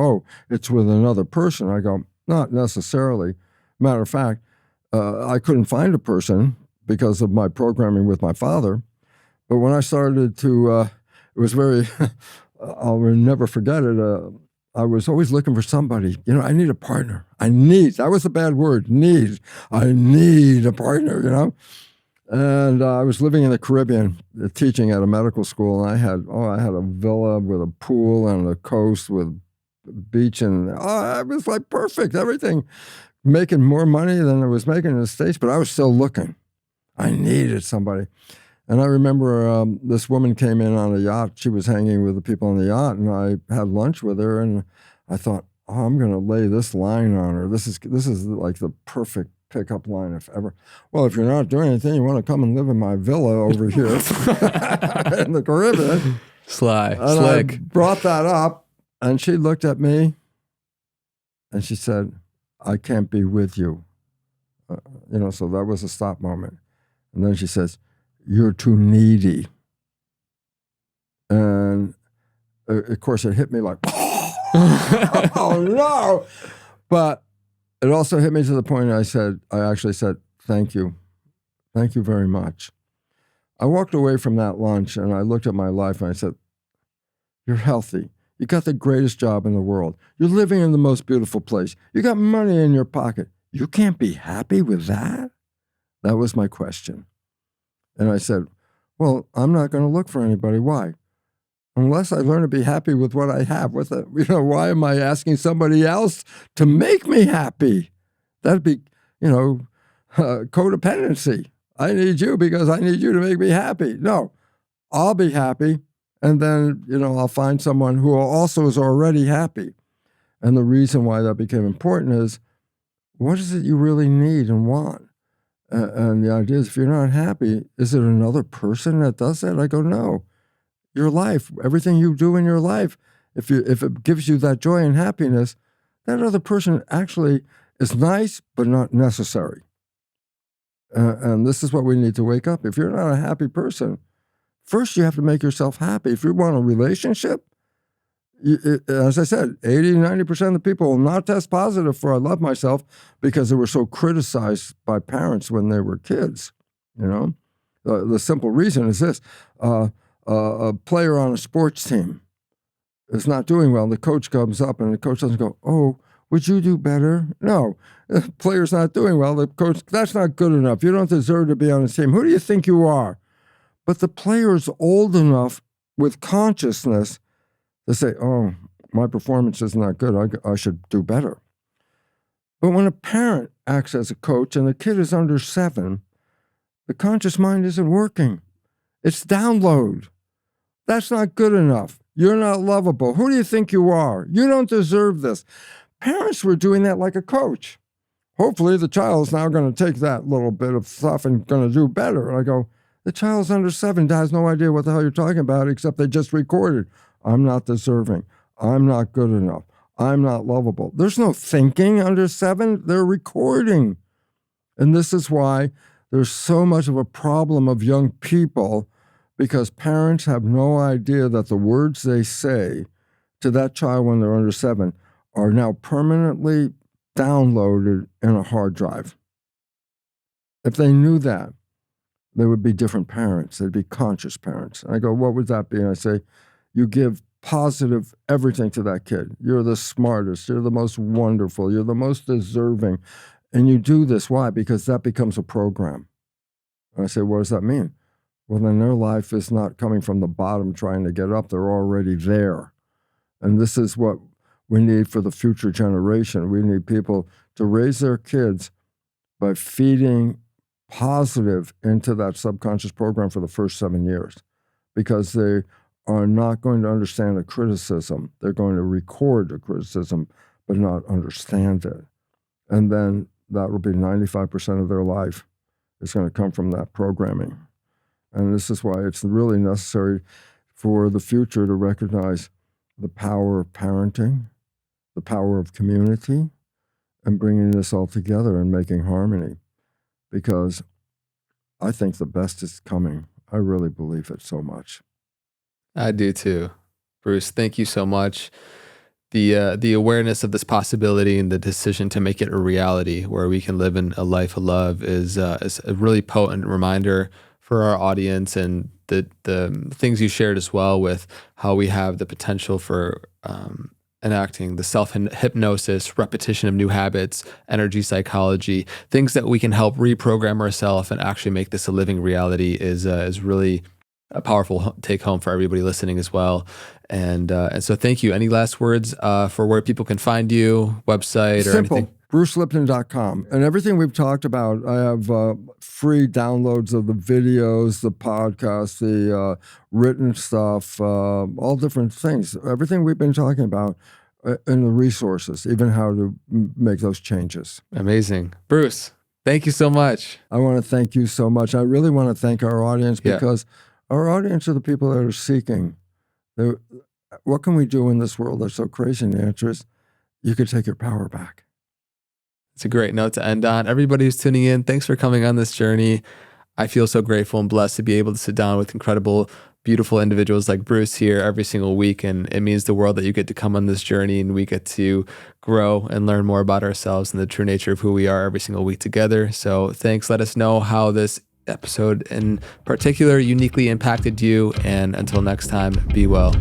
it's with another person. I go, not necessarily. Matter of fact, I couldn't find a person because of my programming with my father. But when I started to, it was very, I'll never forget it. I was always looking for somebody. I need a partner. That was a bad word, need. I need a partner, And I was living in the Caribbean, teaching at a medical school, and I had a villa with a pool and a coast with beach, and it was like perfect, everything. Making more money than I was making in the States, but I was still looking. I needed somebody. And I remember this woman came in on a yacht. She was hanging with the people on the yacht, and I had lunch with her, and I thought, I'm going to lay this line on her. This is like the perfect pickup line if ever. Well, if you're not doing anything, you want to come and live in my villa over here in the Caribbean. Slick. I brought that up, and she looked at me, and she said, I can't be with you. So that was a stop moment. And then she says, you're too needy. And of course it hit me like, oh no. But it also hit me to the point I actually said, thank you. Thank you very much. I walked away from that lunch and I looked at my life and I said, you're healthy. You got the greatest job in the world. You're living in the most beautiful place. You got money in your pocket. You can't be happy with that? That was my question. And I said, well, I'm not going to look for anybody. Why? Unless I learn to be happy with what I have. Why am I asking somebody else to make me happy? That'd be, codependency. I need you because I need you to make me happy. No, I'll be happy. And then, I'll find someone who also is already happy. And the reason why that became important is, what is it you really need and want? And the idea is, if you're not happy, is it another person that does that? I go, no. Your life, everything you do in your life, if it gives you that joy and happiness, that other person actually is nice, but not necessary. And this is what we need to wake up. If you're not a happy person, first you have to make yourself happy. If you want a relationship, as I said, 80, 90% of the people will not test positive for I love myself because they were so criticized by parents when they were kids. The simple reason is this. A player on a sports team is not doing well. The coach comes up and the coach doesn't go, oh, would you do better? No, the player's not doing well. The coach, that's not good enough. You don't deserve to be on the team. Who do you think you are? But the player's old enough with consciousness to say, oh, my performance is not good. I should do better. But when a parent acts as a coach and the kid is under 7, the conscious mind isn't working. It's download. That's not good enough. You're not lovable. Who do you think you are? You don't deserve this. Parents were doing that like a coach. Hopefully the child's now going to take that little bit of stuff and going to do better. And I go, the child's under 7, has no idea what the hell you're talking about, except they just recorded. I'm not deserving. I'm not good enough. I'm not lovable. There's no thinking under 7. They're recording. And this is why there's so much of a problem of young people, because parents have no idea that the words they say to that child when they're under 7 are now permanently downloaded in a hard drive. If they knew that, they would be different parents. They'd be conscious parents. And I go, what would that be? And I say, you give positive everything to that kid. You're the smartest. You're the most wonderful. You're the most deserving. And you do this. Why? Because that becomes a program. And I say, what does that mean? Well, then their life is not coming from the bottom trying to get up. They're already there. And this is what we need for the future generation. We need people to raise their kids by feeding positive into that subconscious program for the first 7 years, because they are not going to understand a criticism. They're going to record a criticism, but not understand it. And then that will be 95% of their life is going to come from that programming. And this is why it's really necessary for the future to recognize the power of parenting, the power of community, and bringing this all together and making harmony. Because I think the best is coming. I really believe it so much. I do too. Bruce, thank you so much. the awareness of this possibility and the decision to make it a reality where we can live in a life of love is a really potent reminder for our audience, and the things you shared as well with how we have the potential for enacting the self-hypnosis, repetition of new habits, energy psychology, things that we can help reprogram ourselves and actually make this a living reality is really a powerful take home for everybody listening as well. And so thank you. Any last words for where people can find you, website or Simple. anything? BruceLipton.com. And everything we've talked about, I have free downloads of the videos, the podcasts, the written stuff, all different things. Everything we've been talking about in the resources, even how to make those changes. Amazing. Bruce, thank you so much. I want to thank you so much. I really want to thank our audience because our audience are the people that are seeking. What can we do in this world that's so crazy? And the answer is, you could take your power back. It's a great note to end on. Everybody who's tuning in, thanks for coming on this journey. I feel so grateful and blessed to be able to sit down with incredible, beautiful individuals like Bruce here every single week. And it means the world that you get to come on this journey and we get to grow and learn more about ourselves and the true nature of who we are every single week together. So thanks. Let us know how this episode in particular uniquely impacted you. And until next time, be well.